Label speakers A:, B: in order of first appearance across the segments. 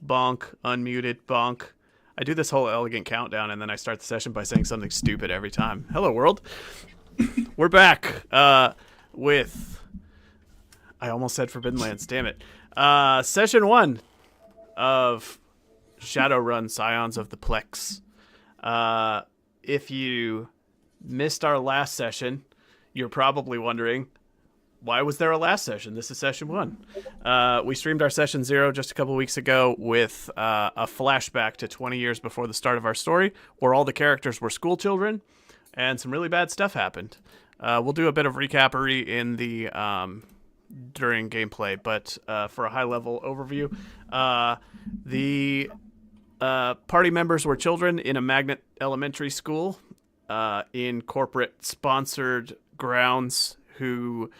A: bonk, unmuted, bonk. I do this whole elegant countdown, and then I start the session by saying something stupid every time. Hello, world. We're back with... I almost said Forbidden Lands, damn it. Session 1 of Shadowrun, Scions of the Plex. If you missed our last session, you're probably wondering, why was there a last session? This is session 1. We streamed our session 0 just a couple weeks ago with a flashback to 20 years before the start of our story, where all the characters were school children, and some really bad stuff happened. We'll do a bit of recapery in the during gameplay, but for a high-level overview, the party members were children in a magnet elementary school in corporate-sponsored grounds who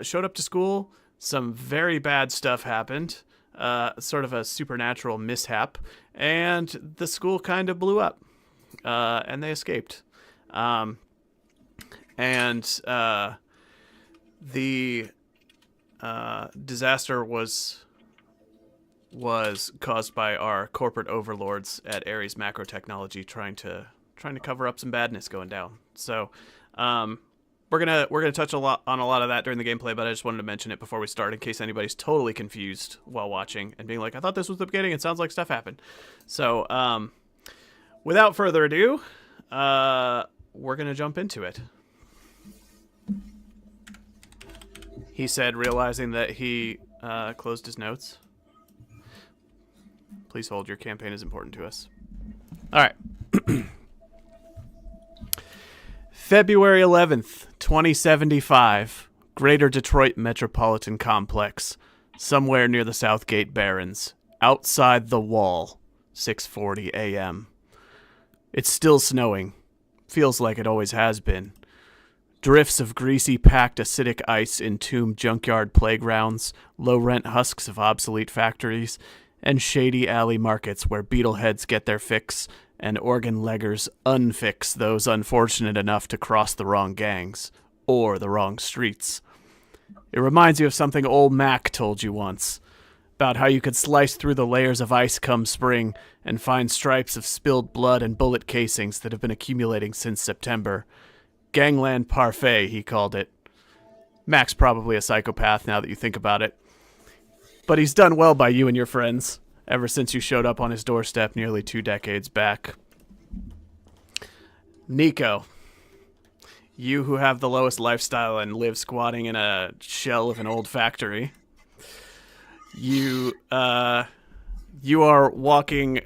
A: showed up to school. Some very bad stuff happened, sort of a supernatural mishap, and the school kind of blew up, and they escaped. The disaster was caused by our corporate overlords at Ares Macro Technology trying to cover up some badness going down. So we're gonna touch on a lot of that during the gameplay, but I just wanted to mention it before we start in case anybody's totally confused while watching and being like, I thought this was the beginning, it sounds like stuff happened. So without further ado, we're gonna jump into it. He said, realizing that he closed his notes. Please hold, your campaign is important to us. All right. February 11th, 2075, Greater Detroit Metropolitan Complex, somewhere near the Southgate Barrens, outside the wall, 6:40 a.m. It's still snowing. Feels like it always has been. Drifts of greasy packed acidic ice entomb junkyard playgrounds, low-rent husks of obsolete factories, and shady alley markets where beetleheads get their fix and organ leggers unfix those unfortunate enough to cross the wrong gangs or the wrong streets. It reminds you of something old Mac told you once, about how you could slice through the layers of ice come spring and find stripes of spilled blood and bullet casings that have been accumulating since September. Gangland Parfait, he called it. Mac's probably a psychopath now that you think about it. But he's done well by you and your friends, ever since you showed up on his doorstep nearly 2 decades back. Nico, you who have the lowest lifestyle and live squatting in a shell of an old factory, you are walking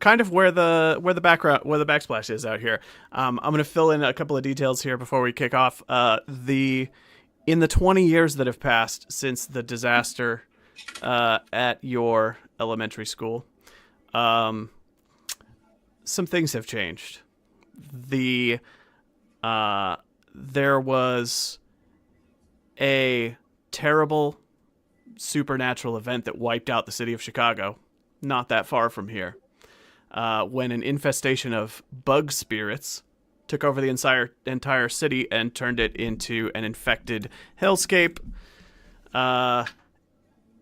A: kind of where the backsplash is out here. I'm going to fill in a couple of details here before we kick off. In the 20 years that have passed since the disaster at your elementary school, some things have changed. There was a terrible supernatural event that wiped out the city of Chicago, not that far from here. When an infestation of bug spirits took over the entire city and turned it into an infected hellscape,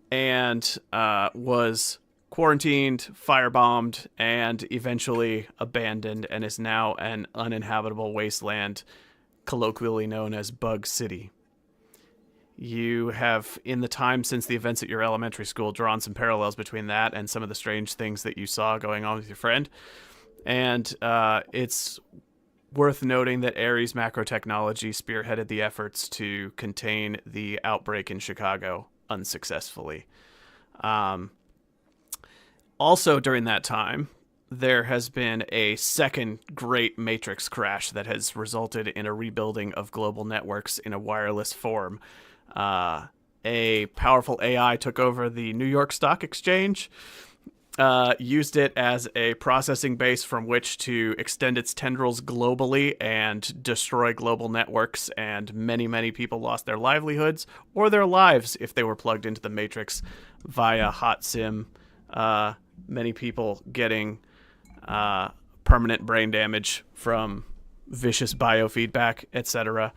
A: and was quarantined, firebombed, and eventually abandoned, and is now an uninhabitable wasteland, colloquially known as Bug City. You have, in the time since the events at your elementary school, drawn some parallels between that and some of the strange things that you saw going on with your friend. And it's worth noting that Ares Macro Technology spearheaded the efforts to contain the outbreak in Chicago unsuccessfully. Also during that time, there has been a second great matrix crash that has resulted in a rebuilding of global networks in a wireless form. A powerful AI took over the New York Stock Exchange, used it as a processing base from which to extend its tendrils globally and destroy global networks, and many, many people lost their livelihoods or their lives if they were plugged into the Matrix via hot sim. Many people getting permanent brain damage from vicious biofeedback, etc.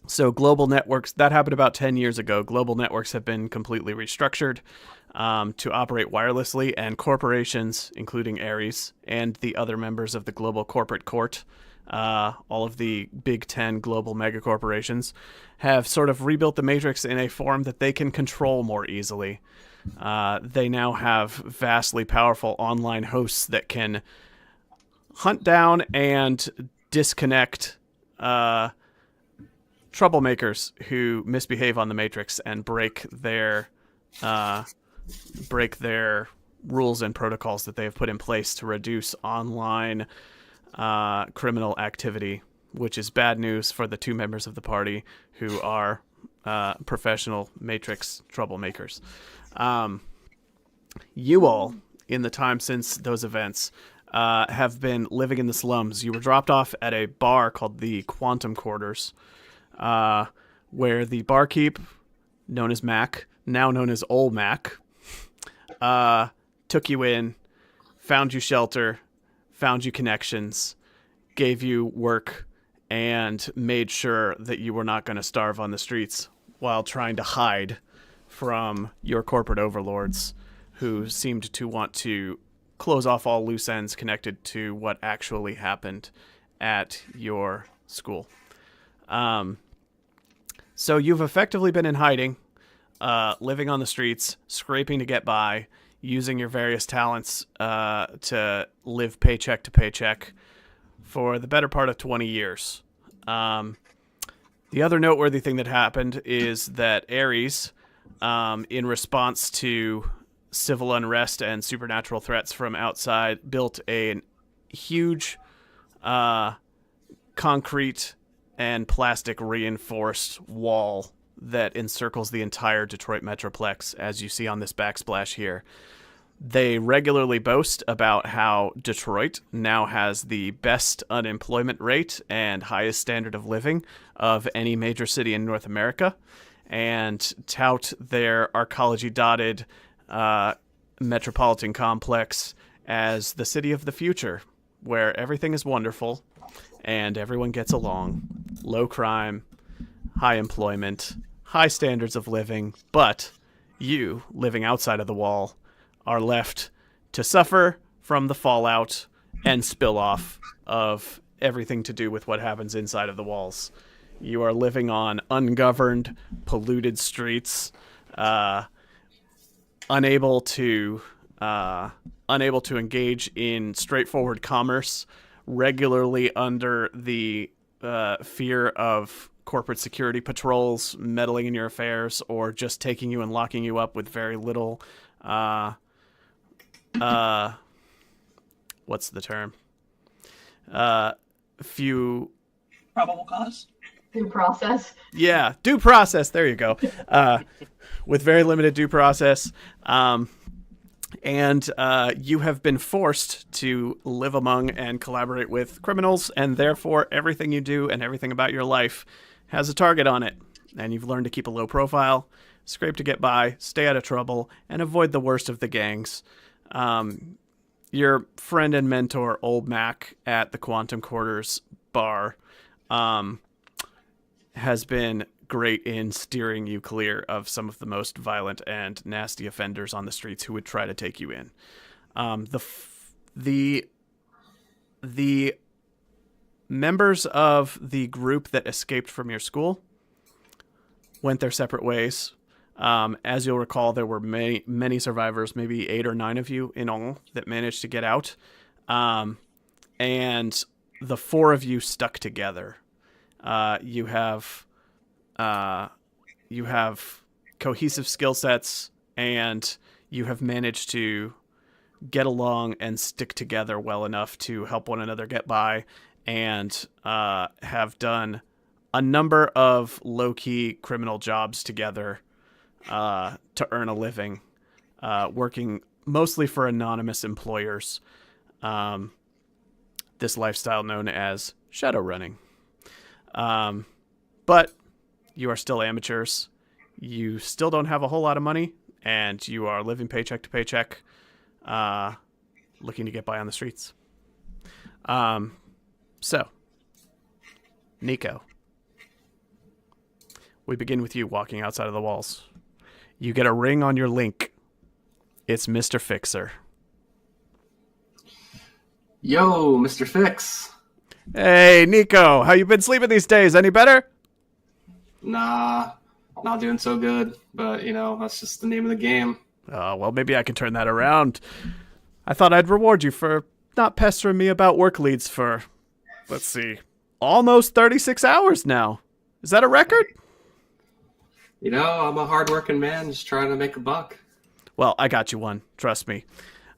A: So global networks, that happened about 10 years ago. Global networks have been completely restructured to operate wirelessly, and corporations, including Ares and the other members of the global corporate court, all of the Big 10 global megacorporations, have sort of rebuilt the Matrix in a form that they can control more easily. They now have vastly powerful online hosts that can hunt down and disconnect troublemakers who misbehave on the Matrix and break their rules and protocols that they have put in place to reduce online criminal activity, which is bad news for the two members of the party who are professional Matrix troublemakers. You all, in the time since those events, have been living in the slums. You were dropped off at a bar called the Quantum Quarters, where the barkeep, known as Mac, now known as Old Mac, took you in, found you shelter, found you connections, gave you work, and made sure that you were not going to starve on the streets while trying to hide from your corporate overlords, who seemed to want to close off all loose ends connected to what actually happened at your school. So you've effectively been in hiding, living on the streets, scraping to get by, using your various talents to live paycheck to paycheck for the better part of 20 years. The other noteworthy thing that happened is that Ares, in response to civil unrest and supernatural threats from outside, built a huge concrete and plastic reinforced wall that encircles the entire Detroit Metroplex, as you see on this backsplash here. They regularly boast about how Detroit now has the best unemployment rate and highest standard of living of any major city in North America, and tout their arcology-dotted metropolitan complex as the city of the future, where everything is wonderful and everyone gets along. Low crime, high employment, high standards of living, but you, living outside of the wall, are left to suffer from the fallout and spill off of everything to do with what happens inside of the walls. You are living on ungoverned, polluted streets, unable to engage in straightforward commerce, regularly under the fear of corporate security patrols meddling in your affairs, or just taking you and locking you up with very little what's the term? Few
B: Probable cause.
C: Due process.
A: Yeah, due process. There you go. With very limited due process. And you have been forced to live among and collaborate with criminals, and therefore everything you do and everything about your life has a target on it. And you've learned to keep a low profile, scrape to get by, stay out of trouble, and avoid the worst of the gangs. Your friend and mentor, Old Mac, at the Quantum Quarters bar, has been great in steering you clear of some of the most violent and nasty offenders on the streets who would try to take you in. The members of the group that escaped from your school went their separate ways. As you'll recall, there were many survivors, maybe 8 or 9 of you in all, that managed to get out. And the 4 of you stuck together. You have cohesive skill sets, and you have managed to get along and stick together well enough to help one another get by, and have done a number of low-key criminal jobs together to earn a living, working mostly for anonymous employers. This lifestyle known as Shadowrunning. But you are still amateurs. You still don't have a whole lot of money, and you are living paycheck to paycheck, looking to get by on the streets. So, Nico, We begin with you walking outside of the walls. You get a ring on your link. It's Mr. Fixer.
B: Yo, Mr. Fix.
A: Hey, Nico. How you been sleeping these days? Any better?
B: Nah, not doing so good. But, that's just the name of the game.
A: Well, maybe I can turn that around. I thought I'd reward you for not pestering me about work leads for, let's see, almost 36 hours now. Is that a record?
B: I'm a hardworking man just trying to make a buck.
A: Well, I got you one. Trust me.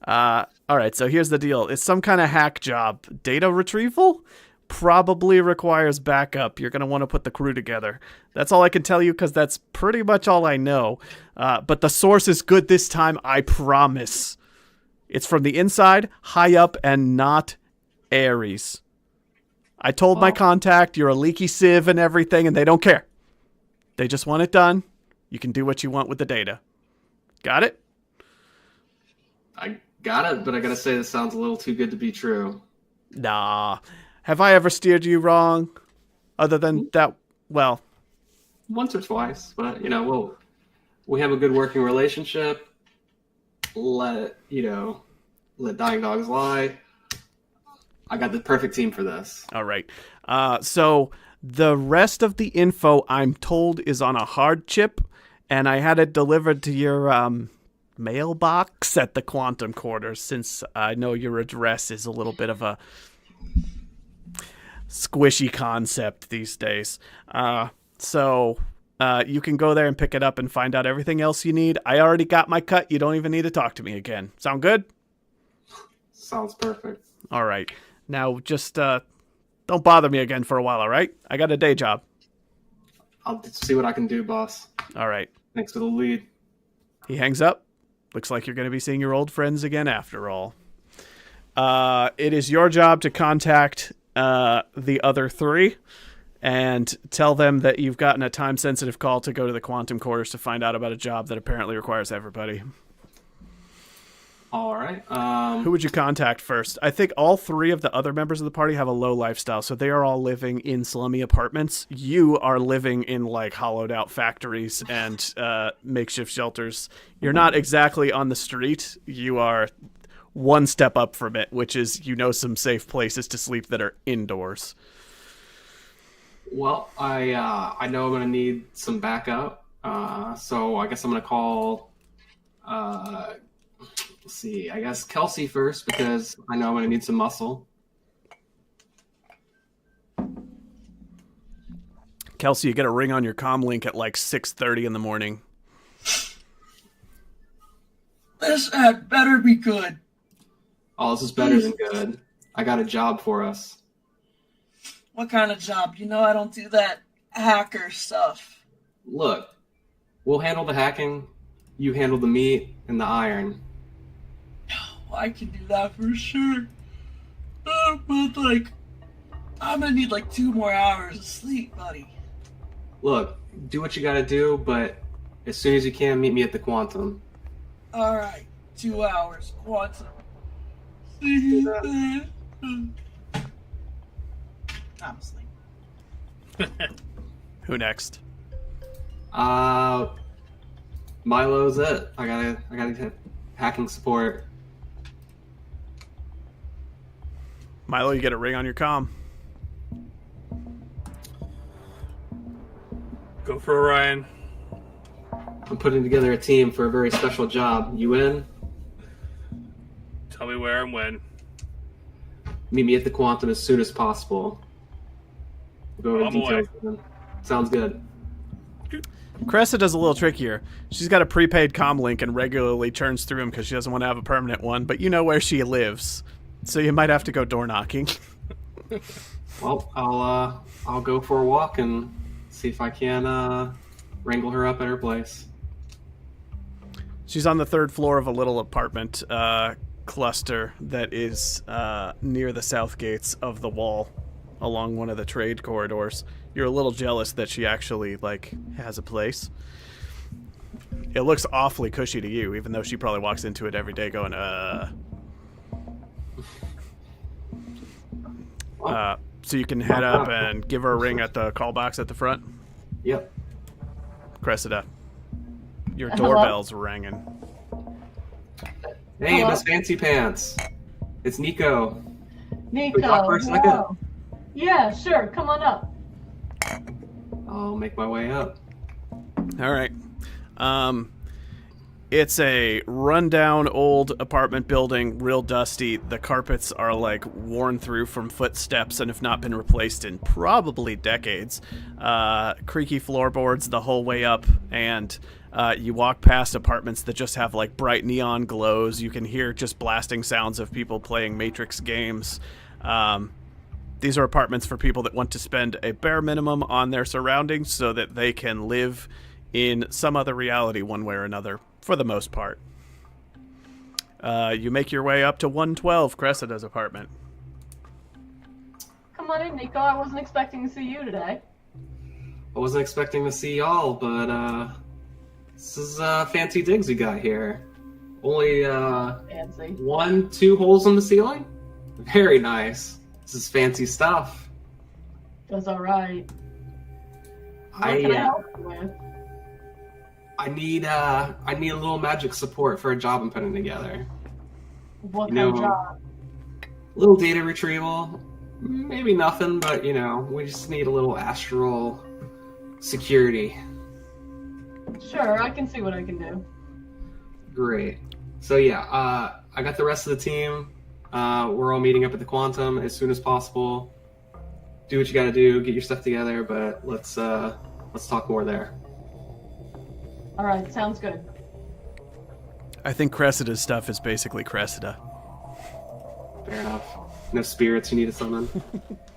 A: All right, so here's the deal. It's some kind of hack job. Data retrieval? Probably requires backup. You're going to want to put the crew together. That's all I can tell you because that's pretty much all I know. But the source is good this time, I promise. It's from the inside, high up, and not Ares. I told my contact you're a leaky sieve and everything, and they don't care. They just want it done. You can do what you want with the data. Got it?
B: I got it, but I gotta say this sounds a little too good to be true.
A: Nah. Have I ever steered you wrong? Other than that, well...
B: Once or twice, but, we have a good working relationship. Let dying dogs lie. I got the perfect team for this.
A: All right. So the rest of the info, I'm told, is on a hard chip, and I had it delivered to your mailbox at the Quantum Quarters, since I know your address is a little bit of a squishy concept these days. So you can go there and pick it up and find out everything else you need. I already got my cut. You don't even need to talk to me again. Sound good?
B: Sounds perfect.
A: All right. Now, just don't bother me again for a while, all right? I got a day job.
B: I'll see what I can do, boss.
A: All right.
B: Thanks for the lead.
A: He hangs up. Looks like you're going to be seeing your old friends again after all. It is your job to contact the other three and tell them that you've gotten a time-sensitive call to go to the Quantum Quarters to find out about a job that apparently requires everybody.
B: All right.
A: Who would you contact first? I think all three of the other members of the party have a low lifestyle, so they are all living in slummy apartments. You are living in, hollowed-out factories and makeshift shelters. You're not exactly on the street. You are one step up from it, which is, some safe places to sleep that are indoors.
B: Well, I know I'm going to need some backup, so I guess I'm going to call... let's see, I guess Kelsey first, because I know I'm going to need some muscle.
A: Kelsey, you get a ring on your comm link at 6:30 in the morning.
C: This ad better be good.
B: Oh, this is better than good. I got a job for us.
C: What kind of job? I don't do that hacker stuff.
B: Look, we'll handle the hacking. You handle the meat and the iron.
C: I can do that for sure. But, I'm gonna need 2 more hours of sleep, buddy.
B: Look, do what you gotta do, but as soon as you can, meet me at the Quantum.
C: Alright, 2 hours. Quantum. I'm asleep.
A: Who next?
B: Milo's it. I gotta get hacking support.
A: Milo, you get a ring on your comm.
D: Go for Orion.
B: I'm putting together a team for a very special job. You in?
D: Tell me where and when.
B: Meet me at the Quantum as soon as possible. We'll go over
D: I'm
B: details then. Sounds good.
A: Cressa does a little trickier. She's got a prepaid comm link and regularly churns through them because she doesn't want to have a permanent one, but you know where she lives. So you might have to go door knocking.
B: Well, I'll go for a walk and see if I can wrangle her up at her place.
A: She's on the 3rd floor of a little apartment cluster that is near the south gates of the wall along one of the trade corridors. You're a little jealous that she actually, has a place. It looks awfully cushy to you, even though she probably walks into it every day going, So you can head up and give her a ring at the call box at the front?
B: Yep.
A: Cressida. Your
E: Hello?
A: doorbell's ringing.
B: Hey,
E: Hello?
B: Miss Fancy Pants. It's Nico.
E: Nico,
B: talk for a second?
E: hello. Yeah, sure. Come on up.
B: I'll make my way up.
A: All right. It's a rundown old apartment building, real dusty. The carpets are like worn through from footsteps and have not been replaced in probably decades. Creaky floorboards the whole way up, and you walk past apartments that just have like bright neon glows. You can hear just blasting sounds of people playing Matrix games. These are apartments for people that want to spend a bare minimum on their surroundings so that they can live in some other reality one way or another, for the most part. You make your way up to 112, Cressida's apartment.
E: Come on in, Nico. I wasn't expecting to see you today.
B: I wasn't expecting to see y'all, but this is fancy digs we got here. Only
E: Fancy.
B: 2 holes in the ceiling? Very nice. This is fancy stuff.
E: That's all right. What
B: I
E: can I help you with?
B: I need a little magic support for a job I'm putting together.
E: What
B: You
E: kind of
B: know,
E: job?
B: Little data retrieval, maybe nothing, but we just need a little astral security.
E: Sure, I can see what I can do.
B: Great. So yeah, I got the rest of the team. We're all meeting up at the Quantum as soon as possible. Do what you got to do, get your stuff together, but let's talk more there.
E: All right, sounds good.
A: I think Cressida's stuff is basically Cressida.
B: Fair enough. No spirits you need to summon.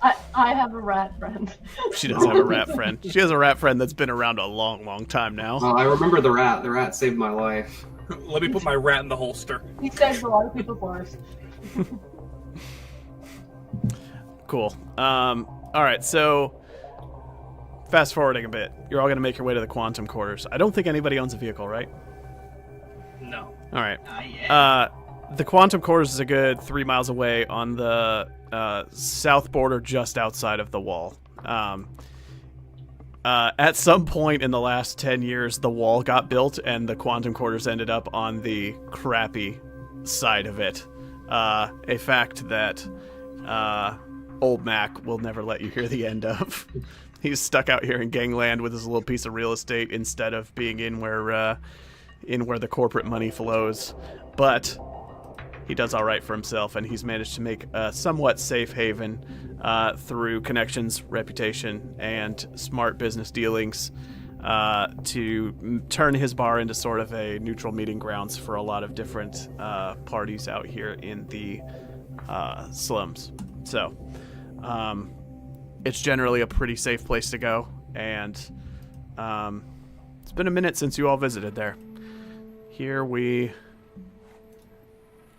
E: I have a rat friend.
A: She does have a rat friend. She has a rat friend that's been around a long, long time now.
B: Oh, I remember the rat. The rat saved my life.
D: Let me put my rat in the holster.
E: He saves a lot of people's lives.
A: Cool. All right, so fast forwarding a bit. You're all going to make your way to the Quantum Quarters. I don't think anybody owns a vehicle, right?
D: No.
A: All right.
C: Yeah.
A: The Quantum Quarters is a good 3 miles away on the south border, just outside of the wall. At some point in the last 10 years, the wall got built, and the Quantum Quarters ended up on the crappy side of it. A fact that old Mac will never let you hear the end of. He's stuck out here in gangland with his little piece of real estate instead of being in where the corporate money flows. But he does all right for himself, and he's managed to make a somewhat safe haven through connections, reputation, and smart business dealings to turn his bar into sort of a neutral meeting grounds for a lot of different parties out here in the slums. So it's generally a pretty safe place to go, and it's been a minute since you all visited there. Here we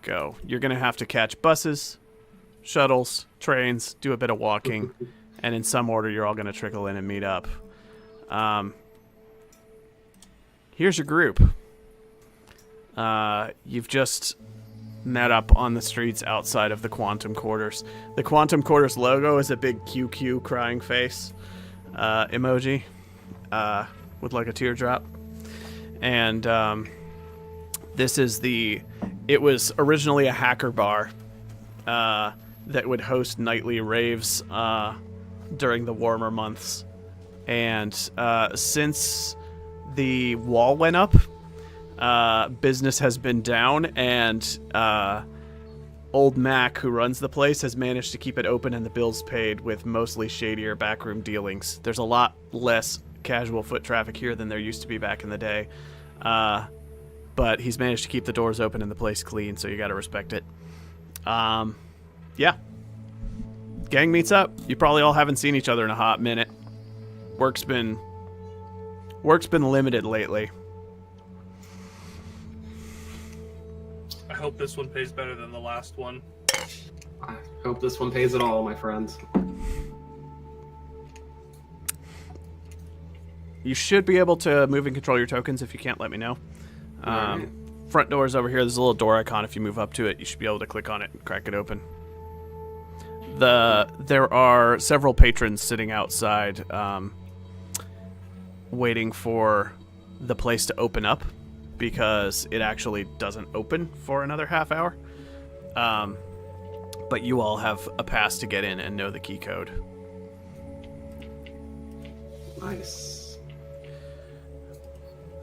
A: go. You're going to have to catch buses, shuttles, trains, do a bit of walking, and in some order you're all going to trickle in and meet up. Here's your group. You've just met up on the streets outside of the Quantum Quarters. The Quantum Quarters logo is a big QQ crying face emoji with like a teardrop. And this is it was originally a hacker bar that would host nightly raves during the warmer months. And since the wall went up, business has been down, and old Mac, who runs the place, has managed to keep it open and the bills paid with mostly shadier backroom dealings. There's a lot less casual foot traffic here than there used to be back in the day. But he's managed to keep the doors open and the place clean, so you gotta respect it. Yeah. Gang meets up. You probably all haven't seen each other in a hot minute. Work's been limited lately.
D: I hope this one pays better than the last one.
B: I hope this one pays it all, my friends.
A: You should be able to move and control your tokens. If you can't, let me know.
B: Alright.
A: Front door is over here. There's a little door icon. If you move up to it, you should be able to click on it and crack it open. There are several patrons sitting outside. waiting for the place to open up because it actually doesn't open for another half hour. But you all have a pass to get in and know the key code.
B: Nice.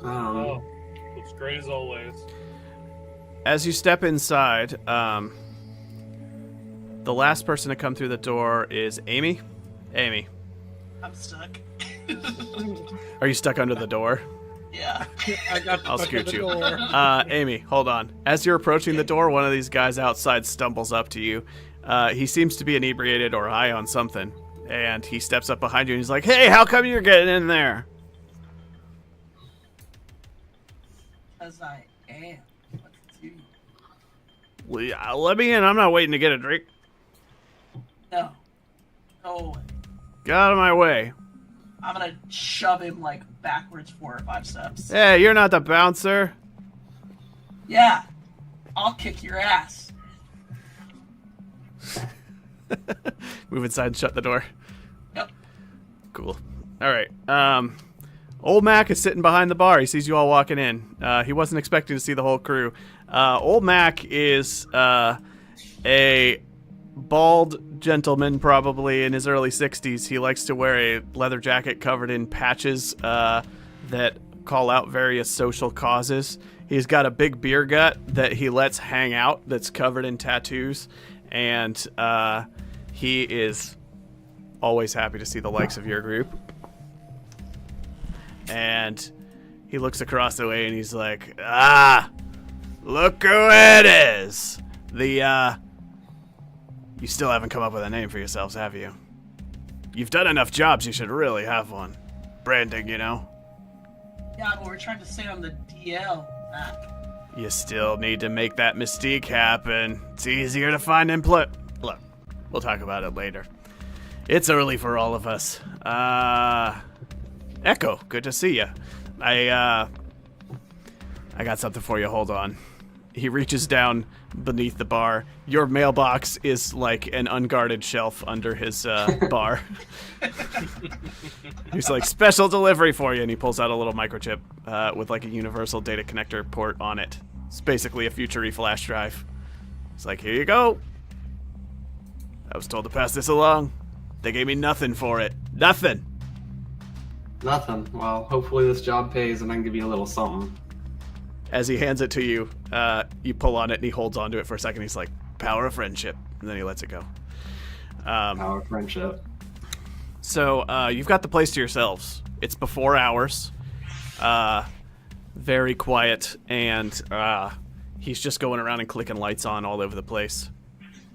D: Oh, looks great as always.
A: As you step inside, the last person to come through the door is Amy. Amy,
C: I'm stuck.
A: are you stuck under the door?
C: Yeah.
D: I got
A: I'll scoot you. Amy, hold on. As you're approaching the door, one of these guys outside stumbles up to you. He seems to be inebriated or high on something. And he steps up behind you and he's like, "Hey, how come you're getting in there?"
C: Because I am. What to do?
A: Well, yeah, let me in. I'm not waiting to get a drink.
C: No. Go away.
A: Get out of my way.
C: I'm gonna shove him like backwards 4 or 5 steps.
A: Hey, you're not the bouncer.
C: Yeah. I'll kick your ass.
A: Move inside and shut the door.
C: Yep.
A: Cool. All right. Old Mac is sitting behind the bar. He sees you all walking in. He wasn't expecting to see the whole crew. Old Mac is a bald gentleman, probably in his early 60s. He likes to wear a leather jacket covered in patches that call out various social causes. He's got a big beer gut that he lets hang out that's covered in tattoos. And he is always happy to see the likes of your group. And he looks across the way and he's like, look who it is. You still haven't come up with a name for yourselves, have you? You've done enough jobs, you should really have one. Branding, you know?
C: Yeah, but we're trying to stay on the DL, Mac.
A: You still need to make that mystique happen. It's easier to find employment. Look, we'll talk about it later. It's early for all of us. Echo, good to see you. I got something for you. Hold on. He reaches down beneath the bar. Your mailbox is like an unguarded shelf under his bar. He's like, special delivery for you. And he pulls out a little microchip with like a universal data connector port on it. It's basically a Future flash drive. It's like, here you go. I was told to pass this along. They gave me nothing for it. Nothing.
B: Nothing. Well, hopefully this job pays and I can give you a little something.
A: As he hands it to you, you pull on it and he holds onto it for a second. He's like, power of friendship. And then he lets it go.
B: Power of friendship.
A: So you've got the place to yourselves. It's before hours. Very quiet. And he's just going around and clicking lights on all over the place.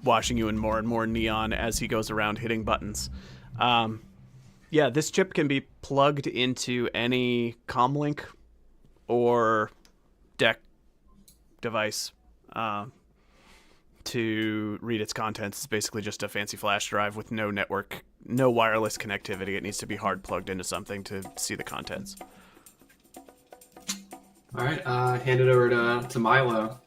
A: Washing you in more and more neon as he goes around hitting buttons. Yeah, this chip can be plugged into any comlink or deck device to read its contents. It's basically just a fancy flash drive with no network, no wireless connectivity. It needs to be hard plugged into something to see the contents.
B: All right, hand it over to Milo,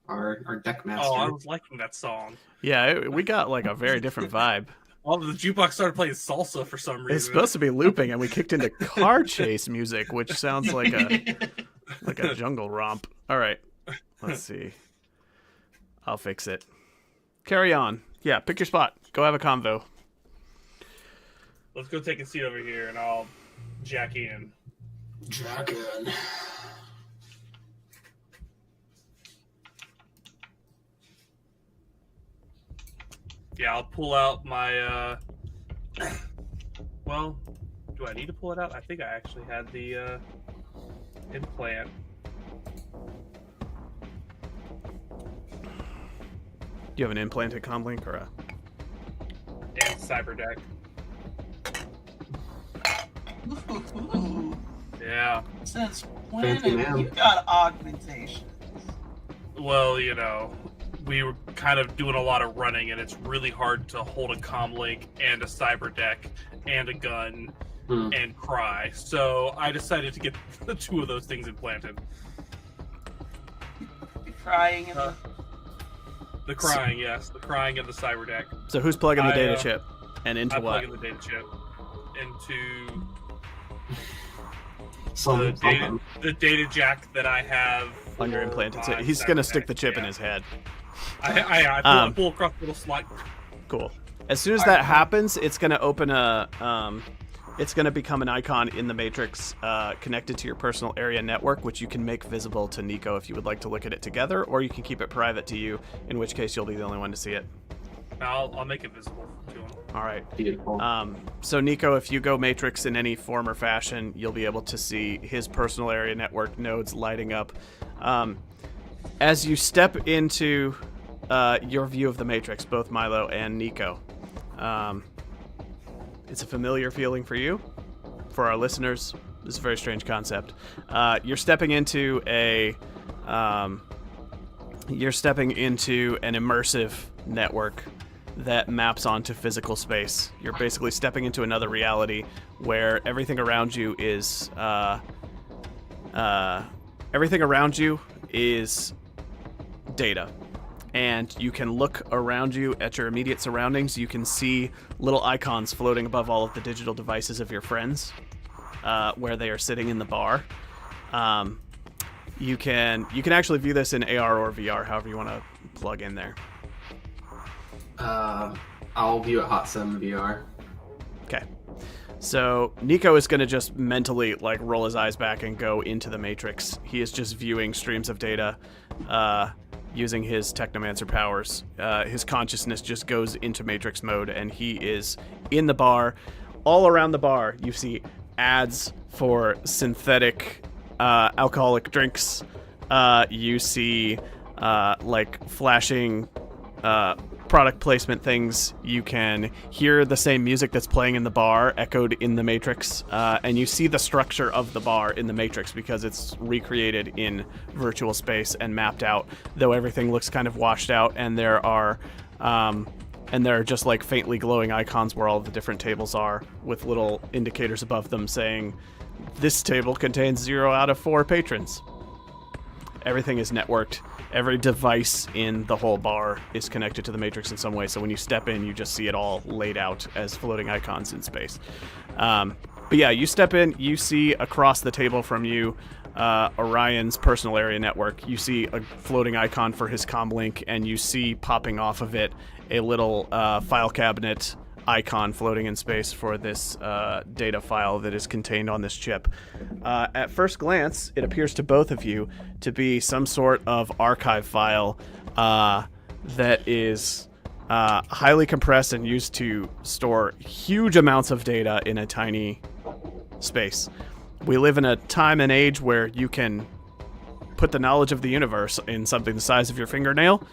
B: our deck master.
D: Oh, I was liking that song.
A: Yeah, we got like a very different vibe.
D: All the jukebox started playing salsa for some reason.
A: It's supposed to be looping, and we kicked into car chase music, which sounds like a jungle romp. All right, let's see. I'll fix it. Carry on. Yeah, pick your spot. Go have a convo.
D: Let's go take a seat over here, and I'll jack in.
B: Jack in.
D: Yeah, I'll pull out my, well, do I need to pull it out? I think I actually had the, implant.
A: Do you have an implanted comlink or a...
D: And cyberdeck.
C: Ooh.
D: Yeah.
C: Since when
B: Fancy
C: have
B: man.
C: you got augmentation?
D: Well, you know, we were kind of doing a lot of running, and it's really hard to hold a comlink and a cyberdeck and a gun and cry. So I decided to get the 2 of those things implanted.
C: Crying in
D: The crying, yes. The crying and the cyberdeck.
A: So who's plugging the data
D: I,
A: chip? And into
D: I'm
A: what?
D: plugging the data chip into
B: something.
D: The data jack that I have
A: On your
D: for
A: implanted.
D: my
A: He's gonna stick
D: cybernetic,
A: the chip in
D: yeah.
A: his head.
D: I pull across the little slot.
A: Cool. As soon as that happens, it's gonna open a. It's gonna become an icon in the Matrix connected to your personal area network, which you can make visible to Nico if you would like to look at it together, or you can keep it private to you, in which case you'll be the only one to see it.
D: I'll make it visible to him.
A: All right.
B: Beautiful.
A: So Nico, if you go Matrix in any form or fashion, you'll be able to see his personal area network nodes lighting up. As you step into your view of the Matrix, both Milo and Nico, it's a familiar feeling for you. For our listeners, this is a very strange concept. You're stepping into an immersive network that maps onto physical space. You're basically stepping into another reality where everything around you is data. And you can look around you at your immediate surroundings. You can see little icons floating above all of the digital devices of your friends, where they are sitting in the bar. You can actually view this in AR or VR, however you want to plug in there.
B: I'll view it hot sim VR.
A: Okay. So Nico is going to just mentally roll his eyes back and go into the Matrix. He is just viewing streams of data using his technomancer powers. His consciousness just goes into Matrix mode, and he is in the bar. All around the bar, you see ads for synthetic alcoholic drinks. You see flashing product placement things. You can hear the same music that's playing in the bar echoed in the Matrix, and you see the structure of the bar in the Matrix because it's recreated in virtual space and mapped out, though everything looks kind of washed out, and there are just faintly glowing icons where all of the different tables are with little indicators above them saying this table contains 0 out of 4 patrons. Everything is networked. Every device in the whole bar is connected to the Matrix in some way, so when you step in, you just see it all laid out as floating icons in space. But yeah, you step in, you see across the table from you Orion's personal area network. You see a floating icon for his comm link, and you see popping off of it a little file cabinet icon floating in space for this data file that is contained on this chip. At first glance, it appears to both of you to be some sort of archive file that is highly compressed and used to store huge amounts of data in a tiny space. We live in a time and age where you can put the knowledge of the universe in something the size of your fingernail,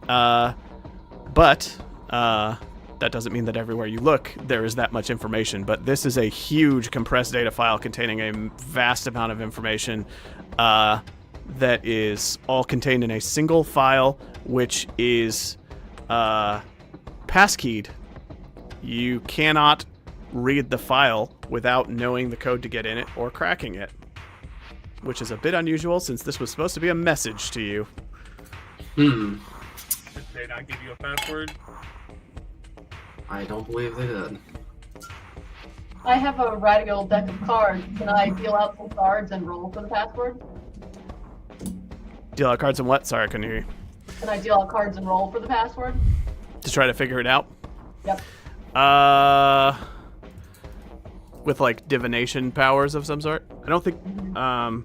A: but that doesn't mean that everywhere you look there is that much information. But this is a huge compressed data file containing a vast amount of information that is all contained in a single file, which is passkeyed. You cannot read the file without knowing the code to get in it or cracking it, which is a bit unusual since this was supposed to be a message to you.
D: Did they not give you a password?
B: I don't believe they did.
E: I have a radial deck of cards. Can I deal out some cards and roll for the password?
A: Deal out cards and what? Sorry, I couldn't hear you.
E: Can I deal out cards and roll for the password?
A: To try to figure it out?
E: Yep.
A: With divination powers of some sort? I don't think,
E: No.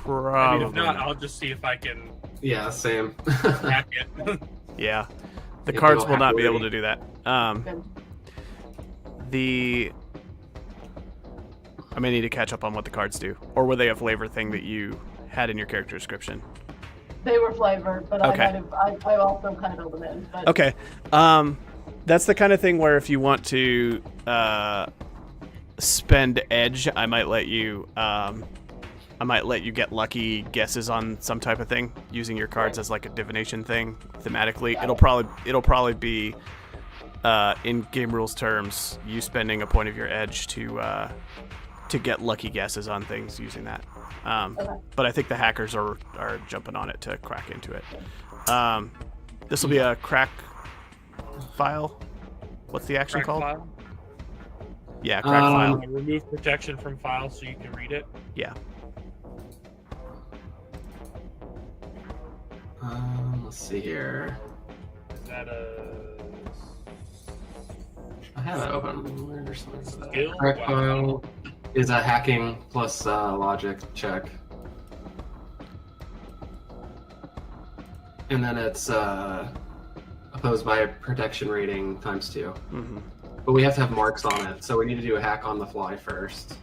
A: probably
D: If not, I'll just see if I can
B: Yeah, same.
D: hack it.
A: Yeah. The
B: If
A: cards
B: you'll
A: will not be
B: happily-
A: able to do that.
E: Good.
A: I may need to catch up on what the cards do. Or were they a flavor thing that you had in your character description?
E: They were flavored, but
A: Okay.
E: I also kind of filled them in. But
A: Okay. That's the kind of thing where if you want to spend edge, I might let you get lucky guesses on some type of thing using your cards as a divination thing thematically. It'll probably be in game rules terms you spending a point of your edge to get lucky guesses on things using that. But I think the hackers are jumping on it to crack into it. This will be a crack file. What's the action
D: Crack
A: called?
D: file?
A: Yeah, crack file.
D: Remove protection from file so you can read it.
A: Yeah.
B: Let's see here.
D: Is that
B: I have it open. Where's
D: skill?
B: crack
D: Wow.
B: file is a hacking plus logic check. And then it's opposed by a protection rating times 2.
A: Mm-hmm.
B: But we have to have marks on it, so we need to do a hack on the fly first.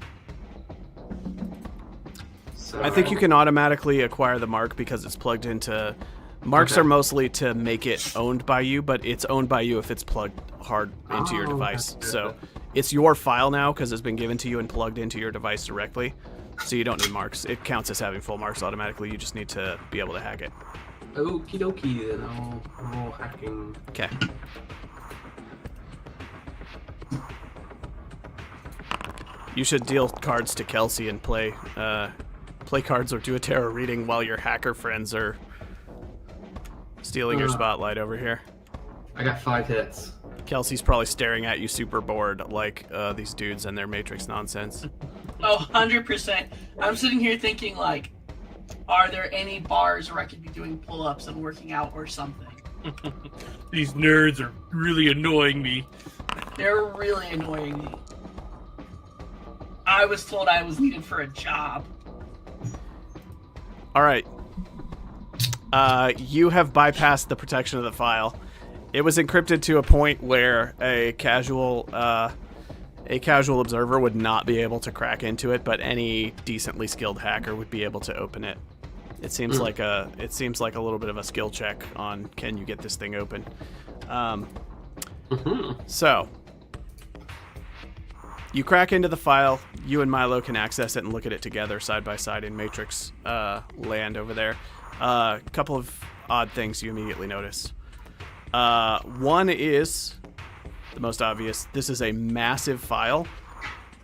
B: So
A: I think you can automatically acquire the mark because it's plugged into. Marks
B: Okay.
A: are mostly to make it owned by you, but it's owned by you if it's plugged hard into your
B: Oh,
A: device.
B: okay.
A: So it's your file now because it's been given to you and plugged into your device directly. So you don't need marks. It counts as having full marks automatically. You just need to be able to hack it.
B: Okie dokie, then I'll hacking.
A: Okay. You should deal cards to Kelsey and play cards or do a tarot reading while your hacker friends are stealing your spotlight over here.
B: I got 5 hits.
A: Kelsey's probably staring at you super bored like these dudes and their Matrix nonsense.
C: Oh, 100%. I'm sitting here thinking, like, are there any bars where I could be doing pull-ups and working out or something?
D: These nerds are really annoying me.
C: They're really annoying me. I was told I was needed for a job.
A: All right. You have bypassed the protection of the file. It was encrypted to a point where a casual observer would not be able to crack into it, but any decently skilled hacker would be able to open it. It seems like a little bit of a skill check on can you get this thing open. So you crack into the file. You and Milo can access it and look at it together side by side in Matrix land over there. A couple of odd things you immediately notice. One is the most obvious. This is a massive file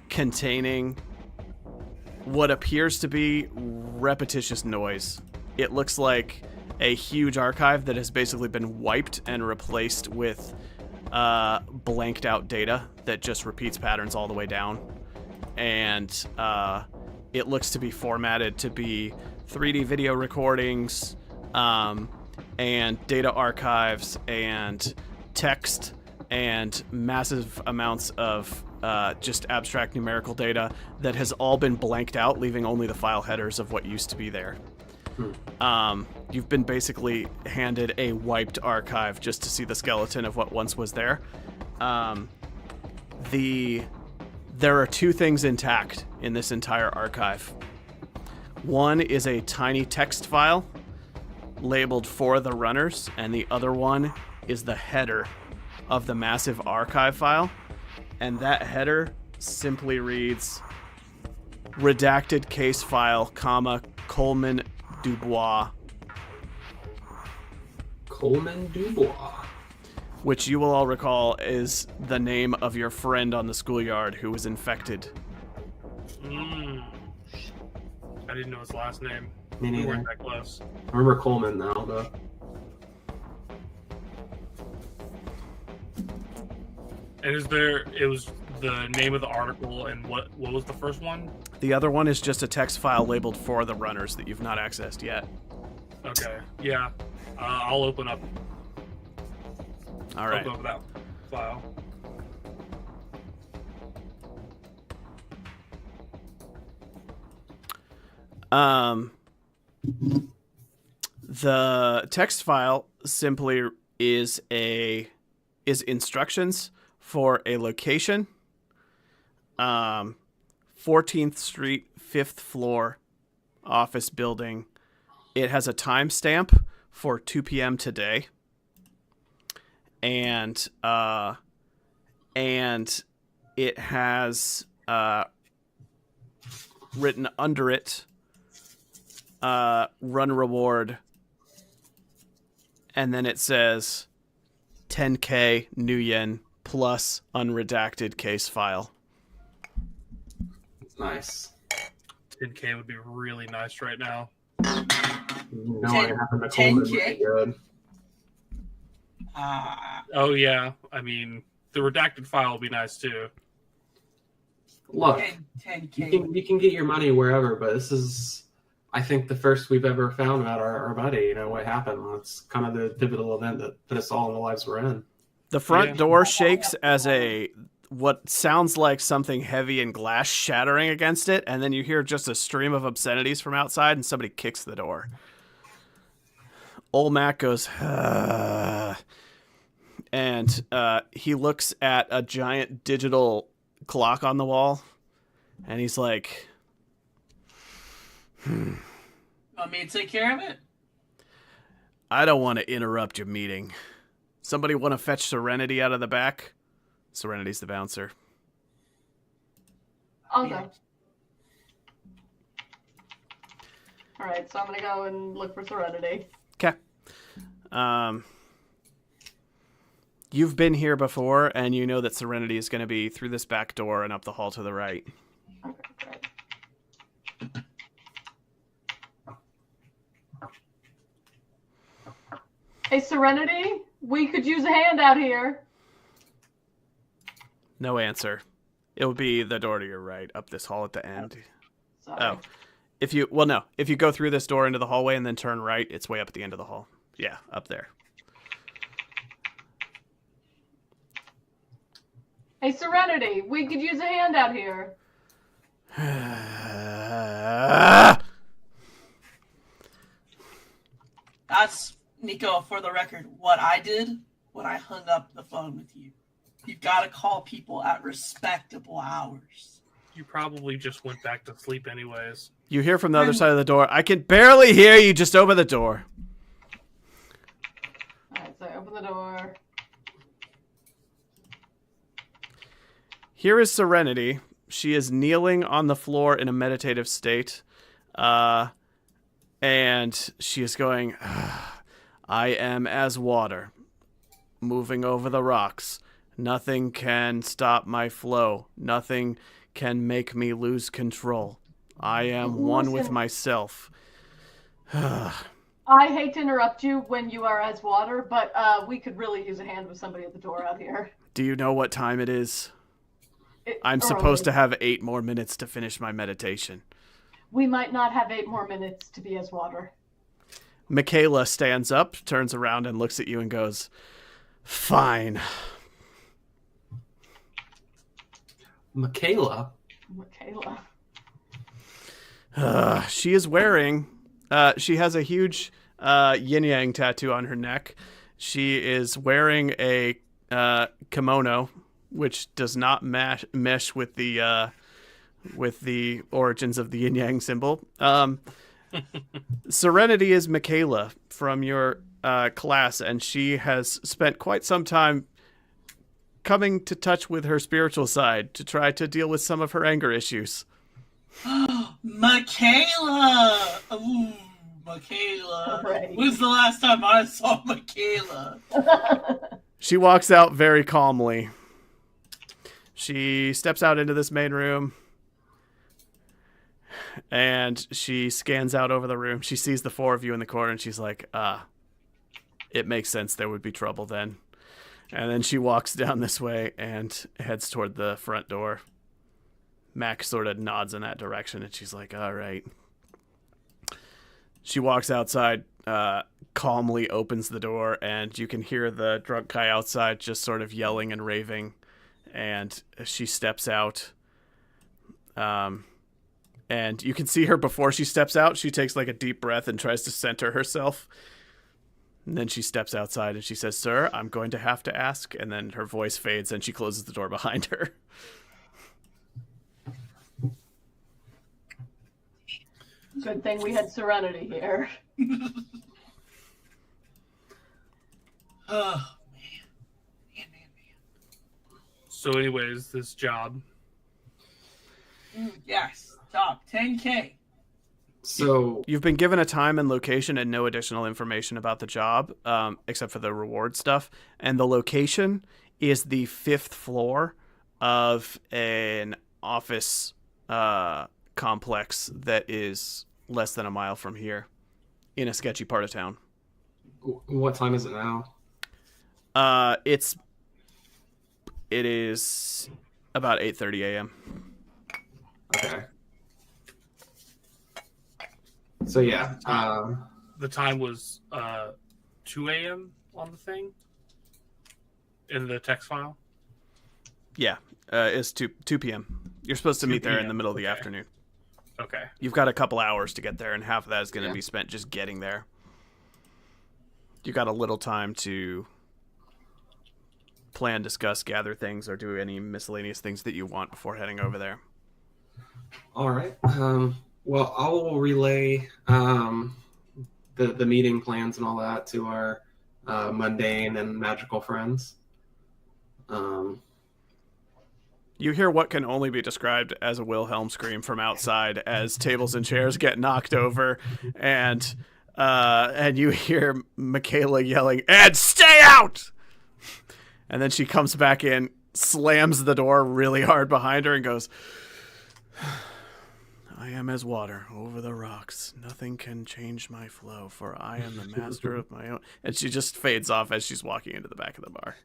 A: containing what appears to be repetitious noise. It looks like a huge archive that has basically been wiped and replaced with blanked out data that just repeats patterns all the way down. And it looks to be formatted to be 3D video recordings, and data archives, and text, and massive amounts of just abstract numerical data that has all been blanked out, leaving only the file headers of what used to be there. You've been basically handed a wiped archive just to see the skeleton of what once was there. There are 2 things intact in this entire archive. One is a tiny text file labeled "For the Runners," and the other one is the header of the massive archive file. And that header simply reads redacted case file, comma, Coleman Dubois,
B: Coleman Dubois.
A: which you will all recall is the name of your friend on the schoolyard who was infected.
D: I didn't know his last name.
B: Me
D: We
B: neither.
D: weren't that close.
B: I remember Coleman now, though.
D: And it was the name of the article, and what was the first one?
A: The other one is just a text file labeled "For the Runners" that you've not accessed yet.
D: Okay, yeah. I'll open up.
A: All right.
D: Open up that file.
A: The text file simply is instructions for a location. 14th Street, 5th floor, office building. It has a timestamp for 2 p.m. today. And it has written under it, run reward, and then it says 10K new yen plus unredacted case file.
B: Nice.
D: 10K would be really nice right now.
B: You know what happened to Coleman would be
C: 10K?
B: good.
D: Oh yeah, I mean the redacted file would be nice too.
B: Look,
C: 10K.
B: you can get your money wherever, but this is, I think, the first we've ever found about our buddy. You know what happened? It's kind of the pivotal event that put us all in the lives we're in.
A: The front door shakes as what sounds like something heavy and glass shattering against it, and then you hear just a stream of obscenities from outside, and somebody kicks the door. Old Mac goes, and he looks at a giant digital clock on the wall, and he's like,
C: Want me to take care of it?
A: I don't want to interrupt your meeting. Somebody want to fetch Serenity out of the back? Serenity's the bouncer.
E: I'll go. Alright, so I'm gonna go and look for Serenity.
A: Okay. You've been here before, and you know that Serenity is going to be through this back door and up the hall to the right.
E: Okay, great. Hey, Serenity, we could use a hand out here.
A: No answer. It will be the door to your right, up this hall at the end.
E: Sorry.
A: Oh. If you go through this door into the hallway and then turn right, it's way up at the end of the hall. Yeah, up there.
E: Hey, Serenity, we could use a hand out here.
C: That's, Nico, for the record, what I did when I hung up the phone with you. You've got to call people at respectable hours.
D: You probably just went back to sleep anyways.
A: You hear from the other side of the door, I can barely hear you, just open the door.
E: Alright, so I open the door.
A: Here is Serenity. She is kneeling on the floor in a meditative state. And she is going, I am as water, moving over the rocks. Nothing can stop my flow. Nothing can make me lose control. I am one with myself.
E: I hate to interrupt you when you are as water, but we could really use a hand with somebody at the door out here.
A: Do you know what time it is? I'm
E: Early.
A: supposed to have 8 more minutes to finish my meditation.
E: We might not have 8 more minutes to be as water.
A: Michaela stands up, turns around, and looks at you and goes, Fine.
B: Michaela?
A: She is wearing, she has a huge yin-yang tattoo on her neck. She is wearing a kimono, which does not mesh with the origins of the yin-yang symbol. Serenity is Michaela from your class, and she has spent quite some time coming to touch with her spiritual side to try to deal with some of her anger issues.
C: Michaela! Ooh, Michaela.
E: Right.
C: When's the last time I saw Michaela?
A: She walks out very calmly. She steps out into this main room, and she scans out over the room. She sees the 4 of you in the corner, and she's like, it makes sense there would be trouble then. And then she walks down this way and heads toward the front door. Mac sort of nods in that direction, and she's like, all right. She walks outside, calmly opens the door, and you can hear the drunk guy outside just sort of yelling and raving. And she steps out. And you can see her before she steps out. She takes like a deep breath and tries to center herself. And then she steps outside and she says, Sir, I'm going to have to ask. And then her voice fades and she closes the door behind her.
E: Good thing we had Serenity here.
C: Oh, man.
D: So anyways, this job.
C: Yes, top 10K.
B: So
A: You've been given a time and location and no additional information about the job, except for the reward stuff. And the location is the 5th floor of an office complex that is less than a mile from here in a sketchy part of town.
B: what time is it now?
A: It is about 8:30 a.m.
B: So yeah,
D: The time was 2 a.m. on the thing in the text file.
A: Yeah, it's 2 p.m. You're supposed to
D: 2
A: meet there in
D: p.m.,
A: the middle of the
D: okay.
A: afternoon.
D: Okay.
A: You've got a couple hours to get there, and half of that is going to
B: Yeah.
A: be spent just getting there. You got a little time to plan, discuss, gather things, or do any miscellaneous things that you want before heading over there.
B: all right. Well, I will relay the meeting plans and all that to our mundane and magical friends.
A: You hear what can only be described as a Wilhelm scream from outside as tables and chairs get knocked over, and you hear Michaela yelling, "And stay out!" And then she comes back in, slams the door really hard behind her, and goes, "I am as water over the rocks. Nothing can change my flow, for I am the master of my own." And she just fades off as she's walking into the back of the bar.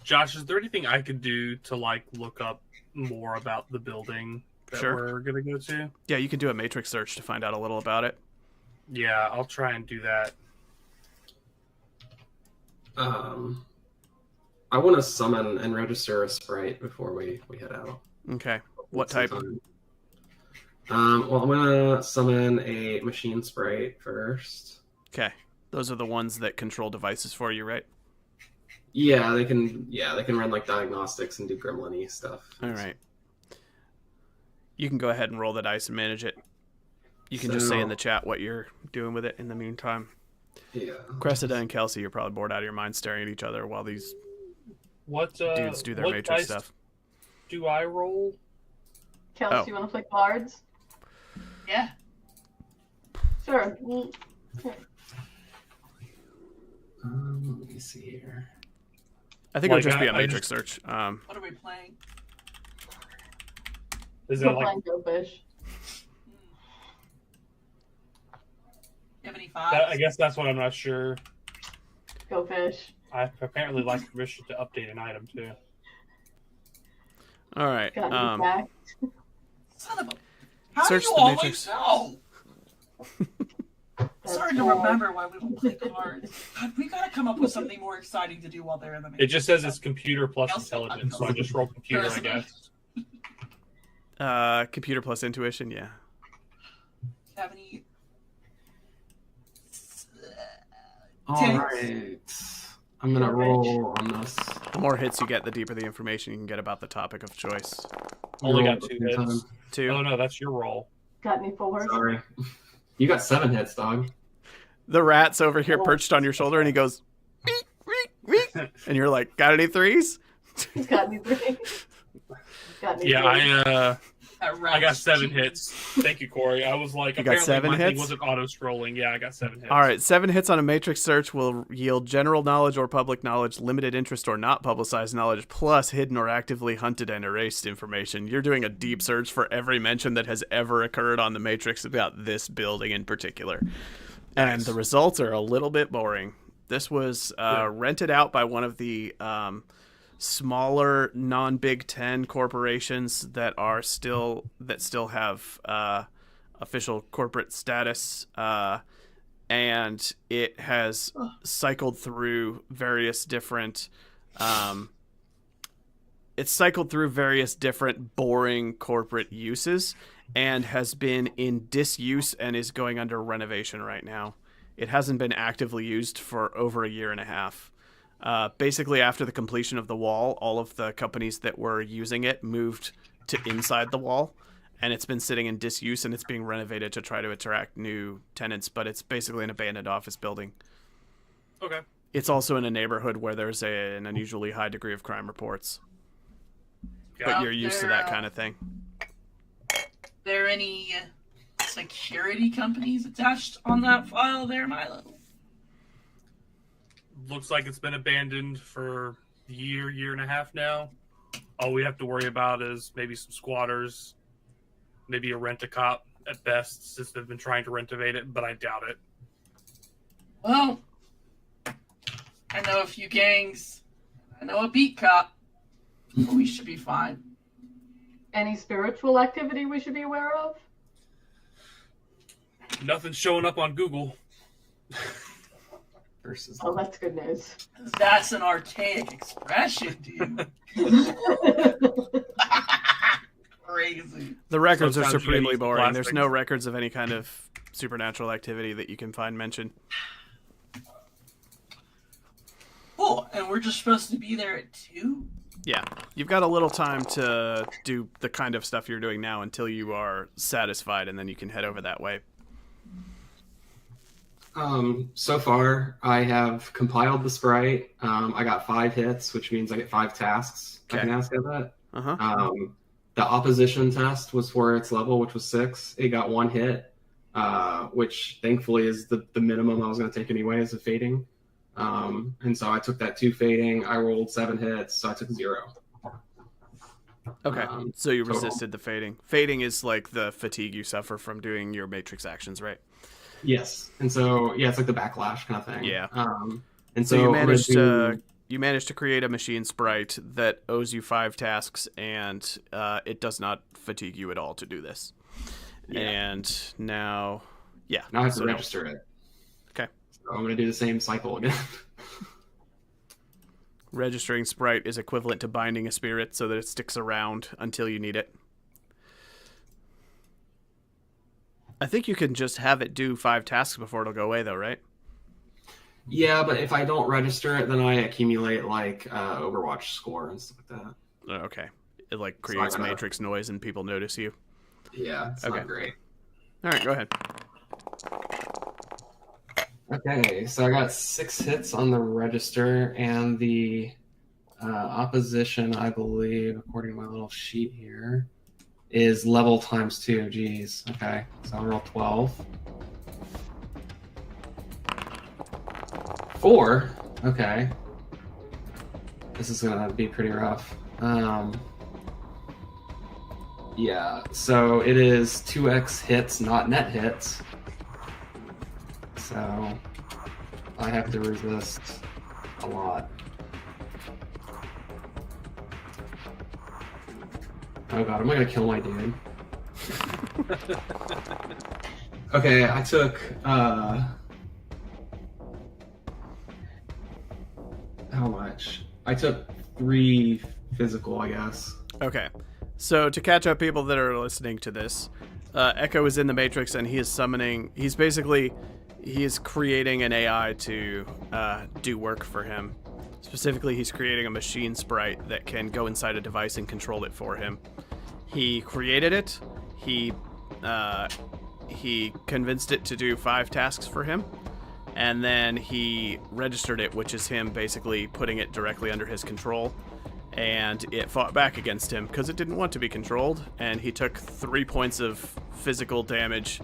D: Josh, is there anything I could do to look up more about the building that
A: Sure.
D: we're gonna go to?
A: Yeah, you can do a matrix search to find out a little about it.
D: Yeah, I'll try and do that.
B: I want to summon and register a sprite before we head out.
A: Okay. What type?
B: Well, I'm gonna summon a machine sprite first.
A: Okay. Those are the ones that control devices for you, right?
B: Yeah, they can run diagnostics and do gremlin-y stuff.
A: All right. You can go ahead and roll the dice and manage it. You can just say in the chat what you're doing with it in the meantime.
B: Yeah.
A: Cressida and Kelsey, you're probably bored out of your mind staring at each other while these
D: What
A: dudes do their
D: what
A: matrix
D: dice
A: stuff.
D: do I roll?
E: Kelsey, you want to play cards?
C: Yeah.
E: Sure.
B: Let me see here.
A: I think it would
D: Like,
A: just be a
D: I
A: matrix search.
C: What are we playing?
D: Is it
E: We're playing Go Fish.
C: You have any fives?
D: I guess that's what I'm not sure.
E: Go Fish.
D: I apparently like permission to update an item too.
A: All right.
E: Got me back.
C: Son of a... How
A: Search
C: do you
A: the
C: always
A: matrix.
C: know?
E: That's
C: Sorry to
E: right.
C: remember why we don't play cards. God, we gotta come up with something more exciting to do while they're in the
D: It
C: Matrix.
D: just says it's computer plus intelligence, so I just roll computer, I guess.
A: Computer plus intuition, yeah.
C: Have any...
B: All right. I'm gonna roll on this.
A: The more hits you get, the deeper the information you can get about the topic of choice.
D: Only
B: Roll
D: got 2
B: at the same
D: hits.
B: time.
A: 2.
D: Oh no, that's your roll.
E: Got any fours?
B: Sorry. You got 7 hits, dog.
A: The rat's over here perched on your shoulder, and he goes, "Meek, meek, meek." And you're like, "Got any 3s?"
E: Got any threes? Got any
D: Yeah,
E: threes?
D: I got 7 hits. Thank you, Corey. I was like,
A: You got
D: apparently
A: 7
D: my thing
A: hits?
D: wasn't auto-scrolling. Yeah, I got 7 hits.
A: All right, 7 hits on a matrix search will yield general knowledge or public knowledge, limited interest or not publicized knowledge, plus hidden or actively hunted and erased information. You're doing a deep search for every mention that has ever occurred on the matrix about this building in particular. And the results are a little bit boring. This was rented out by one of the smaller non-Big Ten corporations that still have official corporate status, and it has cycled through various different boring corporate uses, and has been in disuse and is going under renovation right now. It hasn't been actively used for over a year and a half. Basically, after the completion of the wall, all of the companies that were using it moved to inside the wall, and it's been sitting in disuse, and it's being renovated to try to attract new tenants, but it's basically an abandoned office building.
D: Okay.
A: It's also in a neighborhood where there's an unusually high degree of crime reports. But you're used to that kind of thing.
C: There any security companies attached on that file there, Milo?
D: Looks like it's been abandoned for a year and a half now. All we have to worry about is maybe some squatters, maybe a rent-a-cop at best, since they've been trying to renovate it, but I doubt it.
C: Well, I know a few gangs. I know a beat cop. We should be fine.
E: Any spiritual activity we should be aware of?
D: Nothing's showing up on Google.
B: Versus.
E: Oh, that's good news.
C: That's an archaic expression, dude. Crazy.
A: The records are
D: Sometimes you
A: supremely
D: gotta use
A: boring.
D: the
A: There's
D: plastics.
A: no records of any kind of supernatural activity that you can find mentioned.
C: Cool. And we're just supposed to be there at 2?
A: Yeah, you've got a little time to do the kind of stuff you're doing now until you are satisfied, and then you can head over that way.
B: So far, I have compiled the sprite. I got 5 hits, which means I get 5 tasks. I
A: Okay.
B: can ask at that.
A: Uh-huh.
B: The opposition test was for its level, which was 6. It got 1 hit, which thankfully is the minimum I was going to take anyways of fading. And so I took that 2 fading. I rolled 7 hits, so I took 0.
A: Okay, so you
B: total.
A: resisted the fading. Fading is like the fatigue you suffer from doing your matrix actions, right?
B: Yes, and so yeah, it's like the backlash kind of thing.
A: Yeah.
B: And
A: So you
B: I'm
A: managed
B: gonna
A: to create a machine sprite that owes you 5 tasks, and it does not fatigue you at all to do this.
B: Yeah.
A: And now, yeah.
B: now I have
A: so
B: to register it.
A: Okay.
B: So I'm going to do the same cycle again.
A: Registering sprite is equivalent to binding a spirit so that it sticks around until you need it. I think you can just have it do 5 tasks before it'll go away, though, right?
B: Yeah, but if I don't register it, then I accumulate like Overwatch score and stuff like that.
A: Oh, okay. It like
B: So I
A: creates
B: gotta-
A: matrix noise and people notice you.
B: Yeah, it's
A: Okay.
B: not great.
A: All right, go ahead.
B: Okay, so I got 6 hits on the register, and the opposition, I believe, according to my little sheet here, is level times 2. Jeez. Okay, so I'll roll 12. 4. Okay. This is gonna be pretty rough. Yeah, so it is 2x hits, not net hits. So I have to resist a lot. Oh god, am I gonna kill my dude? Okay, I took how much? I took 3 physical, I guess.
A: Okay. So to catch up people that are listening to this, Echo is in the Matrix and he is creating an AI to do work for him. Specifically, he's creating a machine sprite that can go inside a device and control it for him. He created it. He convinced it to do 5 tasks for him. And then he registered it, which is him basically putting it directly under his control. And it fought back against him because it didn't want to be controlled, and he took 3 points of physical damage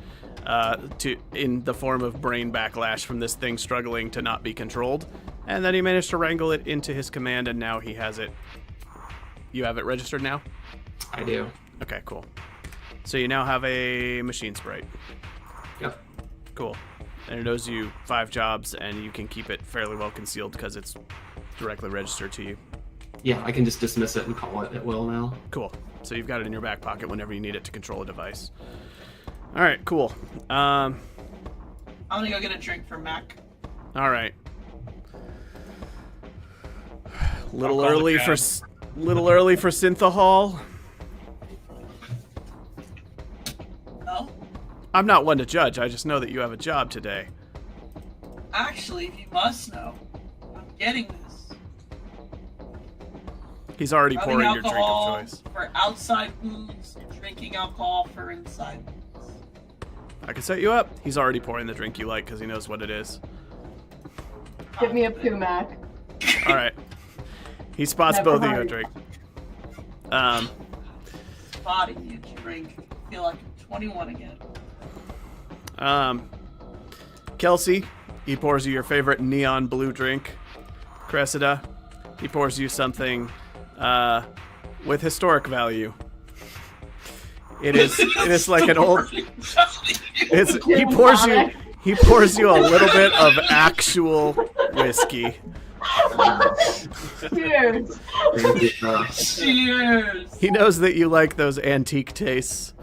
A: in the form of brain backlash from this thing struggling to not be controlled. And then he managed to wrangle it into his command, and now he has it. You have it registered now?
B: I do.
A: Okay, cool. So you now have a machine sprite.
B: Yep.
A: Cool. And it owes you 5 jobs, and you can keep it fairly well concealed because it's directly registered to you.
B: Yeah, I can just dismiss it and call it at will now.
A: Cool. So you've got it in your back pocket whenever you need it to control a device. All right, cool.
C: I'm gonna go get a drink for Mac.
A: All right. Little
D: I'll call
A: early
D: the
A: for
D: cab.
A: Synthahol.
C: No?
A: I'm not one to judge. I just know that you have a job today.
C: Actually, if you must know, I'm getting this.
A: He's already
C: Having
A: pouring your drink of
C: alcohol
A: choice.
C: for outside booths, drinking alcohol for inside booths.
A: I can set you up. He's already pouring the drink you like because he knows what it is.
E: Give me a poo, Mac.
A: All right. He spots
E: Never
A: both of you a
E: mind.
A: drink.
C: Body you drink. I feel like I'm 21 again.
A: Kelsey, he pours you your favorite neon blue drink. Cressida, he pours you something with historic value. It is like an old. He pours you a little bit of actual whiskey.
E: Cheers.
C: Cheers.
A: He knows that you like those antique tastes.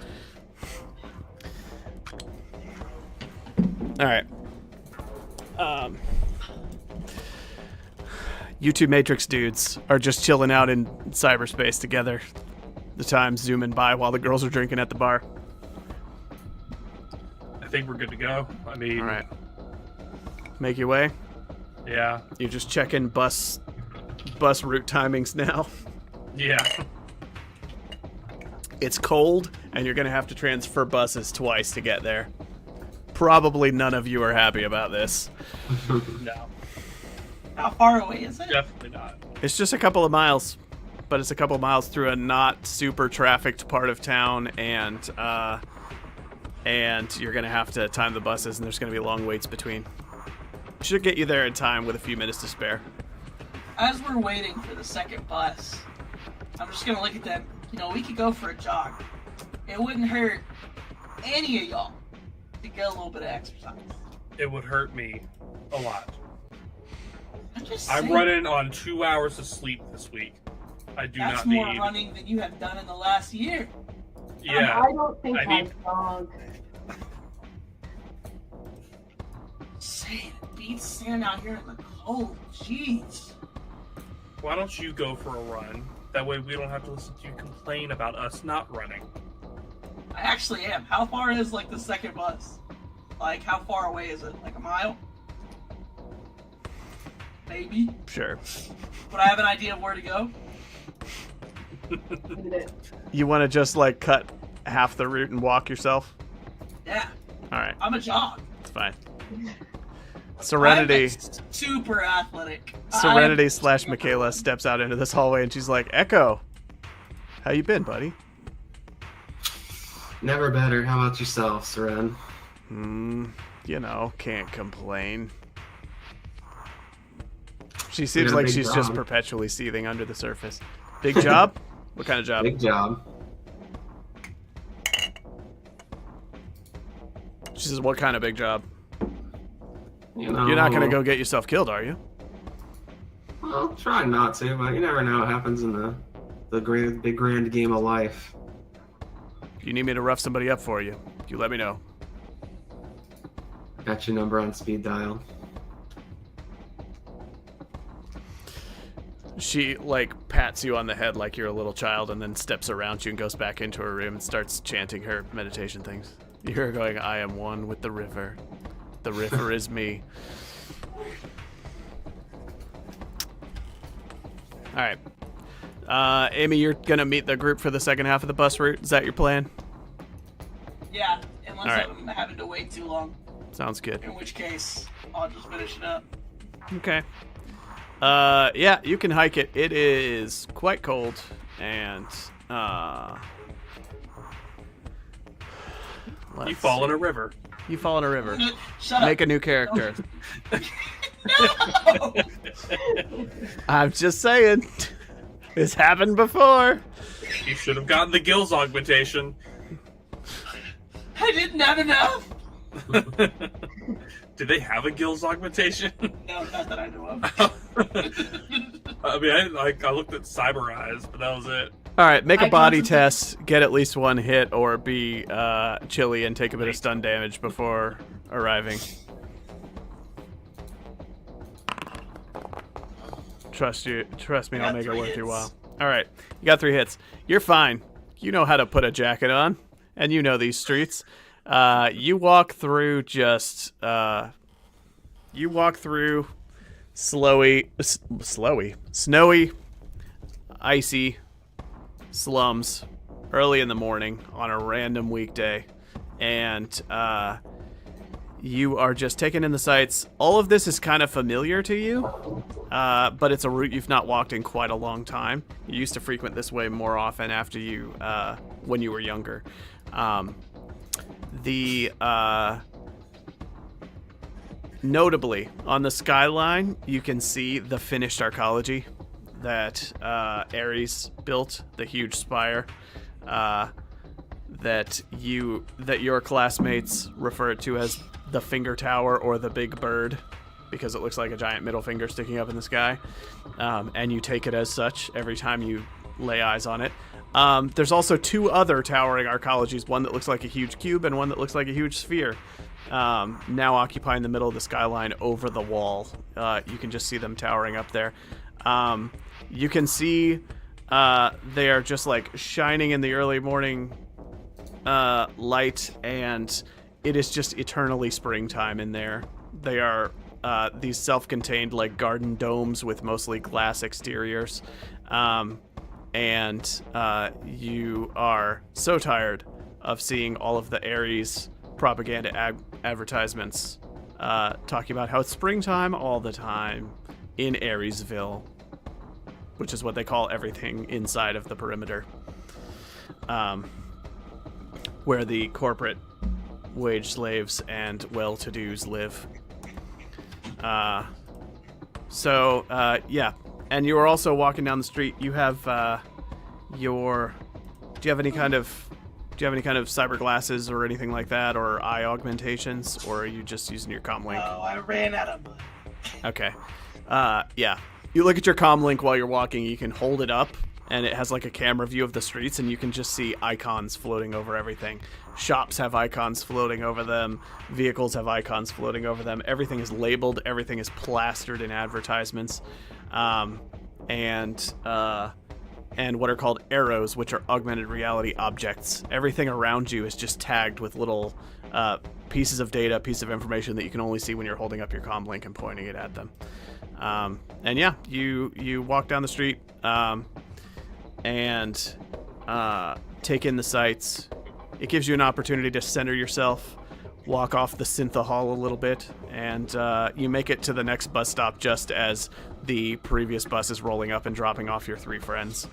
A: All right. You two Matrix dudes are just chilling out in cyberspace together. The time zooming by while the girls are drinking at the bar.
D: I think we're good to go. I mean,
A: All right. Make your way.
D: yeah,
A: You're just checking bus route timings now.
D: yeah.
A: It's cold, and you're going to have to transfer buses twice to get there. Probably none of you are happy about this.
D: No,
C: How far away is it?
D: definitely not.
A: It's just a couple of miles, but it's a couple of miles through a not super trafficked part of town, and you're going to have to time the buses, and there's going to be long waits between. Should get you there in time with a few minutes to spare.
C: As we're waiting for the second bus, I'm just gonna look at them. You know, we could go for a jog. It wouldn't hurt any of y'all to get a little bit of exercise.
D: It would hurt me a lot.
C: I'm just
D: I'm
C: saying,
D: running on 2 hours of sleep this week. I do
C: that's
D: not
C: more
D: need.
C: running than you have done in the last year.
D: Yeah,
E: I don't think
D: I
E: I
D: need-
E: dog.
C: Saying it beats standing out here in the cold. Jeez.
D: why don't you go for a run? That way we don't have to listen to you complain about us not running.
C: I actually am. How far is like the second bus? Like how far away is it? Like a mile? Maybe.
A: Sure.
C: Would I have an idea of where to go?
A: You want to just, like, cut half the route and walk yourself?
C: Yeah.
A: All right.
C: I'm a jog.
A: It's fine. Serenity.
C: I'm super athletic.
A: Serenity / Michaela steps out into this hallway, and she's like, Echo, how you been, buddy?
B: Never better. How about yourself, Seren?
A: You know, can't complain. She seems
B: a
A: like
B: big
A: she's just
B: job.
A: perpetually seething under the surface. Big job? What kind of job?
B: Big job.
A: She says, what kind of big job?
B: You know,
A: You're not going to go get yourself killed, are you?
B: Well, try not to, but you never know what happens in the big grand game of life.
A: If you need me to rough somebody up for you, you let me know.
B: Got your number on speed dial.
A: She, like, pats you on the head like you're a little child and then steps around you and goes back into her room and starts chanting her meditation things. You hear her going, I am one with the river. The river is me. All right. Amy, you're going to meet the group for the second half of the bus route. Is that your plan?
C: Yeah, unless
A: All right.
C: I'm having to wait too long.
A: Sounds good.
C: In which case, I'll just finish it up.
A: Okay. Yeah, you can hike it. It is quite cold, and
D: You fall in a river.
A: You fall in a river.
C: Shut
A: Make
C: up.
A: a new character.
C: No!
A: I'm just saying. It's happened before.
D: You should have gotten the gills augmentation.
C: I didn't have enough.
D: Did they have a gills augmentation?
C: No, not that I know of.
D: I mean, I looked at Cyber Eyes, but that was it.
A: All right, make a
C: I
A: body
C: concentrate-
A: test, get at least one hit, or be chilly and take a bit of stun damage before arriving. Trust me,
C: I
A: I'll
C: got
A: make it
C: 3
A: worth your while.
C: hits.
A: All right, you got 3 hits. You're fine. You know how to put a jacket on, and you know these streets. You walk through snowy, icy slums early in the morning on a random weekday, and you are just taking in the sights. All of this is kind of familiar to you, but it's a route you've not walked in quite a long time. You used to frequent this way more often after you when you were younger. Notably, on the skyline, you can see the finished arcology that Ares built, the huge spire that your classmates refer to as the Finger Tower or the Big Bird, because it looks like a giant middle finger sticking up in the sky, and you take it as such every time you lay eyes on it. There's also 2 other towering arcologies, one that looks like a huge cube and one that looks like a huge sphere, now occupying the middle of the skyline over the wall. You can just see them towering up there. You can see they are just like shining in the early morning light, and it is just eternally springtime in there. They are these self-contained like garden domes with mostly glass exteriors. And you are so tired of seeing all of the Ares propaganda advertisements talking about how it's springtime all the time in Aresville, which is what they call everything inside of the perimeter, where the corporate wage slaves and well-to-dos live. Yeah. And you are also walking down the street. You have do you have any kind of cyber glasses or anything like that, or eye augmentations, or are you just using your comlink?
C: Oh, I ran out of money.
A: Okay. Yeah. You look at your comlink while you're walking. You can hold it up, and it has like a camera view of the streets, and you can just see icons floating over everything. Shops have icons floating over them. Vehicles have icons floating over them. Everything is labeled. Everything is plastered in advertisements. And what are called arrows, which are augmented reality objects. Everything around you is just tagged with little pieces of data, piece of information that you can only see when you're holding up your comlink and pointing it at them. And yeah, you walk down the street and take in the sights. It gives you an opportunity to center yourself, walk off the Syntha Hall a little bit, and you make it to the next bus stop just as the previous bus is rolling up and dropping off your 3 friends.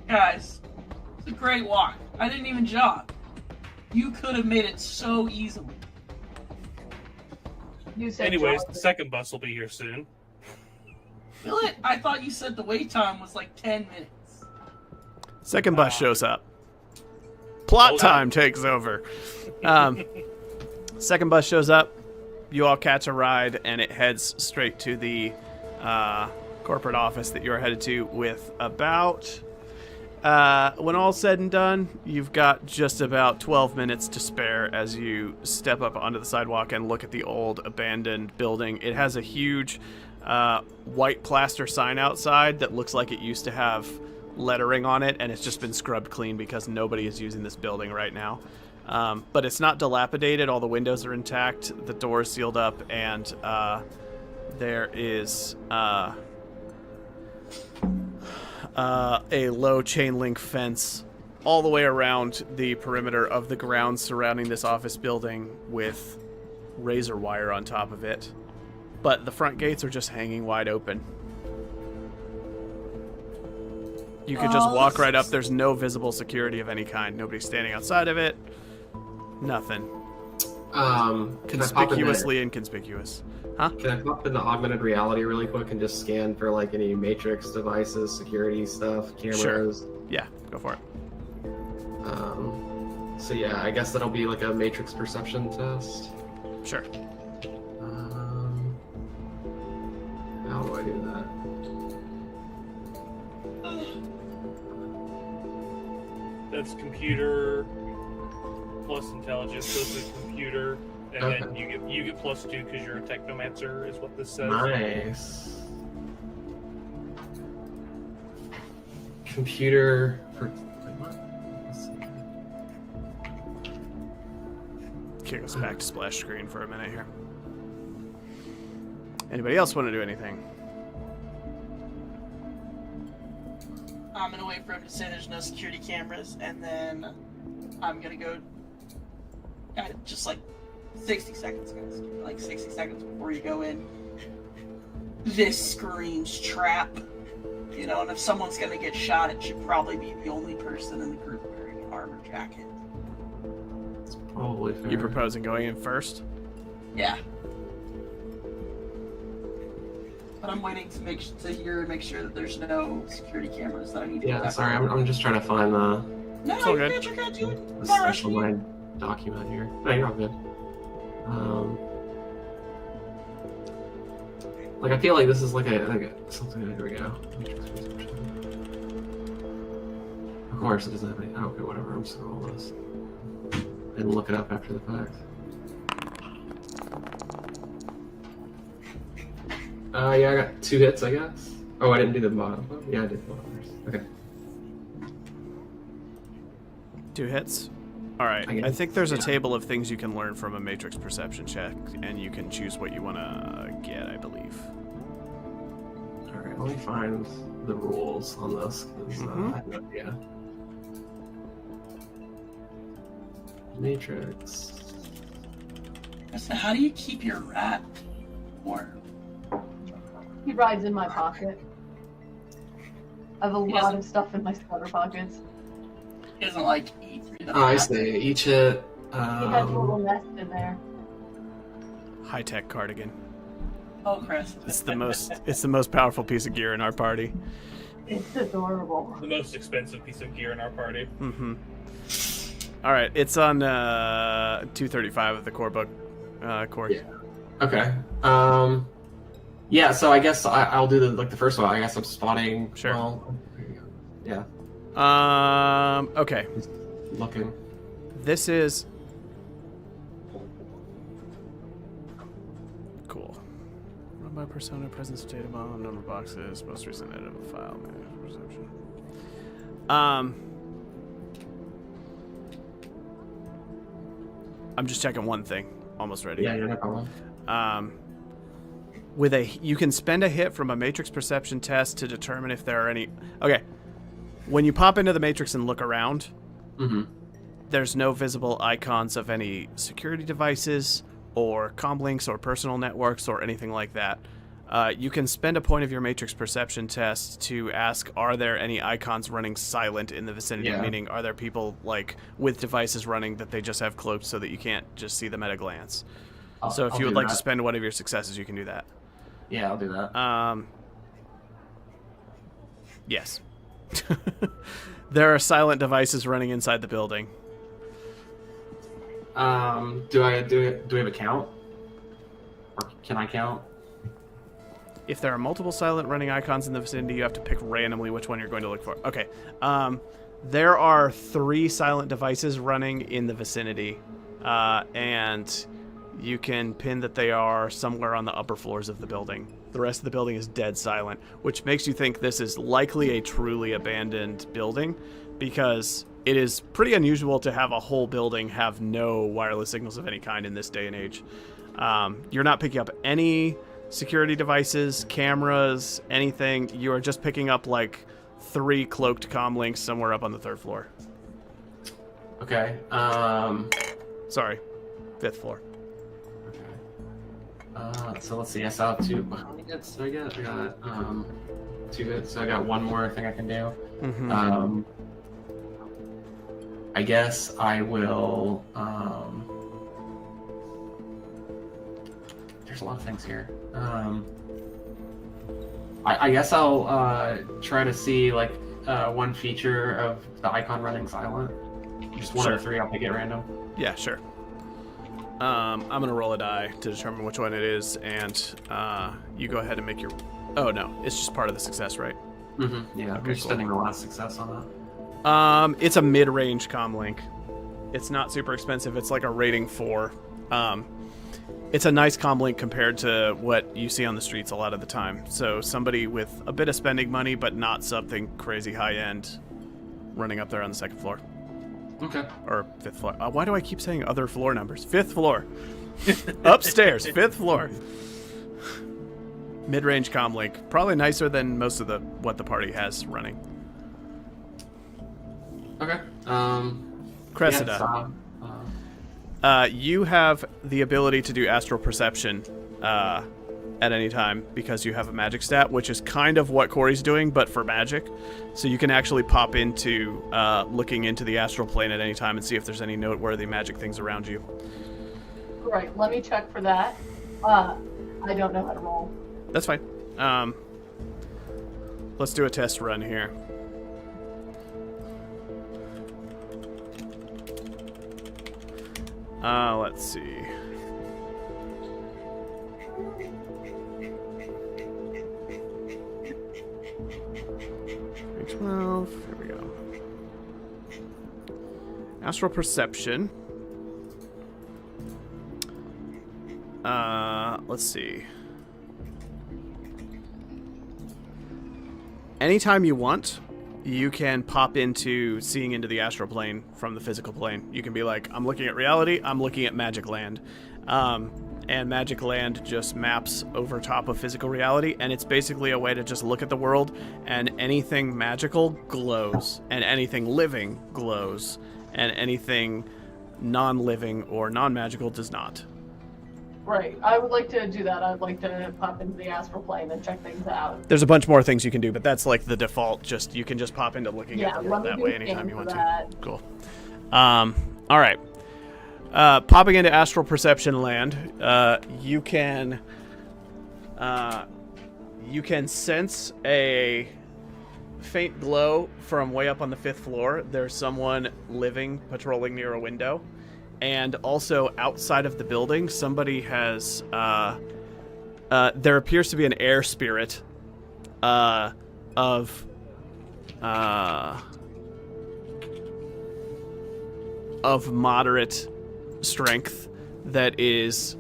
C: Guys, it's a great walk. I didn't even jog. You could have made it so easily.
E: You said
D: Anyways,
E: jog.
D: the second bus will be here soon.
C: Really? I thought you said the wait time was like 10 minutes.
A: Second bus shows up. Plot time takes over. Second bus shows up. You all catch a ride, and it heads straight to the corporate office that you're headed to with about... when all's said and done, you've got just about 12 minutes to spare as you step up onto the sidewalk and look at the old abandoned building. It has a huge white plaster sign outside that looks like it used to have lettering on it, and it's just been scrubbed clean because nobody is using this building right now. But it's not dilapidated. All the windows are intact. The door is sealed up, and there is a low chain link fence all the way around the perimeter of the grounds surrounding this office building with razor wire on top of it. But the front gates are just hanging wide open. You could just walk right up. There's no visible security of any kind. Nobody's standing outside of it. Nothing. Conspicuously inconspicuous. Huh?
B: Can I pop into augmented reality really quick and just scan for like any matrix devices, security stuff, cameras?
A: Sure. Yeah, go for it.
B: So yeah, I guess that'll be like a matrix perception test.
A: Sure.
B: How do I do that?
D: That's computer plus intelligence goes to computer, and then you get +2 because you're a technomancer, is what this says.
B: Nice. Computer for what? Let's see.
A: Kick us back to splash screen for a minute here. Anybody else want to do anything?
C: I'm gonna wait for him to say there's no security cameras, and then I'm gonna go just like 60 seconds, guys. Like 60 seconds before you go in. This screams trap. You know, and if someone's gonna get shot, it should probably be the only person in the group wearing an armor jacket.
B: It's probably fair.
A: You proposing going in first?
C: Yeah. But I'm waiting to make sure that there's no security cameras that I need to
B: Yeah,
C: detect.
B: sorry, I'm just trying to find the
C: No,
A: all
C: you're
A: good.
C: good, you're good, dude. I'm not
B: special
C: rushing you.
B: line document here. No, you're all good. Like I feel like this is like a something. Here we go. Of course, it doesn't have any. Oh, okay, whatever. I'm just gonna roll this and look it up after the fact. Yeah, I got 2 hits, I guess. Oh, I didn't do the bottom. Yeah, I did the bottom first. Okay.
A: 2 hits. All right. I think there's a table of things you can learn from a matrix perception check, and you can choose what you want to get, I believe.
B: All right, let me find the rules on this, because I have no idea. Matrix.
C: So how do you keep your rat warm?
E: He rides in my pocket. I have a lot of stuff in my sweater pockets.
C: He doesn't like eat through the
B: I see. Each hit.
E: He has a little nest in there.
A: High-tech cardigan.
C: Oh, Chris.
A: It's the most powerful piece of gear in our party.
E: It's adorable.
D: The most expensive piece of gear in our party.
A: Mm-hmm. All right, it's on 235 of the core book course.
B: Yeah. Okay. Yeah. So I guess I'll do the first one. I guess I'm spotting.
A: Sure.
B: Well, yeah.
A: Okay.
B: Just looking.
A: This is cool. Run by persona, present state of bomb, number of boxes, most recent edit of a file, managed perception. I'm just checking one thing. Almost ready.
B: Yeah, no problem.
A: You can spend a hit from a matrix perception test to determine if there are any. Okay. When you pop into the matrix and look around, there's no visible icons of any security devices or comm links or personal networks or anything like that. You can spend a point of your matrix perception test to ask, are there any icons running silent in the vicinity?
B: Yeah.
A: Meaning, are there people like with devices running that they just have cloaked so that you can't just see them at a glance? So if you would like to spend one of your successes, you can do that.
B: Yeah, I'll do that.
A: Yes. There are silent devices running inside the building.
B: Do we have a count? Or can I count?
A: If there are multiple silent running icons in the vicinity, you have to pick randomly which one you're going to look for. Okay. There are 3 silent devices running in the vicinity, and you can pin that they are somewhere on the upper floors of the building. The rest of the building is dead silent, which makes you think this is likely a truly abandoned building, because it is pretty unusual to have a whole building have no wireless signals of any kind in this day and age. You're not picking up any security devices, cameras, anything. You are just picking up like 3 cloaked comm links somewhere up on the 3rd floor.
B: Okay.
A: Sorry, 5th floor.
B: So let's see. I saw 2. How many hits did I get? I got 2 hits. So I got one more thing I can do. I guess I will. There's a lot of things here. I guess I'll try to see like one feature of the icon running silent. Just one of the 3. I'll pick it random.
A: Yeah, sure. I'm gonna roll a die to determine which one it is, and you go ahead and make your. Oh no, it's just part of the success, right?
B: Yeah,
A: Okay,
B: I'm
A: cool.
B: spending a lot of success on that.
A: It's a mid-range comm link. It's not super expensive. It's like a rating 4. It's a nice comm link compared to what you see on the streets a lot of the time. So somebody with a bit of spending money, but not something crazy high-end, running up there on the 2nd floor.
B: Okay.
A: Or 5th floor. Why do I keep saying other floor numbers? 5th floor. Upstairs, 5th floor. Mid-range comm link. Probably nicer than most of what the party has running.
B: Okay.
A: Cressida. You have the ability to do astral perception at any time because you have a magic stat, which is kind of what Corey's doing, but for magic. So you can actually pop into looking into the astral plane at any time and see if there's any noteworthy magic things around you.
E: Right, let me check for that. I don't know how to roll.
A: That's fine. Let's do a test run here. Let's see. 12. Here we go. Astral perception. Let's see. Anytime you want, you can pop into seeing into the astral plane from the physical plane. You can be like, I'm looking at reality, I'm looking at Magic Land. And Magic Land just maps over top of physical reality, and it's basically a way to just look at the world, and anything magical glows, and anything living glows, and anything non-living or non-magical does not.
E: Right. I would like to do that. I'd like to pop into the astral plane and check things out.
A: There's a bunch more things you can do, but that's like the default. Just you can just pop into looking at the world that way anytime you want to. Cool. All right. Popping into astral perception land, you can sense a faint glow from way up on the 5th floor. There's someone living, patrolling near a window. And also outside of the building, somebody has, there appears to be an air spirit, of moderate strength that is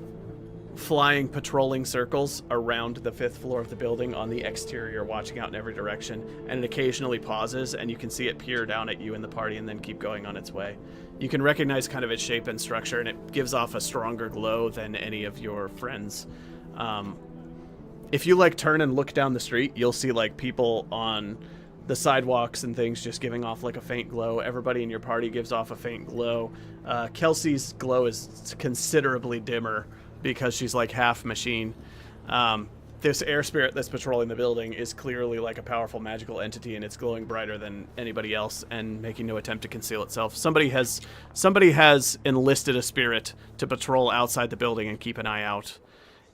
A: flying patrolling circles around the 5th floor of the building on the exterior, watching out in every direction, and it occasionally pauses, and you can see it peer down at you and the party and then keep going on its way. You can recognize kind of its shape and structure, and it gives off a stronger glow than any of your friends. If you like turn and look down the street, you'll see like people on the sidewalks and things just giving off like a faint glow. Everybody in your party gives off a faint glow. Kelsey's glow is considerably dimmer because she's like half machine. This air spirit that's patrolling the building is clearly like a powerful magical entity, and it's glowing brighter than anybody else and making no attempt to conceal itself. Somebody has enlisted a spirit to patrol outside the building and keep an eye out,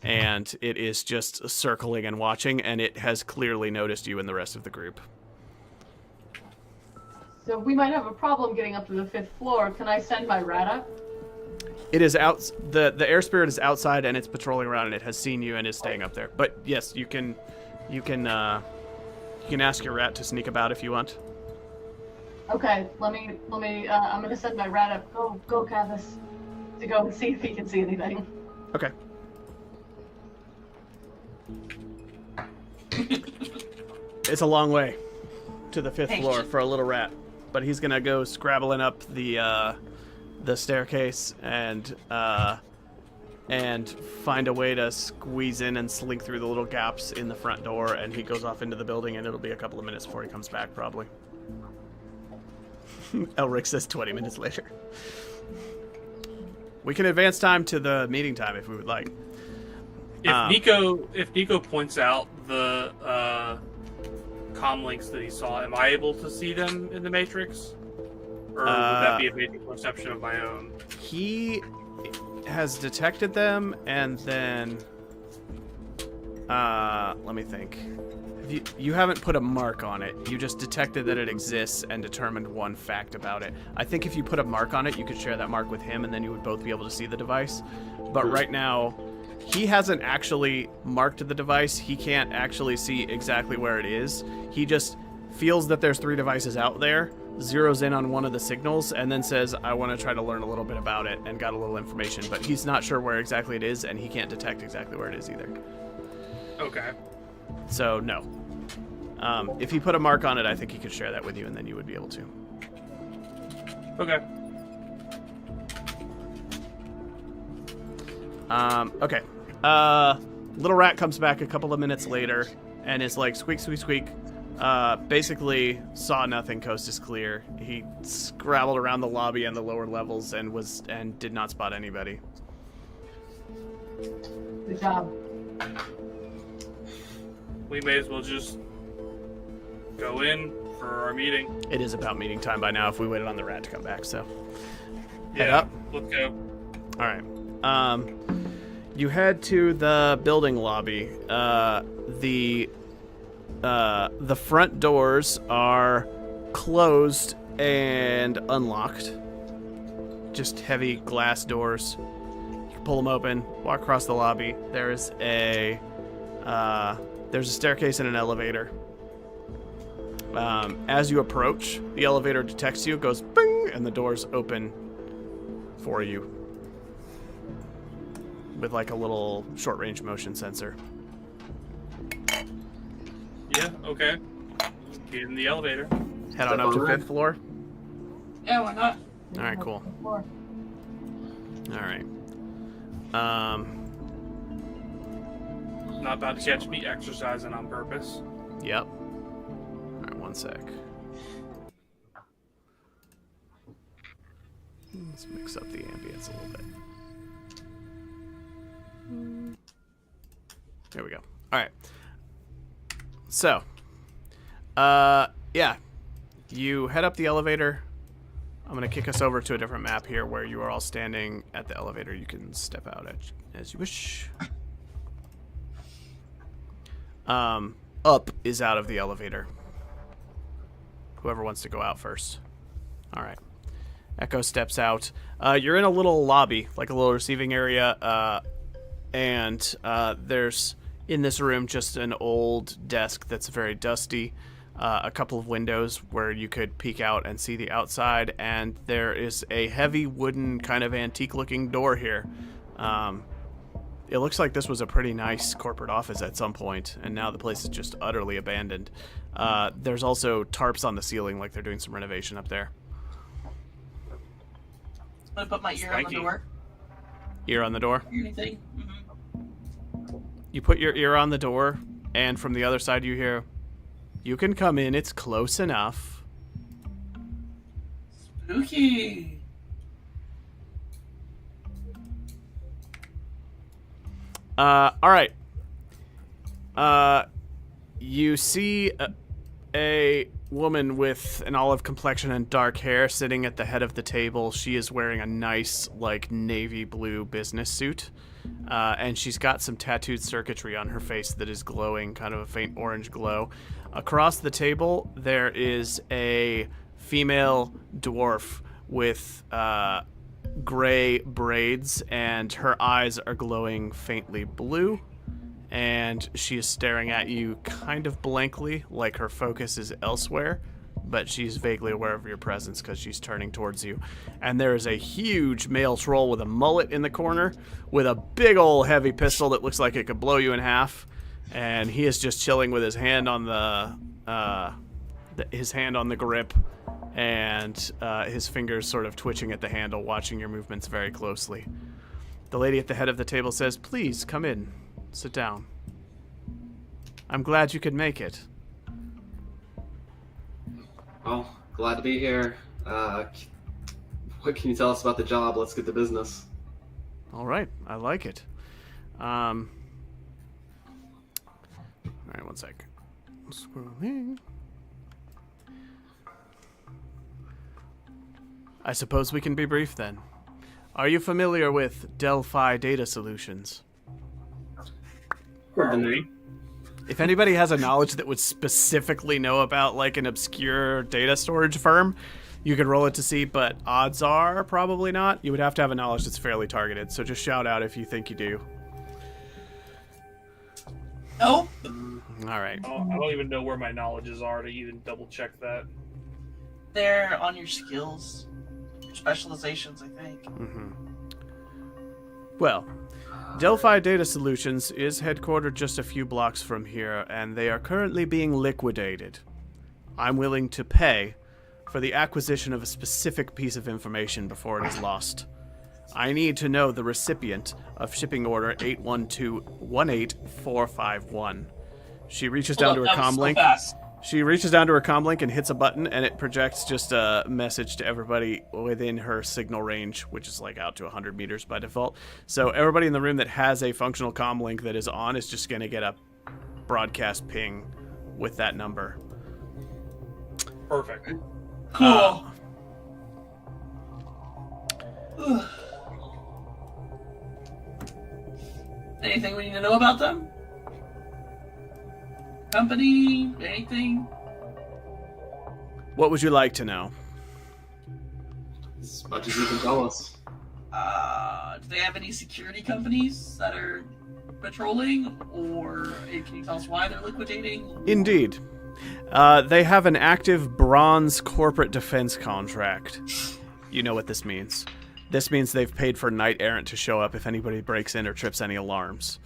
A: and it is just circling and watching, and it has clearly noticed you and the rest of the group.
E: So we might have a problem getting up to the 5th floor. Can I send my rat up?
A: It is out. The air spirit is outside, and it's patrolling around, and it has seen you and is staying up there. But yes, you can ask your rat to sneak about if you want.
E: Okay, let me. I'm gonna send my rat up. Go, Cavis, to go and see if he can see anything.
A: Okay. It's a long way to the 5th floor for a little rat, but he's gonna go scrabbling up the staircase and find a way to squeeze in and slink through the little gaps in the front door, and he goes off into the building, and it'll be a couple of minutes before he comes back, probably. Elric says 20 minutes later. We can advance time to the meeting time if we would like.
D: If Nico points out the comm links that he saw, am I able to see them in the Matrix? Or would that be a basic perception of my own?
A: He has detected them, and then... let me think. You haven't put a mark on it. You just detected that it exists and determined one fact about it. I think if you put a mark on it, you could share that mark with him, and then you would both be able to see the device. But right now, he hasn't actually marked the device. He can't actually see exactly where it is. He just feels that there's 3 devices out there, zeroes in on one of the signals, and then says, I want to try to learn a little bit about it, and got a little information. But he's not sure where exactly it is, and he can't detect exactly where it is either.
D: Okay.
A: So, no. If he put a mark on it, I think he could share that with you, and then you would be able to.
D: Okay.
A: Okay. Little rat comes back a couple of minutes later and is like, squeak, squeak, squeak. Basically saw nothing, coast is clear. He scrabbled around the lobby and the lower levels and did not spot anybody.
E: Good job.
D: We may as well just go in for our meeting.
A: It is about meeting time by now if we waited on the rat to come back, so.
D: Yeah,
A: head up.
D: Let's go.
A: Alright. You head to the building lobby. The front doors are closed and unlocked. Just heavy glass doors. You can pull them open, walk across the lobby. There's a staircase and an elevator. As you approach, the elevator detects you, goes bing, and the doors open for you with like a little short-range motion sensor.
D: Yeah, okay. Get in the elevator.
A: Head on up to 5th floor.
C: Yeah, why not?
A: All right, cool.
E: Floor.
A: All right.
D: Not about to catch me exercising on purpose.
A: Yep. All right, one sec. Let's mix up the ambience a little bit. There we go. All right. So, yeah, you head up the elevator. I'm going to kick us over to a different map here where you are all standing at the elevator. You can step out as you wish. Up is out of the elevator. Whoever wants to go out first. All right. Echo steps out. You're in a little lobby, like a little receiving area, and there's, in this room, just an old desk that's very dusty, a couple of windows where you could peek out and see the outside, and there is a heavy wooden kind of antique-looking door here. It looks like this was a pretty nice corporate office at some point, and now the place is just utterly abandoned. There's also tarps on the ceiling, like they're doing some renovation up there.
C: I'm gonna put my ear on the door.
A: Ear on the door?
C: Hear anything? Mm-hmm.
A: You put your ear on the door, and from the other side you hear, "You can come in, it's close enough."
C: Spooky.
A: Alright. You see a woman with an olive complexion and dark hair sitting at the head of the table. She is wearing a nice, like, navy blue business suit. And she's got some tattooed circuitry on her face that is glowing, kind of a faint orange glow. Across the table, there is a female dwarf with gray braids, and her eyes are glowing faintly blue. And she is staring at you kind of blankly, like her focus is elsewhere, but she's vaguely aware of your presence because she's turning towards you. And there is a huge male troll with a mullet in the corner with a big old heavy pistol that looks like it could blow you in half. And he is just chilling with his hand on the grip, and his fingers sort of twitching at the handle, watching your movements very closely. The lady at the head of the table says, "Please come in. Sit down. I'm glad you could make it."
B: Well, glad to be here. What can you tell us about the job? Let's get to business.
A: All right, I like it. All right, one sec. Scrolling. I suppose we can be brief then. Are you familiar with Delphi Data Solutions?
D: Are we?
A: If anybody has a knowledge that would specifically know about like an obscure data storage firm, you could roll it to see, but odds are probably not. You would have to have a knowledge that's fairly targeted, so just shout out if you think you do.
C: Nope.
A: All right.
D: I don't even know where my knowledges are to even double check that.
C: They're on your skills, your specializations, I think.
A: Mm-hmm. Well, Delphi Data Solutions is headquartered just a few blocks from here, and they are currently being liquidated. I'm willing to pay for the acquisition of a specific piece of information before it is lost. I need to know the recipient of shipping order 812-18451. She reaches down to her comm link. She reaches down to her comm link and hits a button, and it projects just a message to everybody within her signal range, which is like out to 100 meters by default. So everybody in the room that has a functional comm link that is on is just going to get a broadcast ping with that number.
D: Perfect.
C: Cool. Anything we need to know about them? Company? Anything?
A: What would you like to know?
B: As much as you can tell us.
C: Do they have any security companies that are patrolling? Or can you tell us why they're liquidating?
A: Indeed. They have an active bronze corporate defense contract. You know what this means. This means they've paid for Knight Errant to show up if anybody breaks in or trips any alarms.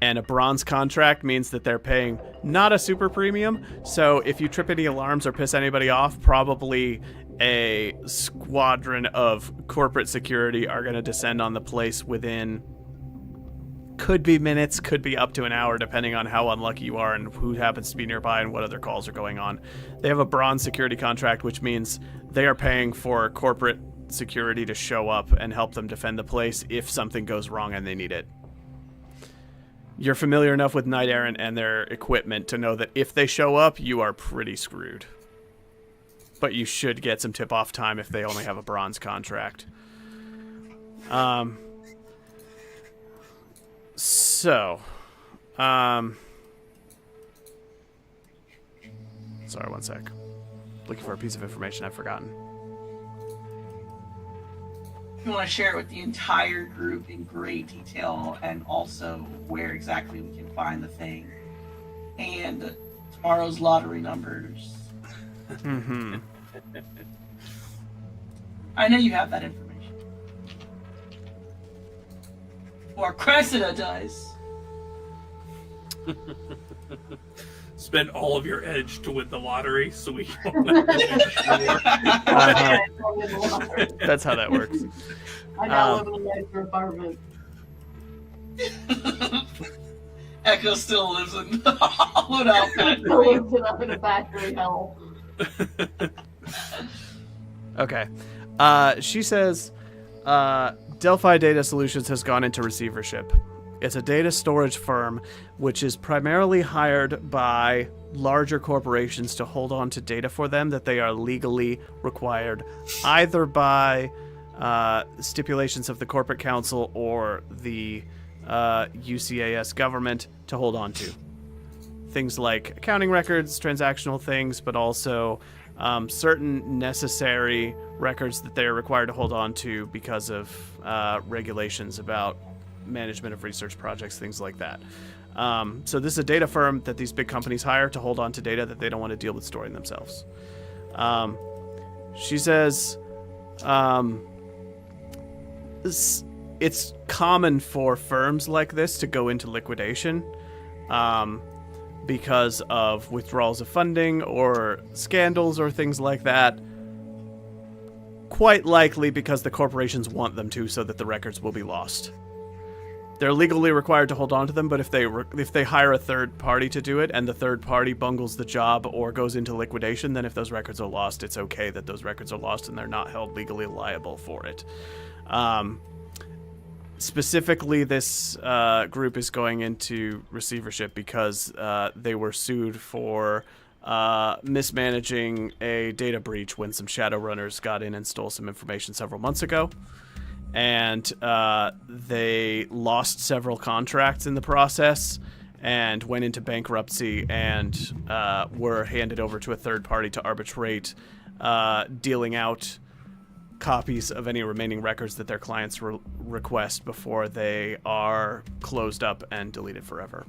A: And a bronze contract means that they're paying not a super premium, so if you trip any alarms or piss anybody off, probably a squadron of corporate security are going to descend on the place within, could be minutes, could be up to an hour, depending on how unlucky you are and who happens to be nearby and what other calls are going on. They have a bronze security contract, which means they are paying for corporate security to show up and help them defend the place if something goes wrong and they need it. You're familiar enough with Knight Errant and their equipment to know that if they show up, you are pretty screwed. But you should get some tip-off time if they only have a bronze contract. Sorry, one sec. Looking for a piece of information I've forgotten.
C: You want to share it with the entire group in great detail, and also where exactly we can find the thing, and tomorrow's lottery numbers.
A: Mm-hmm.
C: I know you have that information. Or Cressida does.
D: Spend all of your edge to win the lottery, so we can.
A: That's how that works.
E: I now live in a nicer apartment.
C: Echo still lives in the hollowed out
E: I live up in a factory hell.
A: Okay. She says, Delphi Data Solutions has gone into receivership. It's a data storage firm which is primarily hired by larger corporations to hold on to data for them that they are legally required either by stipulations of the corporate council or the UCAS government to hold on to. Things like accounting records, transactional things, but also certain necessary records that they're required to hold on to because of regulations about management of research projects, things like that. So this is a data firm that these big companies hire to hold on to data that they don't want to deal with storing themselves. She says it's common for firms like this to go into liquidation because of withdrawals of funding or scandals or things like that. Quite likely because the corporations want them to, so that the records will be lost. They're legally required to hold on to them, but if they hire a third party to do it and the third party bungles the job or goes into liquidation, then if those records are lost, it's okay that those records are lost and they're not held legally liable for it. Specifically, this group is going into receivership because they were sued for mismanaging a data breach when some Shadowrunners got in and stole some information several months ago. And they lost several contracts in the process and went into bankruptcy and were handed over to a third party to arbitrate, dealing out copies of any remaining records that their clients request before they are closed up and deleted forever.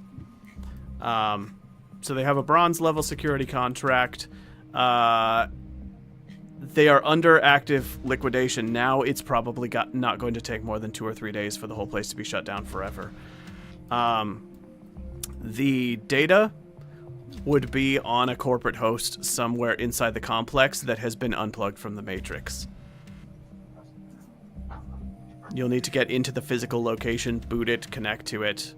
A: So they have a bronze level security contract. They are under active liquidation now. It's probably not going to take more than 2 or 3 days for the whole place to be shut down forever. The data would be on a corporate host somewhere inside the complex that has been unplugged from the Matrix. You'll need to get into the physical location, boot it, connect to it,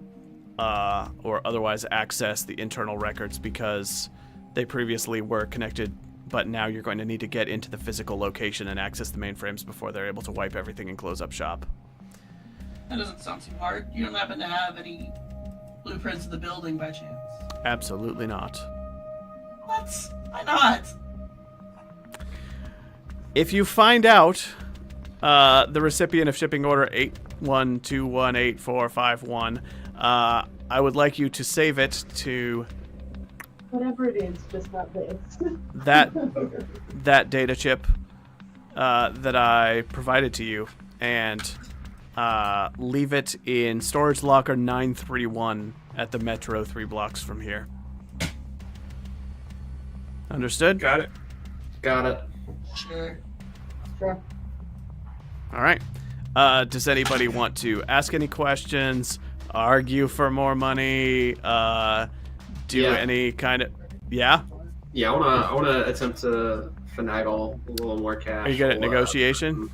A: or otherwise access the internal records because they previously were connected, but now you're going to need to get into the physical location and access the mainframes before they're able to wipe everything and close up shop.
C: That doesn't sound too hard. You don't happen to have any blueprints of the building by chance?
A: Absolutely not.
C: What? Why not?
A: If you find out the recipient of shipping order 81218451, I would like you to save it to
E: Whatever it is, just not this.
A: that data chip that I provided to you, and leave it in storage locker 931 at the Metro 3 blocks from here. Understood?
D: Got it.
B: Got it.
C: Sure.
E: Sure.
A: All right. Does anybody want to ask any questions? Argue for more money? Do any kind of... Yeah?
B: Yeah, I wanna attempt to finagle a little more cash.
A: Are you good at negotiation?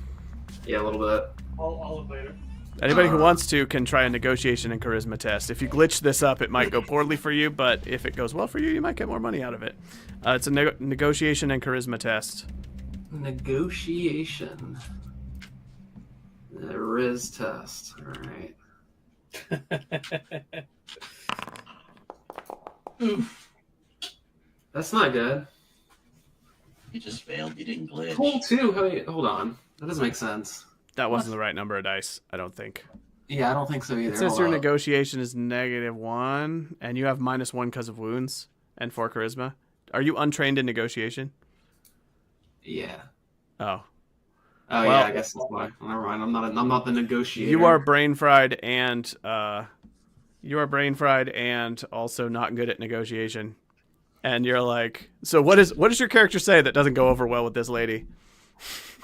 B: Yeah, a little bit.
D: I'll later.
A: Anybody who wants to can try a negotiation and charisma test. If you glitch this up, it might go poorly for you, but if it goes well for you, you might get more money out of it. It's a negotiation and charisma test.
B: Negotiation. The Riz test. All right.
C: Oof.
B: That's not good.
C: You just failed. You didn't glitch.
B: Cool too. Hold on. That doesn't make sense.
A: That wasn't the right number of dice, I don't think.
B: Yeah, I don't think so either.
A: It says
B: Hold
A: your
B: up.
A: negotiation is -1, and you have -1 because of wounds and 4 charisma. Are you untrained in negotiation?
B: Yeah.
A: Oh.
B: Oh
A: Well-
B: yeah, I guess that's why. Never mind. I'm not the negotiator.
A: You are brain fried and also not good at negotiation. And you're like, so what does your character say that doesn't go over well with this lady?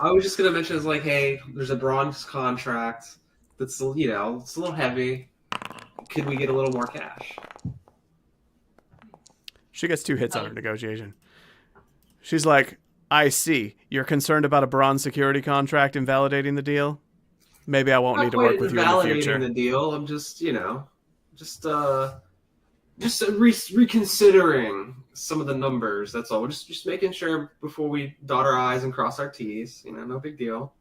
B: I was just gonna mention is like, hey, there's a bronze contract that's it's a little heavy. Could we get a little more cash?
A: She gets 2 hits on her negotiation. She's like, I see. You're concerned about a bronze security contract invalidating the deal? Maybe I won't need to work with you in the future.
B: The deal. I'm just reconsidering some of the numbers. That's all. We're just making sure before we dot our I's and cross our T's. No big deal.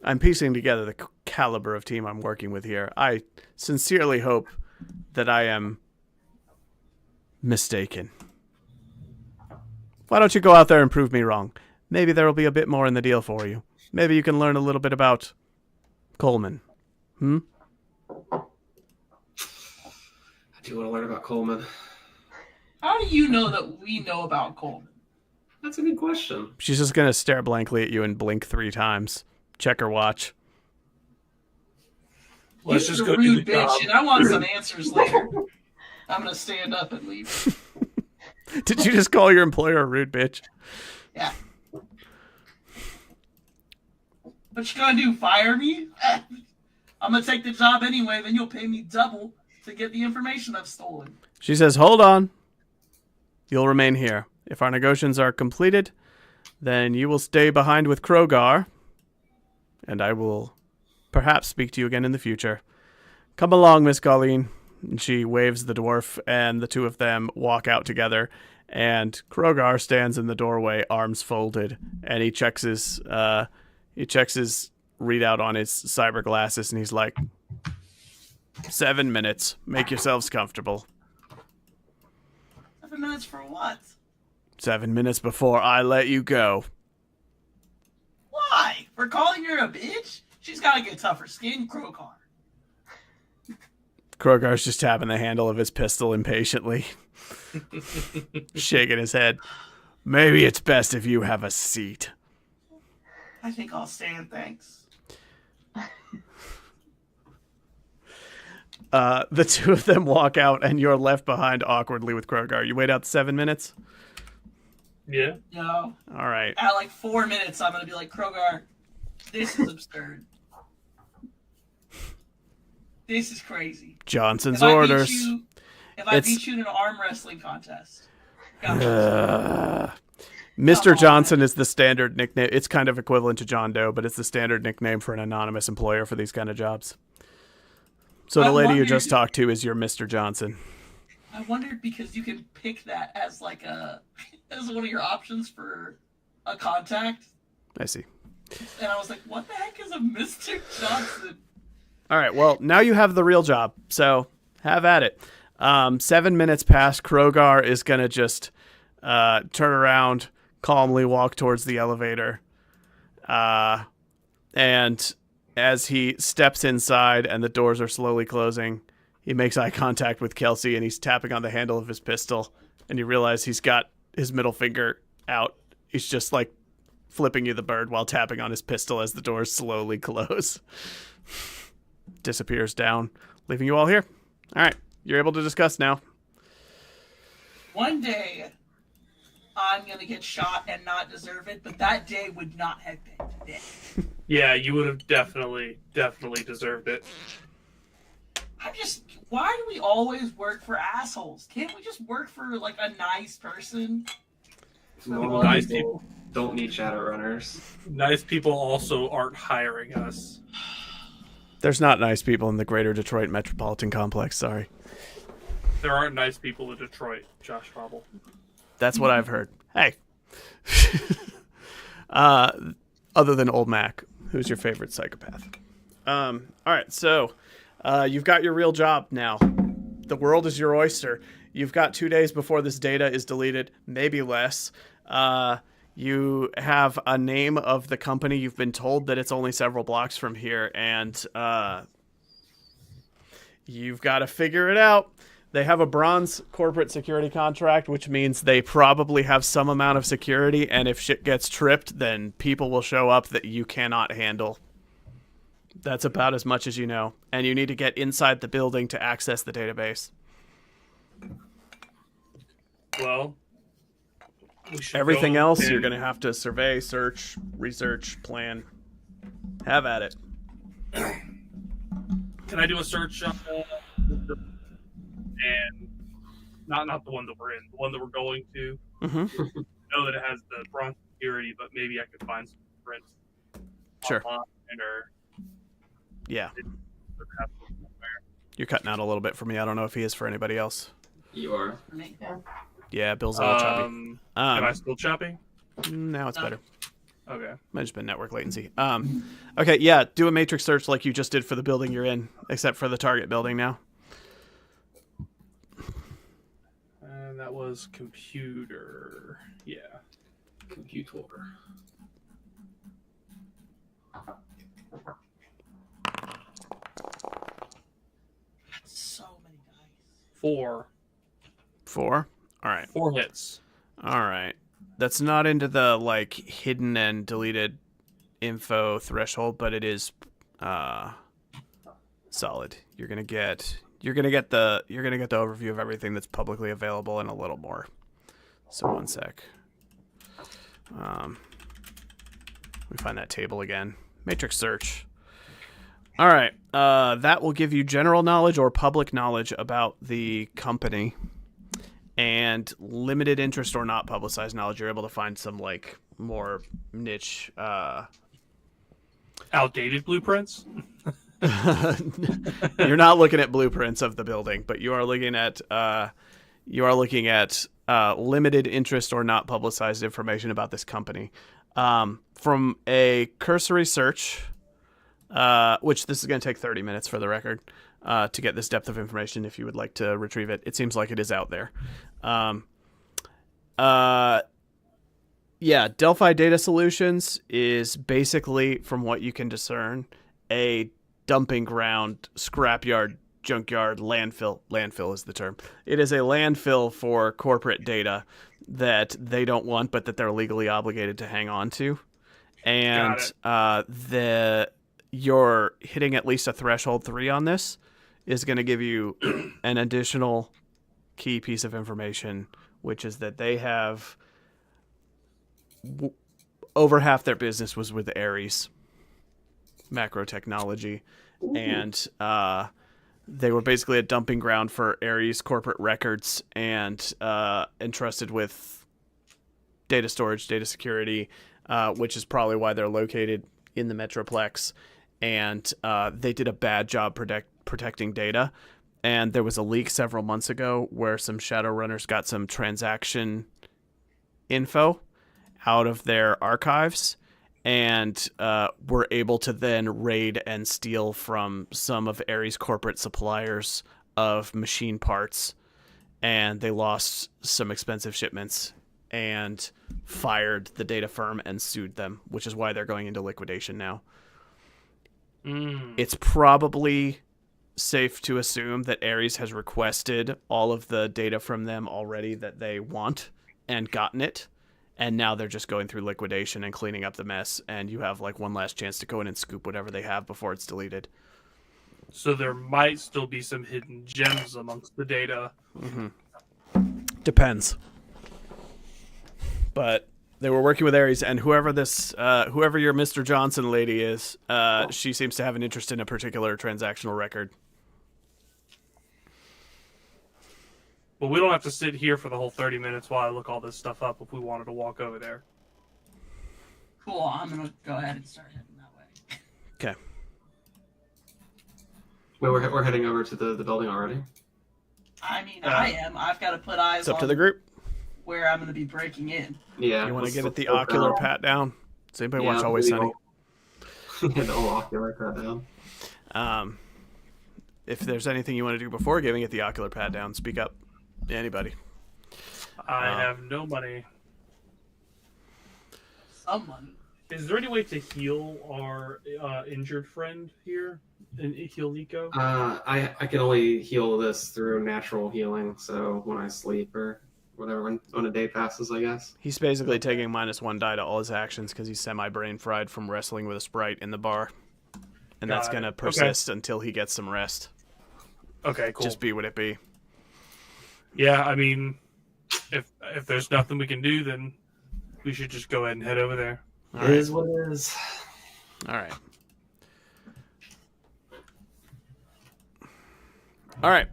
A: I'm piecing together the caliber of team I'm working with here. I sincerely hope that I am mistaken. Why don't you go out there and prove me wrong? Maybe there will be a bit more in the deal for you. Maybe you can learn a little bit about Coleman.
B: I do want to learn about Coleman.
C: How do you know that we know about Coleman?
B: That's a good question.
A: She's just going to stare blankly at you and blink 3 times. Check her watch.
D: Let's
C: You're
D: just
C: a
D: go do
C: rude
D: the
C: bitch,
D: job.
C: and I want some answers later. I'm gonna stand up and leave.
A: Did you just call your employer a rude bitch?
C: Yeah. What you gonna do? Fire me? I'm gonna take the job anyway. Then you'll pay me double to get the information I've stolen.
A: She says, hold on. You'll remain here. If our negotiations are completed, then you will stay behind with Krogar, and I will perhaps speak to you again in the future. Come along, Miss Colleen. And she waves the dwarf, and the 2 of them walk out together, and Krogar stands in the doorway, arms folded, and he checks his readout on his cyber glasses, and he's like, 7 minutes. Make yourselves comfortable.
C: 7 minutes for what?
A: 7 minutes before I let you go.
C: Why? For calling her a bitch? She's gotta get tougher skin, Krokar.
A: Krogar's just tapping the handle of his pistol impatiently, shaking his head. Maybe it's best if you have a seat.
C: I think I'll stand, thanks.
A: The 2 of them walk out, and you're left behind awkwardly with Krogar. You wait out 7 minutes?
D: Yeah.
C: No.
A: All right.
C: At like 4 minutes, I'm gonna be like, Krogar, this is absurd. This is crazy.
A: Johnson's
C: If I
A: orders.
C: beat you in an arm wrestling contest.
A: Mr. Johnson is the standard nickname. It's kind of equivalent to John Doe, but it's the standard nickname for an anonymous employer for these kind of jobs. So the lady you just talked to is your Mr. Johnson.
C: I wondered because you can pick that as like as one of your options for a contact.
A: I see.
C: And I was like, what the heck is a Mr. Johnson?
A: All right, well, now you have the real job, so have at it. 7 minutes past, Krogar is going to just turn around, calmly walk towards the elevator. And as he steps inside and the doors are slowly closing, he makes eye contact with Kelsey, and he's tapping on the handle of his pistol. And you realize he's got his middle finger out. He's just, like, flipping you the bird while tapping on his pistol as the doors slowly close. Disappears down, leaving you all here. All right, you're able to discuss now.
C: One day, I'm gonna get shot and not deserve it, but that day would not have been today.
D: Yeah, you would have definitely deserved it.
C: Why do we always work for assholes? Can't we just work for, like, a nice person?
B: Normal
D: Nice
B: people don't need Shadowrunners.
D: Nice people also aren't hiring us.
A: There's not nice people in the greater Detroit metropolitan complex, sorry.
D: There aren't nice people in Detroit, Josh Fobble.
A: That's what I've heard. Hey. Other than Old Mac, who's your favorite psychopath? All right, so you've got your real job now. The world is your oyster. You've got 2 days before this data is deleted, maybe less. You have a name of the company. You've been told that it's only several blocks from here, and you've got to figure it out. They have a bronze corporate security contract, which means they probably have some amount of security, and if shit gets tripped, then people will show up that you cannot handle. That's about as much as you know. And you need to get inside the building to access the database.
D: Well, we should
A: Everything
D: go
A: else,
D: and-
A: you're going to have to survey, search, research, plan. Have at it.
D: Can I do a search on and not the one that we're in, the one that we're going to?
A: Mm-hmm.
D: Know that it has the bronze security, but maybe I could find some prints.
A: Sure.
D: Online or
A: Yeah.
D: perhaps somewhere.
A: You're cutting out a little bit for me. I don't know if he is for anybody else.
B: You are.
E: Yeah.
A: Yeah, Bill's a little choppy.
D: Am I still choppy?
A: Now it's better.
D: Okay.
A: Might have just been network latency. Okay, yeah, do a matrix search like you just did for the building you're in, except for the target building now.
D: And that was computer. Yeah.
B: Computer.
C: So many guys.
D: 4
A: All right.
D: 4 hits.
A: All right. That's not into the like hidden and deleted info threshold, but it is solid. You're gonna get the overview of everything that's publicly available and a little more. So one sec. We find that table again. Matrix search. All right. That will give you general knowledge or public knowledge about the company. And limited interest or not publicized knowledge, you're able to find some like more niche
D: Outdated blueprints?
A: You're not looking at blueprints of the building, but you are looking at limited interest or not publicized information about this company. From a cursory search, which this is going to take 30 minutes for the record, to get this depth of information if you would like to retrieve it. It seems like it is out there. Yeah, Delphi Data Solutions is basically, from what you can discern, a dumping ground, scrapyard, junkyard, landfill. Landfill is the term. It is a landfill for corporate data that they don't want, but that they're legally obligated to hang on to. And you're hitting at least a threshold 3 on this is going to give you an additional key piece of information, which is that they have over half their business was with Ares macro technology. Ooh. And they were basically a dumping ground for Ares corporate records and entrusted with data storage, data security, which is probably why they're located in the Metroplex. And they did a bad job protecting data. And there was a leak several months ago where some Shadowrunners got some transaction info out of their archives and were able to then raid and steal from some of Ares' corporate suppliers of machine parts. And they lost some expensive shipments and fired the data firm and sued them, which is why they're going into liquidation now. It's probably safe to assume that Ares has requested all of the data from them already that they want and gotten it. And now they're just going through liquidation and cleaning up the mess. And you have like one last chance to go in and scoop whatever they have before it's deleted.
D: So there might still be some hidden gems amongst the data.
A: Mm-hmm. Depends. But they were working with Ares, and whoever your Mr. Johnson lady is, she seems to have an interest in a particular transactional record.
D: But we don't have to sit here for the whole 30 minutes while I look all this stuff up if we wanted to walk over there.
C: Cool, I'm gonna go ahead and start heading that way.
A: Okay.
B: Wait, we're heading over to the building already?
C: I mean, I am. I've got to put eyes
A: It's up
C: on
A: to the group.
C: where I'm gonna be breaking in.
B: Yeah.
A: You want to
B: let's
A: get at the
B: go
A: ocular
B: down.
A: pat down? Does anybody
B: Yeah,
A: watch Always
B: the
A: Sunny?
B: Yeah, the old ocular pat down.
A: If there's anything you want to do before giving it the ocular pat down, speak up. Anybody.
D: I have no money.
C: Some money.
D: Is there any way to heal our injured friend here? And heal Nico?
B: I can only heal this through natural healing, so when I sleep or whatever, when a day passes, I guess.
A: He's basically taking -1 die to all his actions because he's semi-brain fried from wrestling with a sprite in the bar. And that's
D: Got
A: going to
D: it.
A: persist until he gets some rest.
D: Okay, cool.
A: Just be what it be.
D: Yeah, I mean, if there's nothing we can do, then we should just go ahead and head over there.
A: All
B: It
A: right.
B: is what it is.
A: All right. All right.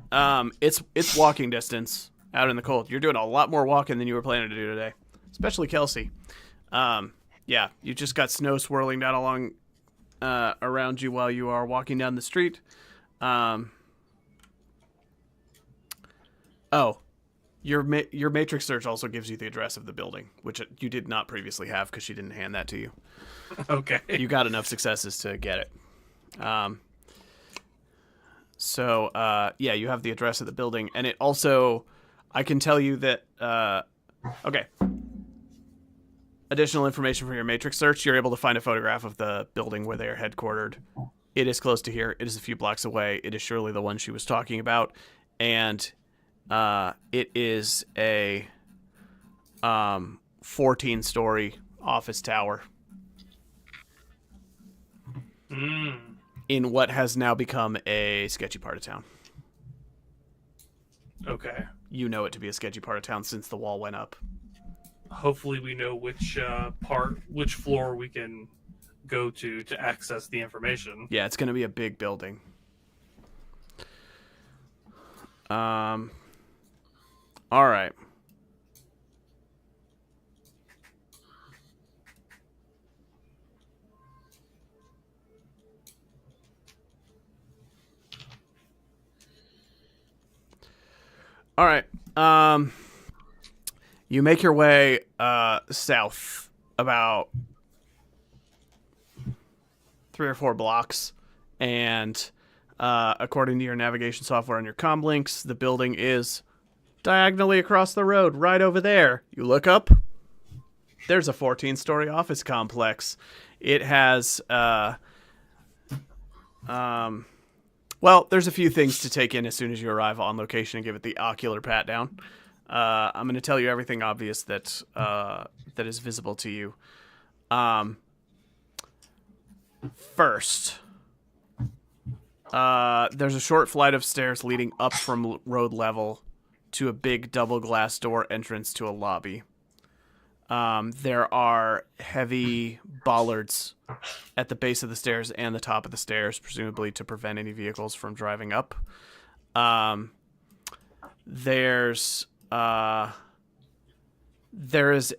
A: It's walking distance out in the cold. You're doing a lot more walking than you were planning to do today, especially Kelsey. Yeah, you just got snow swirling down along around you while you are walking down the street. Your matrix search also gives you the address of the building, which you did not previously have because she didn't hand that to you.
D: Okay.
A: You got enough successes to get it. Yeah, you have the address of the building, and it also, I can tell you that, okay. Additional information for your matrix search, you're able to find a photograph of the building where they are headquartered. It is close to here. It is a few blocks away. It is surely the one she was talking about, and it is a 14-story office tower in what has now become a sketchy part of town.
D: Okay.
A: You know it to be a sketchy part of town since the wall went up.
D: Hopefully we know which floor we can go to access the information.
A: Yeah, it's going to be a big building. All right. All right. You make your way south about 3 or 4 blocks, and according to your navigation software on your comm links, the building is diagonally across the road, right over there. You look up, there's a 14-story office complex. It has, well, there's a few things to take in as soon as you arrive on location and give it the ocular pat down. I'm going to tell you everything obvious that is visible to you. First, there's a short flight of stairs leading up from road level to a big double glass door entrance to a lobby. There are heavy bollards at the base of the stairs and the top of the stairs, presumably to prevent any vehicles from driving up. There is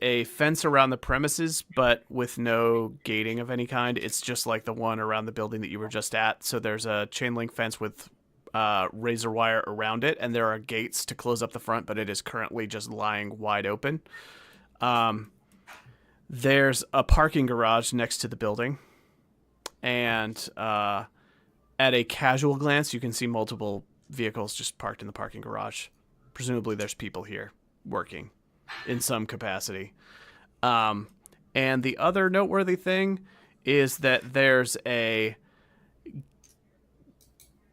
A: a fence around the premises, but with no gating of any kind. It's just like the one around the building that you were just at. So there's a chain link fence with razor wire around it, and there are gates to close up the front, but it is currently just lying wide open. There's a parking garage next to the building, and at a casual glance, you can see multiple vehicles just parked in the parking garage. Presumably there's people here working in some capacity. And the other noteworthy thing is that there's a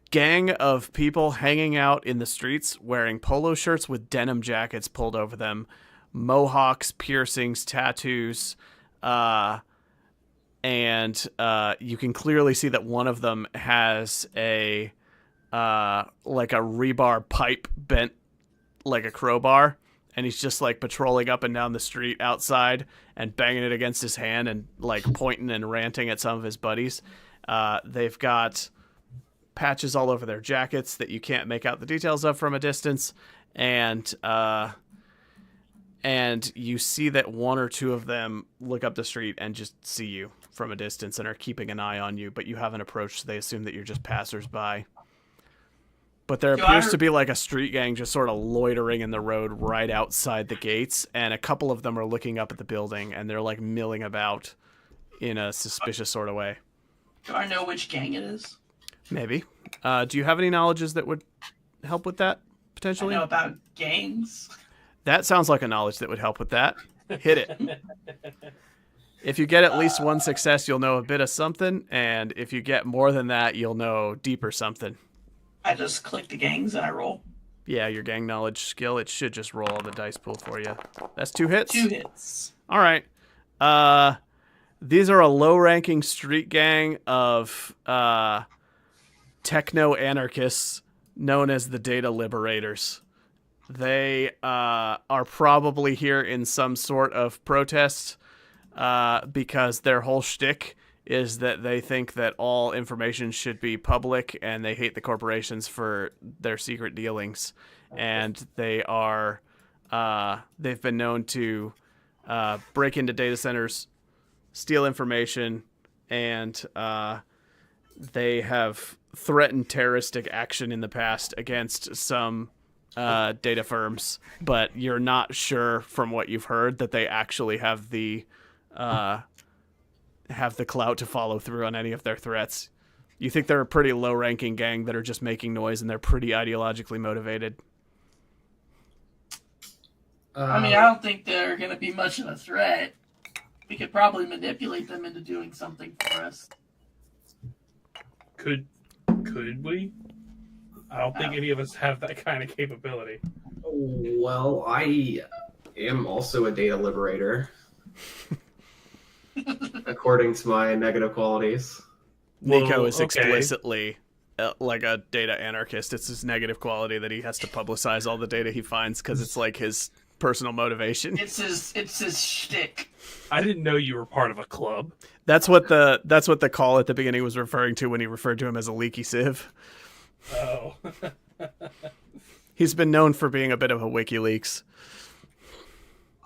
A: gang of people hanging out in the streets wearing polo shirts with denim jackets pulled over them, mohawks, piercings, tattoos, and you can clearly see that one of them has a like a rebar pipe bent like a crowbar, and he's just like patrolling up and down the street outside and banging it against his hand and like pointing and ranting at some of his buddies. They've got patches all over their jackets that you can't make out the details of from a distance, and you see that one or two of them look up the street and just see you from a distance and are keeping an eye on you, but you haven't approached, so they assume that you're just passersby. But there appears to be like a street gang just sort of loitering in the road right outside the gates, and a couple of them are looking up at the building, and they're like milling about in a suspicious sort of way.
C: Do I know which gang it is?
A: Maybe. Do you have any knowledges that would help with that, potentially?
C: I know about gangs.
A: That sounds like a knowledge that would help with that. Hit it. If you get at least one success, you'll know a bit of something, and if you get more than that, you'll know deeper something.
C: I just click the gangs and I roll.
A: Yeah, your gang knowledge skill, it should just roll the dice pool for you. That's 2 hits?
C: 2 hits.
A: All right. These are a low-ranking street gang of techno-anarchists known as the Data Liberators. They are probably here in some sort of protest because their whole shtick is that they think that all information should be public, and they hate the corporations for their secret dealings. And they are they've been known to break into data centers, steal information, and they have threatened terroristic action in the past against some data firms, but you're not sure from what you've heard that they actually have the clout to follow through on any of their threats. You think they're a pretty low-ranking gang that are just making noise, and they're pretty ideologically motivated.
C: I mean, I don't think they're going to be much of a threat. We could probably manipulate them into doing something for us.
D: Could we? I don't think any of us have that kind of capability.
B: Well, I am also a data liberator. According to my negative qualities.
A: Nico is explicitly like a data anarchist. It's his negative quality that he has to publicize all the data he finds because it's like his personal motivation.
C: It's his shtick.
D: I didn't know you were part of a club.
A: That's what the call at the beginning was referring to when he referred to him as a leaky sieve.
D: Oh.
A: He's been known for being a bit of a WikiLeaks.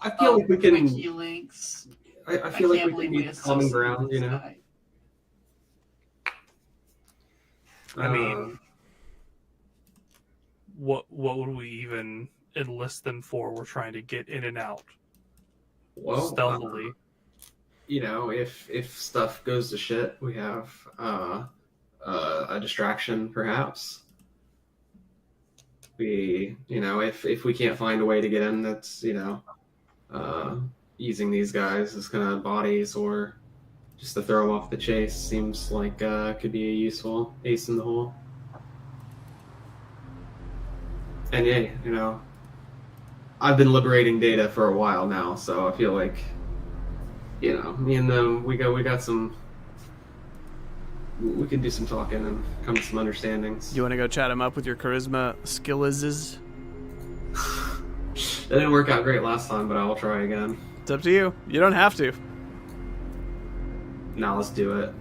B: I feel like we can.
C: WikiLeaks.
B: I feel like we can use common ground, you know.
D: I mean, what would we even enlist them for? We're trying to get in and out stealthily.
B: If stuff goes to shit, we have a distraction, perhaps. If we can't find a way to get in, that's using these guys as kind of bodies or just to throw them off the chase seems like could be a useful ace in the hole. And yeah, I've been liberating data for a while now, so I feel like, me and them, we got some. We can do some talking and come to some understandings.
A: You want to go chat him up with your charisma skills?
B: That didn't work out great last time, but I will try again.
A: It's up to you. You don't have to.
B: Now let's do it.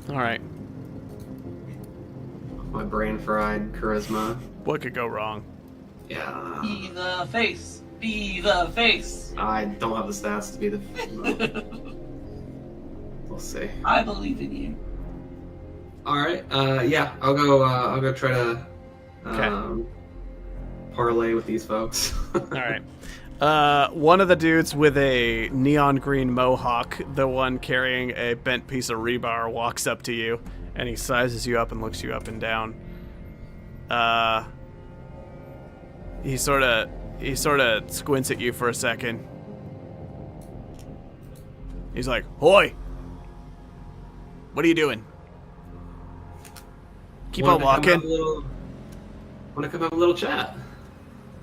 A: All right.
B: My brain fried charisma.
A: What could go wrong?
B: Yeah.
C: Be the face. Be the face.
B: I don't have the stats to be the. We'll see.
C: I believe in you.
B: All right. Yeah. I'll go try to parlay with these folks.
A: All right. One of the dudes with a neon green mohawk, the one carrying a bent piece of rebar, walks up to you, and he sizes you up and looks you up and down. He sort of squints at you for a second. He's like, "Hoy! What are you doing? Keep on walking.
B: Want to come have a little chat?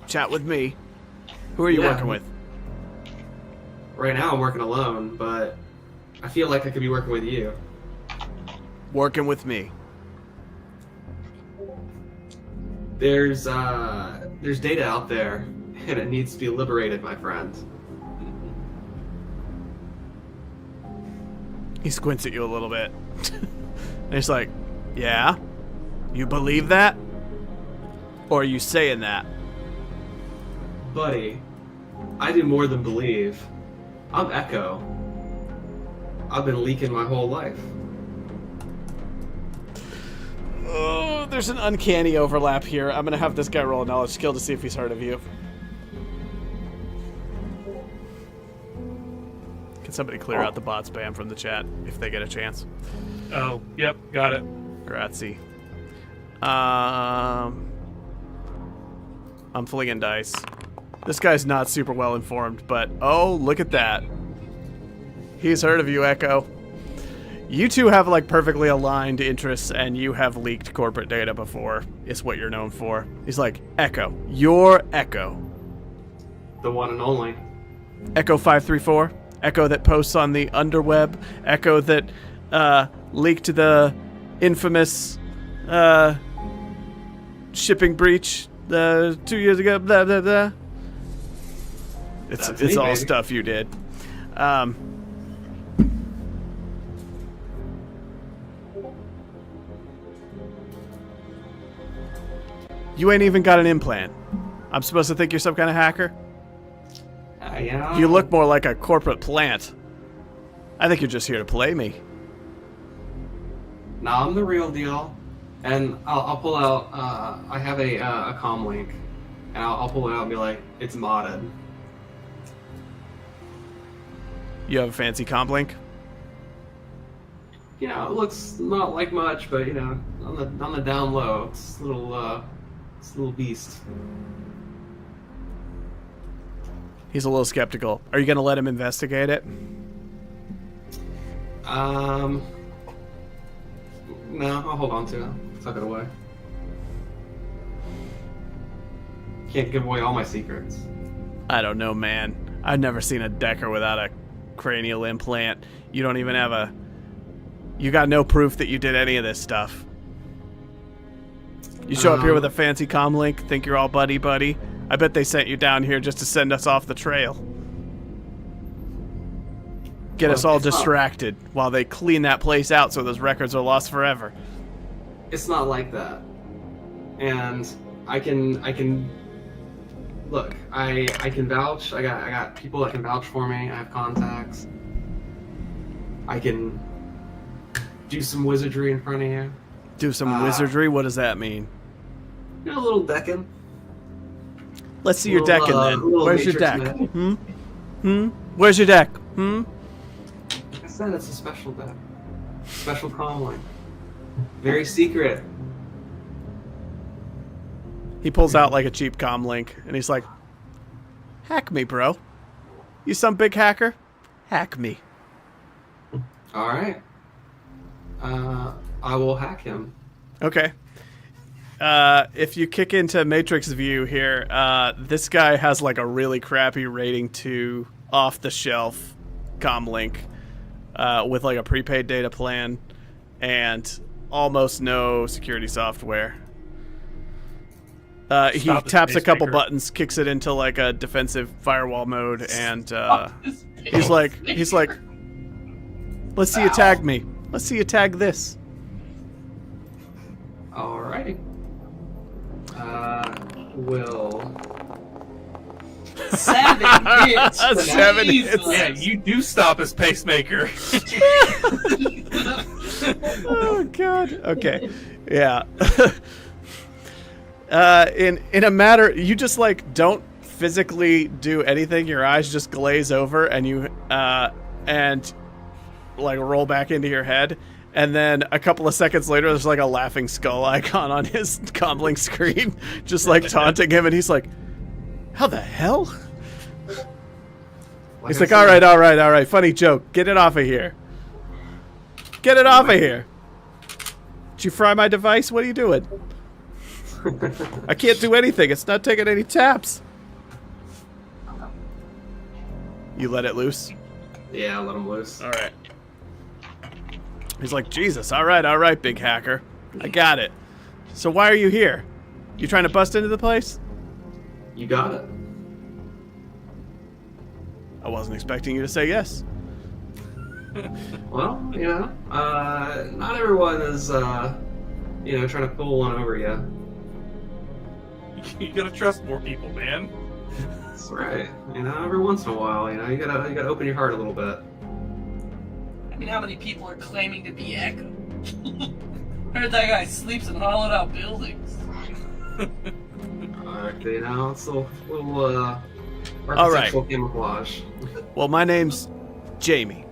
A: Chat with me. Who are you working with?"
B: Right now I'm working alone, but I feel like I could be working with you.
A: Working with me.
B: There's data out there, and it needs to be liberated, my friend.
A: He squints at you a little bit. And he's like, yeah? You believe that? Or are you saying that?
B: Buddy, I do more than believe. I'm Echo. I've been leaking my whole life.
A: Oh, there's an uncanny overlap here. I'm going to have this guy roll a knowledge skill to see if he's heard of you. Can somebody clear out the bot spam from the chat if they get a chance?
D: Oh, yep, got it.
A: Grazie. I'm flinging dice. This guy's not super well informed, but oh, look at that. He's heard of you, Echo. You two have like perfectly aligned interests, and you have leaked corporate data before, is what you're known for. He's like, Echo. You're Echo.
B: The one and only.
A: Echo 534. Echo that posts on the underweb. Echo that leaked the infamous shipping breach 2 years ago. Blah, blah, blah. It's
B: me,
A: all
B: baby.
A: stuff you did. You ain't even got an implant. I'm supposed to think you're some kind of hacker?
B: Yeah.
A: You look more like a corporate plant. I think you're just here to play me.
B: Nah, I'm the real deal. And I'll pull out, I have a comm link. And I'll pull it out and be like, it's modded.
A: You have a fancy comp link?
B: You know, it looks not like much, but you know, on the down low, it's a little beast.
A: He's a little skeptical. Are you going to let him investigate it?
B: No, I'll hold on to it. Tuck it away. Can't give away all my secrets.
A: I don't know, man. I've never seen a Decker without a cranial implant. You don't even have a... You got no proof that you did any of this stuff. You show up here with a fancy comm link, think you're all buddy-buddy. I bet they sent you down here just to send us off the trail. Get us all distracted while they clean that place out so those records are lost forever.
B: It's not like that. And I can look, I can vouch. I got people that can vouch for me. I have contacts. I can do some wizardry in front of you.
A: Do some wizardry? What does that mean?
B: You know, a little decking.
A: Let's see your decking then.
B: little
A: Where's your
B: matrix
A: deck?
B: magic.
A: Where's your deck?
B: I said it's a special deck. Special comm link. Very secret.
A: He pulls out like a cheap comm link, and he's like, hack me, bro. You some big hacker? Hack me.
B: Alright. I will hack him.
A: Okay. If you kick into Matrix view here, this guy has like a really crappy rating 2 off-the-shelf comm link with like a prepaid data plan and almost no security software. He taps a couple buttons, kicks it into like a defensive firewall mode, and he's like, let's see you tag me. Let's see you tag this.
B: Alright. Will.
C: 7 hits.
A: 7 hits.
C: Jesus.
D: Yeah, you do stop his pacemaker.
A: Oh god. Okay. Yeah. In a matter, you just like don't physically do anything. Your eyes just glaze over, and you and like roll back into your head. And then a couple of seconds later, there's like a laughing skull icon on his comlink screen, just like taunting him, and he's like, "How the hell?" He's like, "All right, funny joke. Get it off of here. Get it off of here. Did you fry my device? What are you doing? I can't do anything. It's not taking any taps." You let it loose?
B: Yeah, let him loose.
A: All right. He's like, Jesus, all right, big hacker. I got it. So why are you here? You trying to bust into the place?
B: You got it.
A: I wasn't expecting you to say yes.
B: Well, not everyone is, trying to pull one over you.
D: You gotta trust more people, man.
B: That's right. Every once in a while, you gotta open your heart a little bit.
C: I mean, how many people are claiming to be Echo? Heard that guy sleeps in hollowed out buildings.
B: It's a little
A: All
B: architectural
A: right.
B: camouflage.
A: Well, my name's Jamie,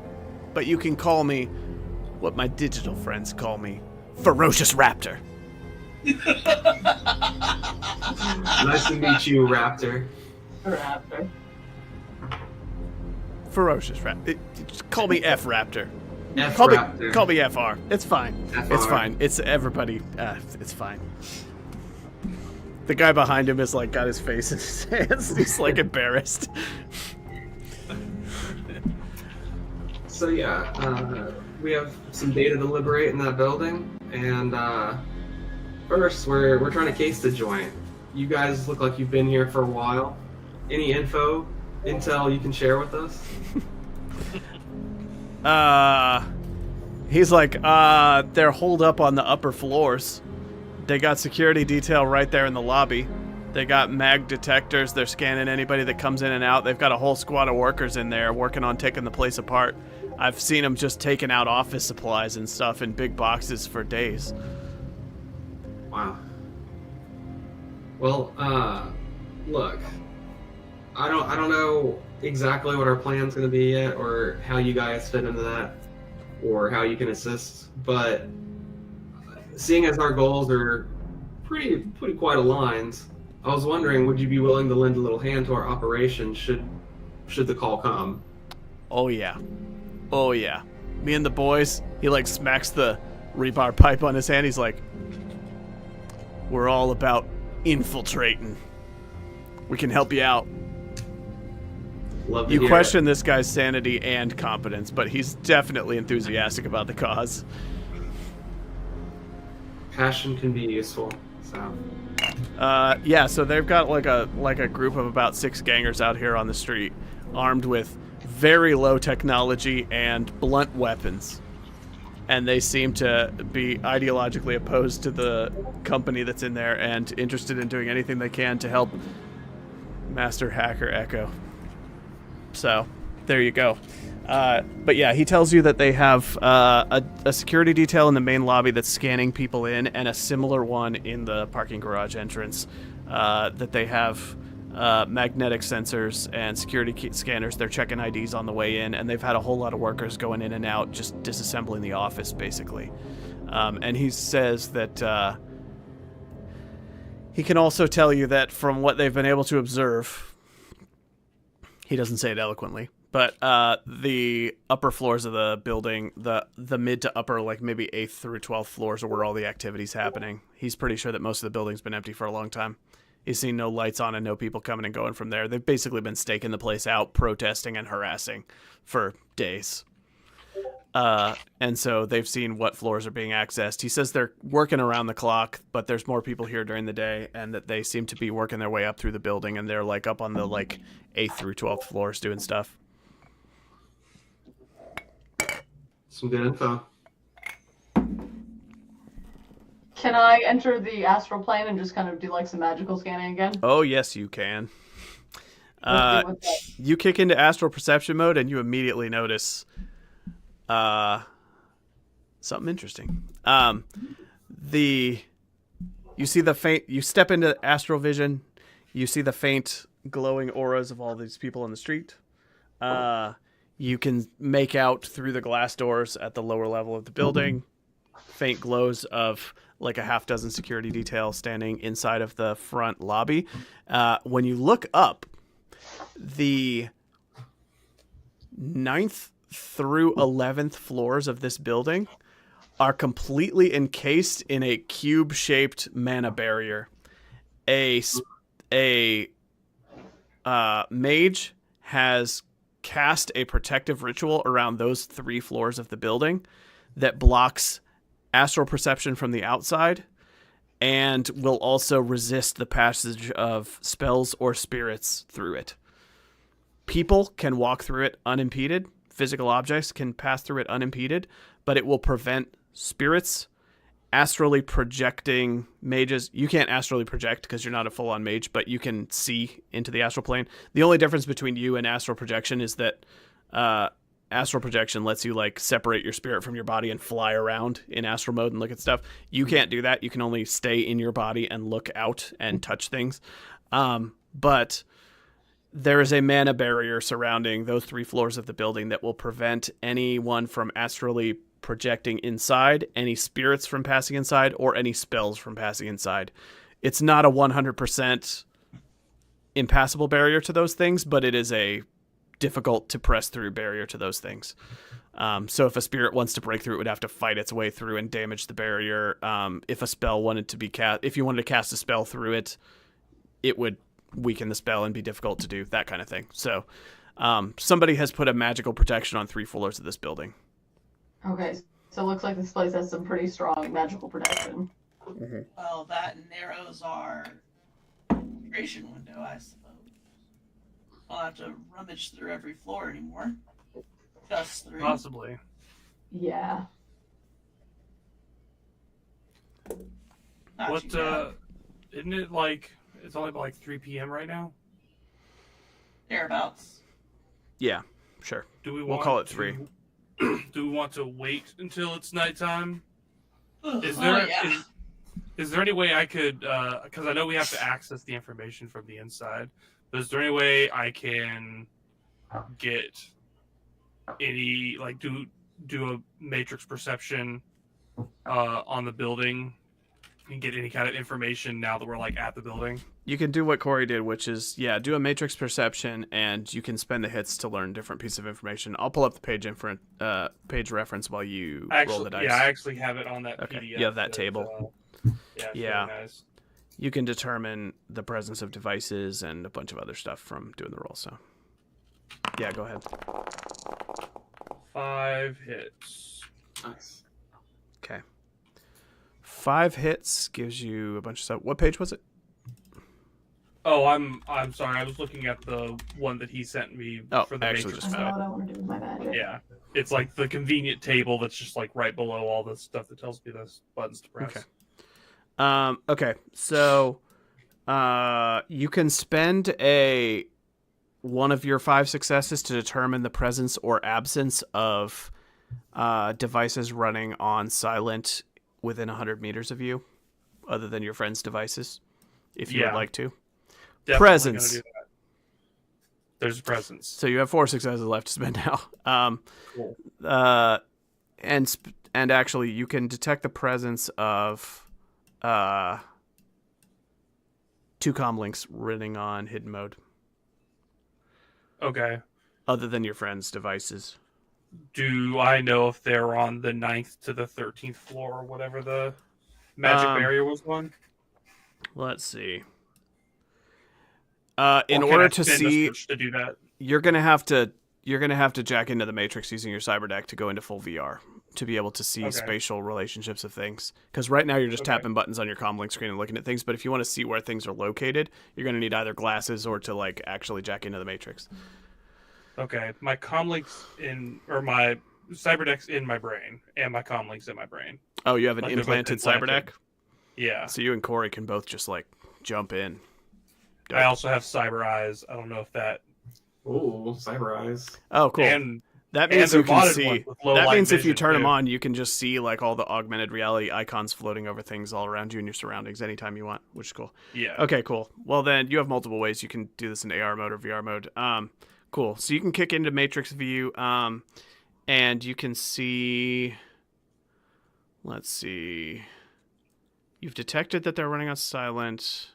A: but you can call me what my digital friends call me, Ferocious Raptor.
B: Nice to meet you, Raptor.
E: Raptor.
A: Ferocious Raptor. Just call me F Raptor.
B: Raptor.
A: Call me FR. It's fine.
B: FR.
A: It's fine. It's everybody. It's fine. The guy behind him is like got his face in his hands. He's like embarrassed.
B: So we have some data to liberate in that building, and first we're trying to case the joint. You guys look like you've been here for a while. Any intel you can share with us?
A: He's like, they're holed up on the upper floors. They got security detail right there in the lobby. They got mag detectors. They're scanning anybody that comes in and out. They've got a whole squad of workers in there working on taking the place apart. I've seen them just taking out office supplies and stuff in big boxes for days.
B: Wow. Well, look, I don't know exactly what our plan's going to be yet, or how you guys fit into that, or how you can assist. But seeing as our goals are pretty quite aligned, I was wondering, would you be willing to lend a little hand to our operation should the call come?
A: Oh yeah. Me and the boys. He like smacks the rebar pipe on his hand. He's like, we're all about infiltrating. We can help you out.
B: Love to
A: You
B: hear
A: question this guy's sanity and competence, but he's definitely enthusiastic about the cause.
B: Passion can be useful. So
A: So they've got like a group of about 6 gangers out here on the street, armed with very low technology and blunt weapons. And they seem to be ideologically opposed to the company that's in there and interested in doing anything they can to help Master Hacker Echo. So, there you go. But yeah, he tells you that they have a security detail in the main lobby that's scanning people in, and a similar one in the parking garage entrance. That they have magnetic sensors and security scanners. They're checking IDs on the way in, and they've had a whole lot of workers going in and out, just disassembling the office, basically. And he says that he can also tell you that from what they've been able to observe, he doesn't say it eloquently, but the upper floors of the building, the mid to upper, like maybe 8th through 12th floors are where all the activity's happening. He's pretty sure that most of the building's been empty for a long time. He's seen no lights on and no people coming and going from there. They've basically been staking the place out, protesting and harassing for days. And so they've seen what floors are being accessed. He says they're working around the clock, but there's more people here during the day, and that they seem to be working their way up through the building, and they're like up on the 8th through 12th floors doing stuff.
B: some good info.
E: Can I enter the astral plane and just kind of do like some magical scanning again?
A: Oh, yes, you can.
E: Let's see what's up.
A: You kick into astral perception mode, and you immediately notice something interesting. You see the faint. You step into astral vision. You see the faint glowing auras of all these people on the street. You can make out through the glass doors at the lower level of the building faint glows of like a half dozen security detail standing inside of the front lobby. When you look up, the 9th through 11th floors of this building are completely encased in a cube-shaped mana barrier. A mage has cast a protective ritual around those 3 floors of the building that blocks astral perception from the outside and will also resist the passage of spells or spirits through it. people can walk through it unimpeded. Physical objects can pass through it unimpeded, but it will prevent spirits, astrally projecting mages. You can't astrally project because you're not a full-on mage, but you can see into the astral plane. The only difference between you and astral projection is that astral projection lets you like separate your spirit from your body and fly around in astral mode and look at stuff. You can't do that. You can only stay in your body and look out and touch things. But there is a mana barrier surrounding those 3 floors of the building that will prevent anyone from astrally projecting inside, any spirits from passing inside, or any spells from passing inside. It's not a 100% impassable barrier to those things, but it is a difficult to press through barrier to those things. So if a spirit wants to break through, it would have to fight its way through and damage the barrier. If a spell wanted to be cast, if you wanted to cast a spell through it, it would weaken the spell and be difficult to do, that kind of thing. So somebody has put a magical protection on 3 floors of this building.
E: Okay, so it looks like this place has some pretty strong magical protection.
A: Mm-hmm.
C: Well, that narrows our creation window, I suppose. I'll have to rummage through every floor anymore. Just 3.
D: Possibly.
E: Yeah.
C: Not
D: What,
C: too bad.
D: isn't it like, it's only like 3 p.m. right now?
C: Thereabouts.
A: Yeah, sure.
D: Do we
A: We'll
D: want
A: call it
D: to-
A: 3.
D: Do we want to wait until it's nighttime? Is
C: Oh,
D: there
C: yeah.
D: is there any way I could, because I know we have to access the information from the inside, but is there any way I can get any, like, do a matrix perception on the building and get any kind of information now that we're, like, at the building?
A: You can do what Corey did, which is, do a matrix perception, and you can spend the hits to learn different pieces of information. I'll pull up the page reference while you roll the dice.
D: Yeah, I actually have it on that
A: Okay,
D: PDF.
A: you have that table.
D: Yeah. It's
A: Yeah.
D: really nice.
A: You can determine the presence of devices and a bunch of other stuff from doing the roll. So, yeah, go ahead.
D: 5 hits.
B: Nice.
A: Okay. 5 hits gives you a bunch of stuff. What page was it?
D: Oh, I'm sorry. I was looking at the one that he sent me
A: Oh,
D: for the
A: I actually
D: matrix.
A: just
E: I know what I want to do with my magic.
D: Yeah, it's like the convenient table that's just like right below all the stuff that tells me the buttons to press.
A: Okay. Okay. So, you can spend one of your 5 successes to determine the presence or absence of devices running on silent within 100 meters of you, other than your friend's devices, if you would like to.
D: Definitely
A: Presence.
D: gonna do that. There's a presence.
A: So you have 4 successes left to spend now.
D: Cool.
A: And actually, you can detect the presence of 2 comlinks running on hidden mode,
D: Okay.
A: other than your friend's devices.
D: Do I know if they're on the 9th to the 13th floor or whatever the magic barrier was on?
A: Let's see. In
D: Or can
A: order
D: I
A: to
D: spend a
A: see,
D: search to do that?
A: you're gonna have to jack into the Matrix using your cyber deck to go into full VR to be able to see spatial relationships of things. Because right now you're just tapping buttons on your comlink screen and looking at things. But if you want to see where things are located, you're gonna need either glasses or to like actually jack into the Matrix.
D: Okay, my comlink's or my cyberdeck's in my brain, and my comlink's in my brain.
A: Oh, you have an
D: Like they're both
A: implanted cyber
D: implanted.
A: deck?
D: Yeah.
A: So you and Corey can both just like jump in.
D: I also have cyber eyes. I don't know if that.
B: Ooh, cyber eyes.
A: Oh, cool.
D: And
A: that means you
D: they're
A: can
D: modded
A: see.
D: ones with low
A: That
D: light
A: means if you
D: vision,
A: turn them
D: too.
A: on, you can just see like all the augmented reality icons floating over things all around you and your surroundings anytime you want, which is cool.
D: Yeah.
A: Okay, cool. Well, then you have multiple ways you can do this in AR mode or VR mode. Cool. So you can kick into Matrix View, and you can see. Let's see. You've detected that they're running on silent.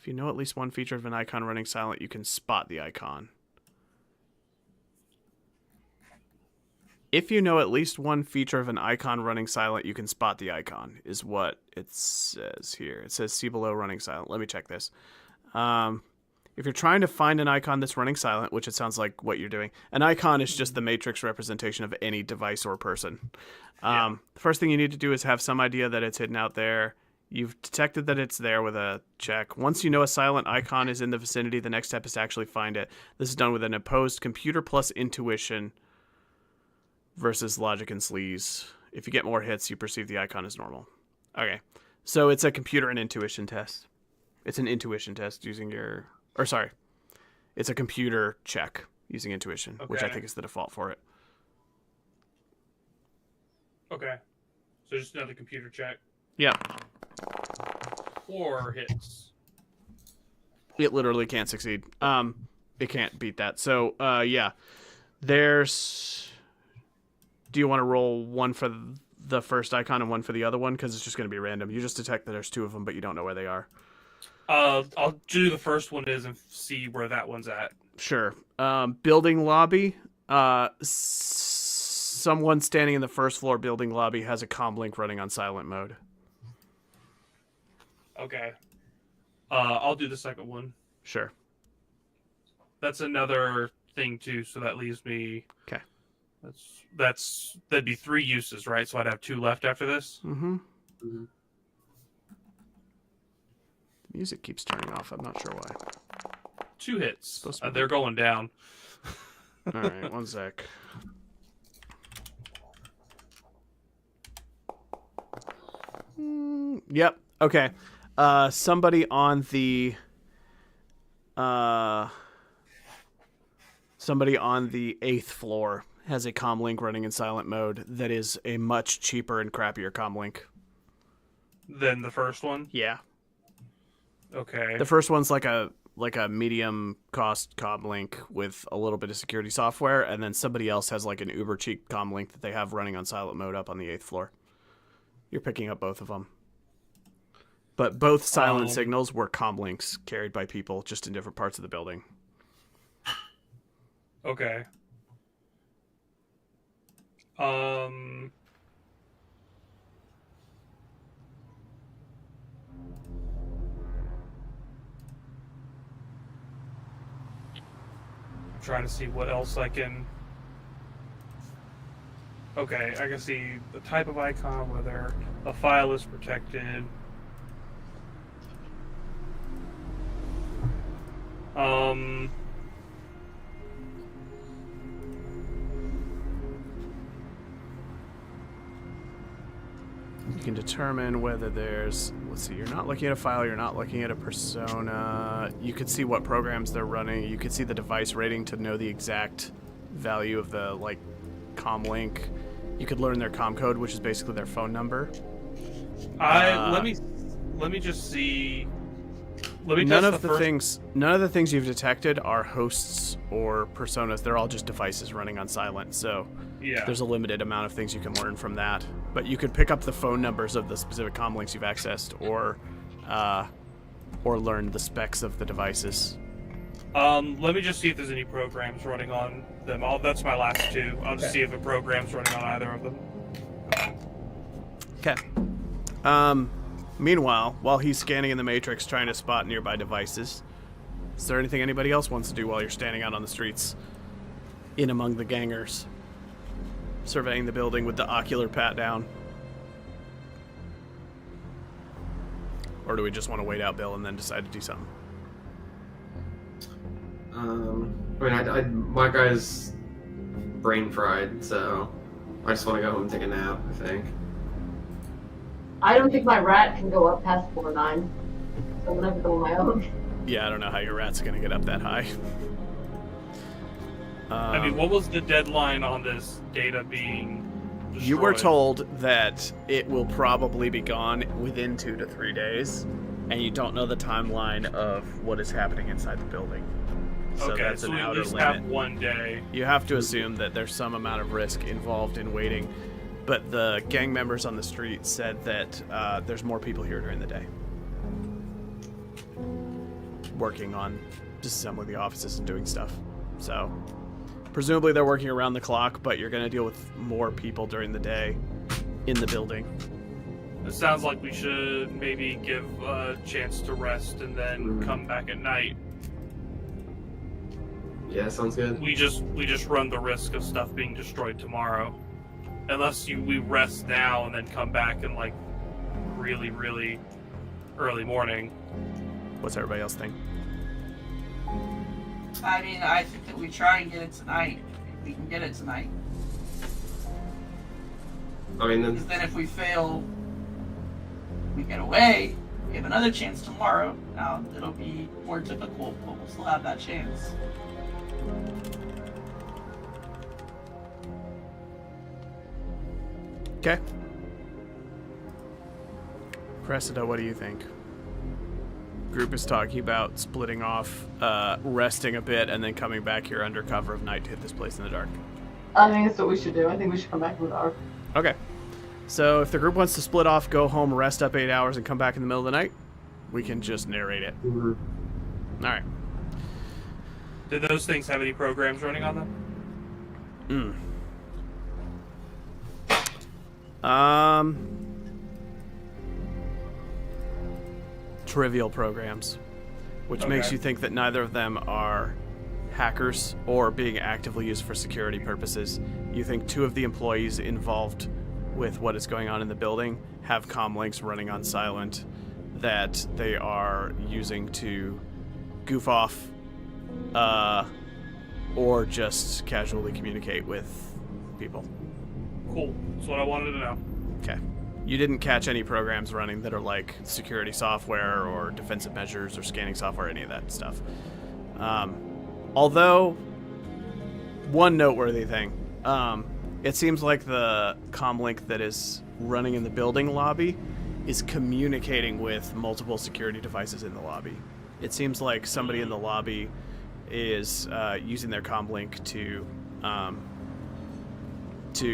A: If you know at least one feature of an icon running silent, you can spot the icon. If you know at least one feature of an icon running silent, you can spot the icon, is what it says here. It says see below running silent. Let me check this. If you're trying to find an icon that's running silent, which it sounds like what you're doing, an icon is just the matrix representation of any device or person. The first thing you need to do is have some idea that it's hidden out there You've detected that it's there with a check. Once you know a silent icon is in the vicinity, the next step is to actually find it. This is done with an opposed computer plus intuition versus logic and sleaze. If you get more hits, you perceive the icon as normal. Okay. So it's a computer and intuition test. It's an intuition test using your... Or sorry. It's a computer check using intuition, which I think is the default for it.
D: Okay. So just another computer check.
A: Yeah.
D: 4 hits.
A: It literally can't succeed. It can't beat that. So, yeah. There's... Do you want to roll one for the first icon and one for the other one? Because it's just going to be random. You just detect that there's 2 of them, but you don't know where they are.
D: I'll do the first one and see where that one's at.
A: Sure. Building lobby. Someone standing in the first floor building lobby has a comm link running on silent mode.
D: Okay. I'll do the second one.
A: Sure.
D: That's another thing too, so that leaves me...
A: Okay.
D: That'd be 3 uses, right? So I'd have 2 left after this?
A: Mm-hmm. The music keeps turning off. I'm not sure why.
D: 2 hits. They're going down.
A: All right, one sec. Yep. Okay. Somebody on the 8th floor has a comm link running in silent mode that is a much cheaper and crappier comm link
D: than the first one.
A: Yeah.
D: Okay.
A: The first one's like a medium cost comm link with a little bit of security software, and then somebody else has like an uber cheap comm link that they have running on silent mode up on the 8th floor. You're picking up both of them. But both silent signals were comm links carried by people just in different parts of the building.
D: Okay. I'm trying to see what else I can... Okay, I can see the type of icon, whether a file is protected.
A: You can determine whether there's... Let's see, you're not looking at a file, you're not looking at a persona. You could see what programs they're running. You could see the device rating to know the exact value of the, like, comm link. You could learn their comm code, which is basically their phone number.
D: Let me just see.
A: None of the things you've detected are hosts or personas. They're all just devices running on silent. So
D: yeah,
A: there's a limited amount of things you can learn from that. But you could pick up the phone numbers of the specific comm links you've accessed, or learn the specs of the devices.
D: Let me just see if there's any programs running on them. That's my last 2. I'll just see if a program's running on either of them.
A: Okay. Meanwhile, while he's scanning in the Matrix trying to spot nearby devices, is there anything anybody else wants to do while you're standing out on the streets in among the gangers, surveying the building with the ocular pat down? Or do we just want to wait out Bill and then decide to do something?
B: My guy's brain fried, so I just want to go home and take a nap, I think.
E: I don't think my rat can go up past 4-9, so I'm gonna have to go on my own.
A: Yeah, I don't know how your rat's gonna get up that high.
D: I mean, what was the deadline on this data being destroyed?
A: You were told that it will probably be gone within 2 to 3 days, and you don't know the timeline of what is happening inside the building. So
D: okay,
A: that's
D: so
A: an
D: we at
A: outer
D: least
A: limit.
D: have 1 day.
A: You have to assume that there's some amount of risk involved in waiting, but the gang members on the street said that there's more people here during the day, working on disassembling the offices and doing stuff. So presumably they're working around the clock, but you're going to deal with more people during the day in the building.
D: It sounds like we should maybe give a chance to rest and then come back at night.
B: Yeah, sounds good.
D: We just run the risk of stuff being destroyed tomorrow, unless we rest now and then come back and like really early morning.
A: What's everybody else think?
C: I mean, I think that we try and get it tonight. If we can get it tonight.
B: I mean,
C: Because then if we fail, we get away. We have another chance tomorrow. Now, it'll be more difficult, but we'll still have that chance.
A: Okay. Cressida, what do you think? Group is talking about splitting off, resting a bit, and then coming back here under cover of night to hit this place in the dark.
E: I think that's what we should do. I think we should come back in the dark.
A: Okay. So if the group wants to split off, go home, rest up 8 hours, and come back in the middle of the night, we can just narrate it.
B: mhm.
A: All right.
D: Did those things have any programs running on them?
A: Trivial programs, which makes
D: Okay.
A: you think that neither of them are hackers or being actively used for security purposes. You think two of the employees involved with what is going on in the building have comm links running on silent that they are using to goof off or just casually communicate with people.
D: Cool. That's what I wanted to know.
A: Okay. You didn't catch any programs running that are like security software or defensive measures or scanning software, any of that stuff. Although, one noteworthy thing, it seems like the comlink that is running in the building lobby is communicating with multiple security devices in the lobby. It seems like somebody in the lobby is using their comlink to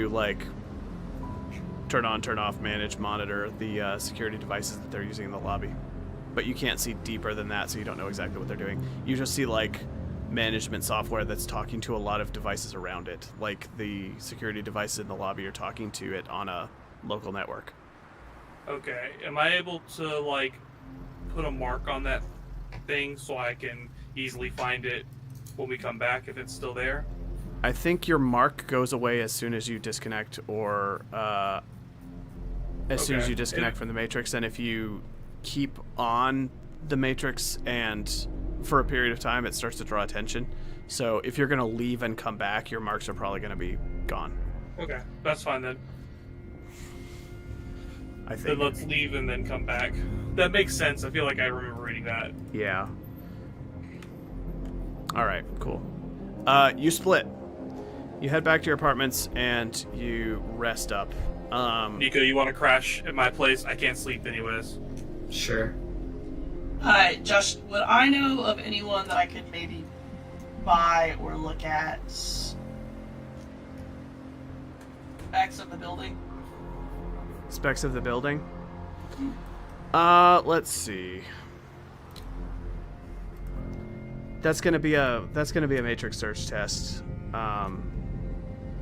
A: like turn on, turn off, manage, monitor the security devices that they're using in the lobby. But you can't see deeper than that, so you don't know exactly what they're doing. You just see like management software that's talking to a lot of devices around it, like the security devices in the lobby are talking to it on a local network.
D: Okay. Am I able to, like, put a mark on that thing so I can easily find it when we come back if it's still there?
A: I think your mark goes away as soon as you disconnect, or as soon as
D: Okay.
A: you disconnect from the Matrix. And if you keep on the Matrix and for a period of time, it starts to draw attention. So if you're going to leave and come back, your marks are probably going to be gone.
D: Okay. That's fine then.
A: I
D: Then
A: think.
D: let's leave and then come back. That makes sense. I feel like I remember reading that.
A: Yeah. All right, cool. You split. You head back to your apartments and you rest up.
D: Nico, you want to crash at my place? I can't sleep anyways.
B: Sure.
C: Alright, Josh, would I know of anyone that I could maybe buy or look at specs of the building?
A: Specs of the building. Let's see. That's gonna be a matrix search test.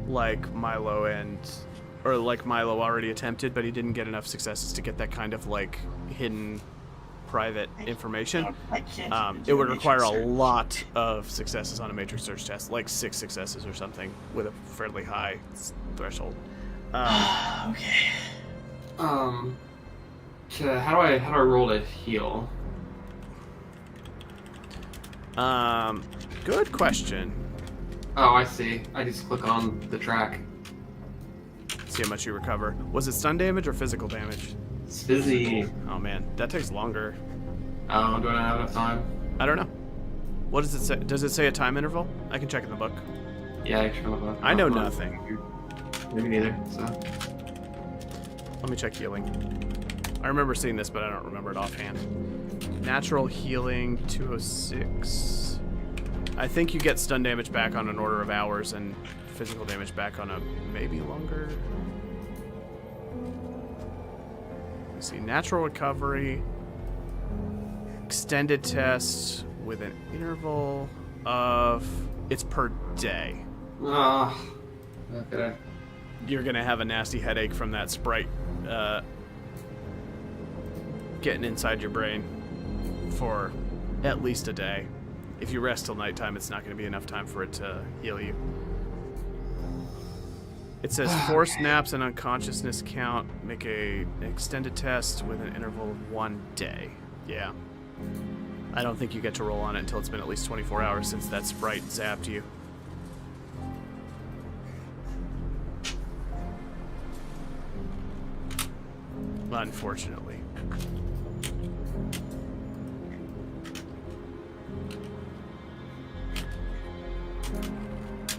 A: Like Milo already attempted, but he didn't get enough successes to get that kind of like hidden private information.
C: I can't even
A: It
C: do
A: would
C: matrix
A: require a
C: search.
A: lot of successes on a matrix search test, like 6 successes or something, with a fairly high threshold.
C: Okay.
B: How do I roll to heal?
A: Good question.
B: Oh, I see. I just click on the track.
A: See how much you recover. Was it stun damage or physical damage?
B: It's busy.
A: Oh man, that takes longer.
B: Oh, do I not have enough time?
A: I don't know. What does it say? Does it say a time interval? I can check in the book.
B: Yeah, actually,
A: I know nothing.
B: Maybe neither. So.
A: Let me check healing. I remember seeing this, but I don't remember it offhand. Natural healing 206. I think you get stun damage back on an order of hours and physical damage back on a maybe longer. Let's see, natural recovery, extended test with an interval of, it's per day.
B: Ah. Okay.
A: You're gonna have a nasty headache from that sprite getting inside your brain for at least a day. If you rest till nighttime, it's not going to be enough time for it to heal you. It says forced naps and unconsciousness count. Make a extended test with an interval of 1 day. Yeah. I don't think you get to roll on it until it's been at least 24 hours since that sprite zapped you. Unfortunately.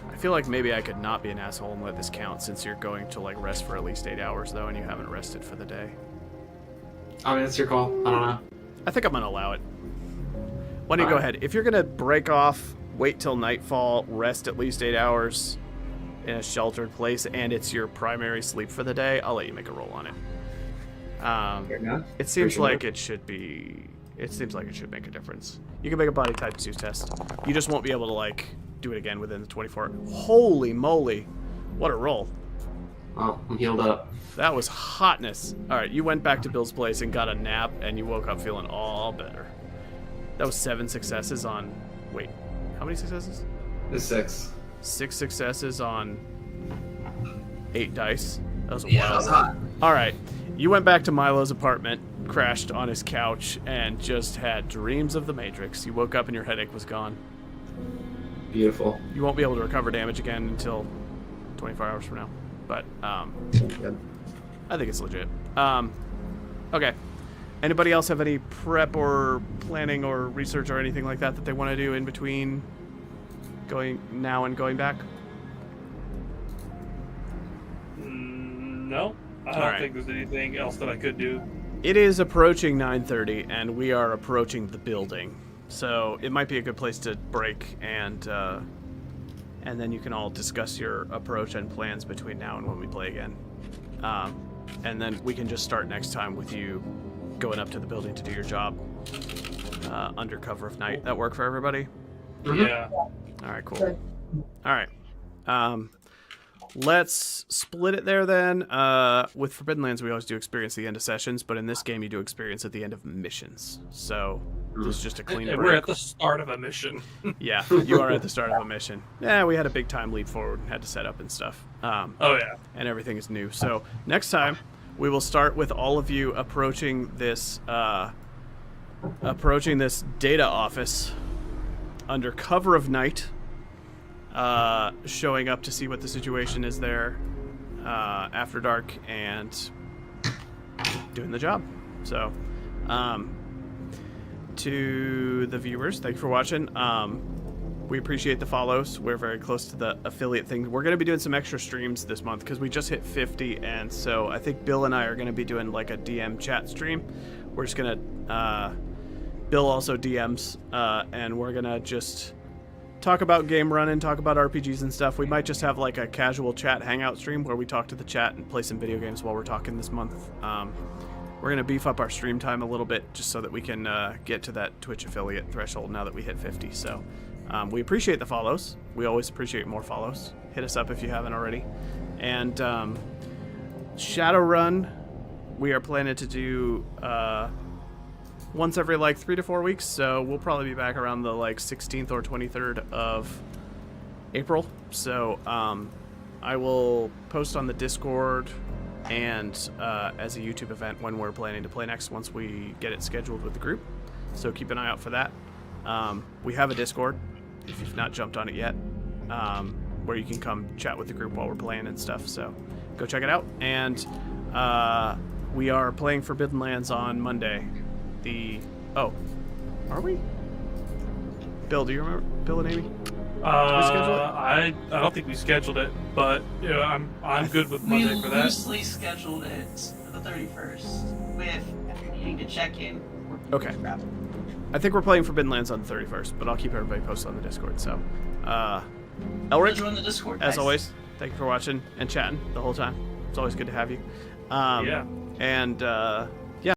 A: I feel like maybe I could not be an asshole and let this count since you're going to like rest for at least 8 hours though and you haven't rested for the day.
B: I mean, it's your call. I don't know.
A: I think I'm gonna allow it. Why don't you go ahead? If you're gonna break off, wait till nightfall, rest at least 8 hours in a sheltered place, and it's your primary sleep for the day, I'll let you make a roll on it.
B: Fair enough.
A: It seems like it should be. It seems like it should make a difference. You can make a body type 2 test. You just won't be able to like do it again within the 24. Holy moly! What a roll!
B: Oh, I'm healed up.
A: That was hotness. All right, you went back to Bill's place and got a nap, and you woke up feeling all better. That was 7 successes on. Wait, how many successes?
B: It's 6.
A: 6 successes on 8 dice. That was a
B: Yeah, that
A: wild
B: was
A: roll.
B: hot.
A: All right, you went back to Milo's apartment, crashed on his couch, and just had dreams of the Matrix. You woke up and your headache was gone.
B: Beautiful.
A: You won't be able to recover damage again until 24 hours from now. But
B: Good.
A: I think it's legit. Okay. Anybody else have any prep or planning or research or anything like that they want to do in between going now and going back?
D: No, I don't
A: Alright.
D: think there's anything else that I could do.
A: It is approaching 9:30, and we are approaching the building. So it might be a good place to break, and then you can all discuss your approach and plans between now and when we play again. And then we can just start next time with you going up to the building to do your job under cover of night. That work for everybody?
D: Yeah.
A: All right, cool. All right. Let's split it there then. With Forbidden Lands, we always do experience at the end of sessions, but in this game, you do experience at the end of missions. So this is just a clean
D: And
A: break.
D: we're at the start of a mission.
A: Yeah, you are at the start of a mission. Yeah, we had a big time leap forward and had to set up and stuff.
D: Oh yeah.
A: And everything is new. So next time, we will start with all of you approaching this data office under cover of night. Showing up to see what the situation is there after dark and doing the job. So, to the viewers, thank you for watching. We appreciate the follows. We're very close to the affiliate thing. We're going to be doing some extra streams this month because we just hit 50, and so I think Bill and I are going to be doing like a DM chat stream. We're just going to... Bill also DMs, and we're going to just... talk about game running, talk about RPGs and stuff. We might just have like a casual chat hangout stream where we talk to the chat and play some video games while we're talking this month. We're going to beef up our stream time a little bit just so that we can get to that Twitch affiliate threshold now that we hit 50. So we appreciate the follows. We always appreciate more follows. Hit us up if you haven't already. And Shadowrun, we are planning to do... once every like 3 to 4 weeks, so we'll probably be back around the like 16th or 23rd of April. So I will post on the Discord and as a YouTube event when we're planning to play next once we get it scheduled with the group. So keep an eye out for that. We have a Discord if you've not jumped on it yet, where you can come chat with the group while we're playing and stuff. So go check it out. And we are playing Forbidden Lands on Monday. Are we? Bill, do you remember? Bill and Amy? Did we schedule it?
D: I don't think we scheduled it, but you know, I'm good with
C: We
D: Monday for that.
C: loosely scheduled it for the 31st with needing to check in.
A: Okay. I think we're playing Forbidden Lands on the 31st, but I'll keep everybody posted on the Discord. So, Elric,
C: Join the Discord,
A: as
C: guys.
A: always, thank you for watching and chatting the whole time. It's always good to have you.
D: Yeah.
A: And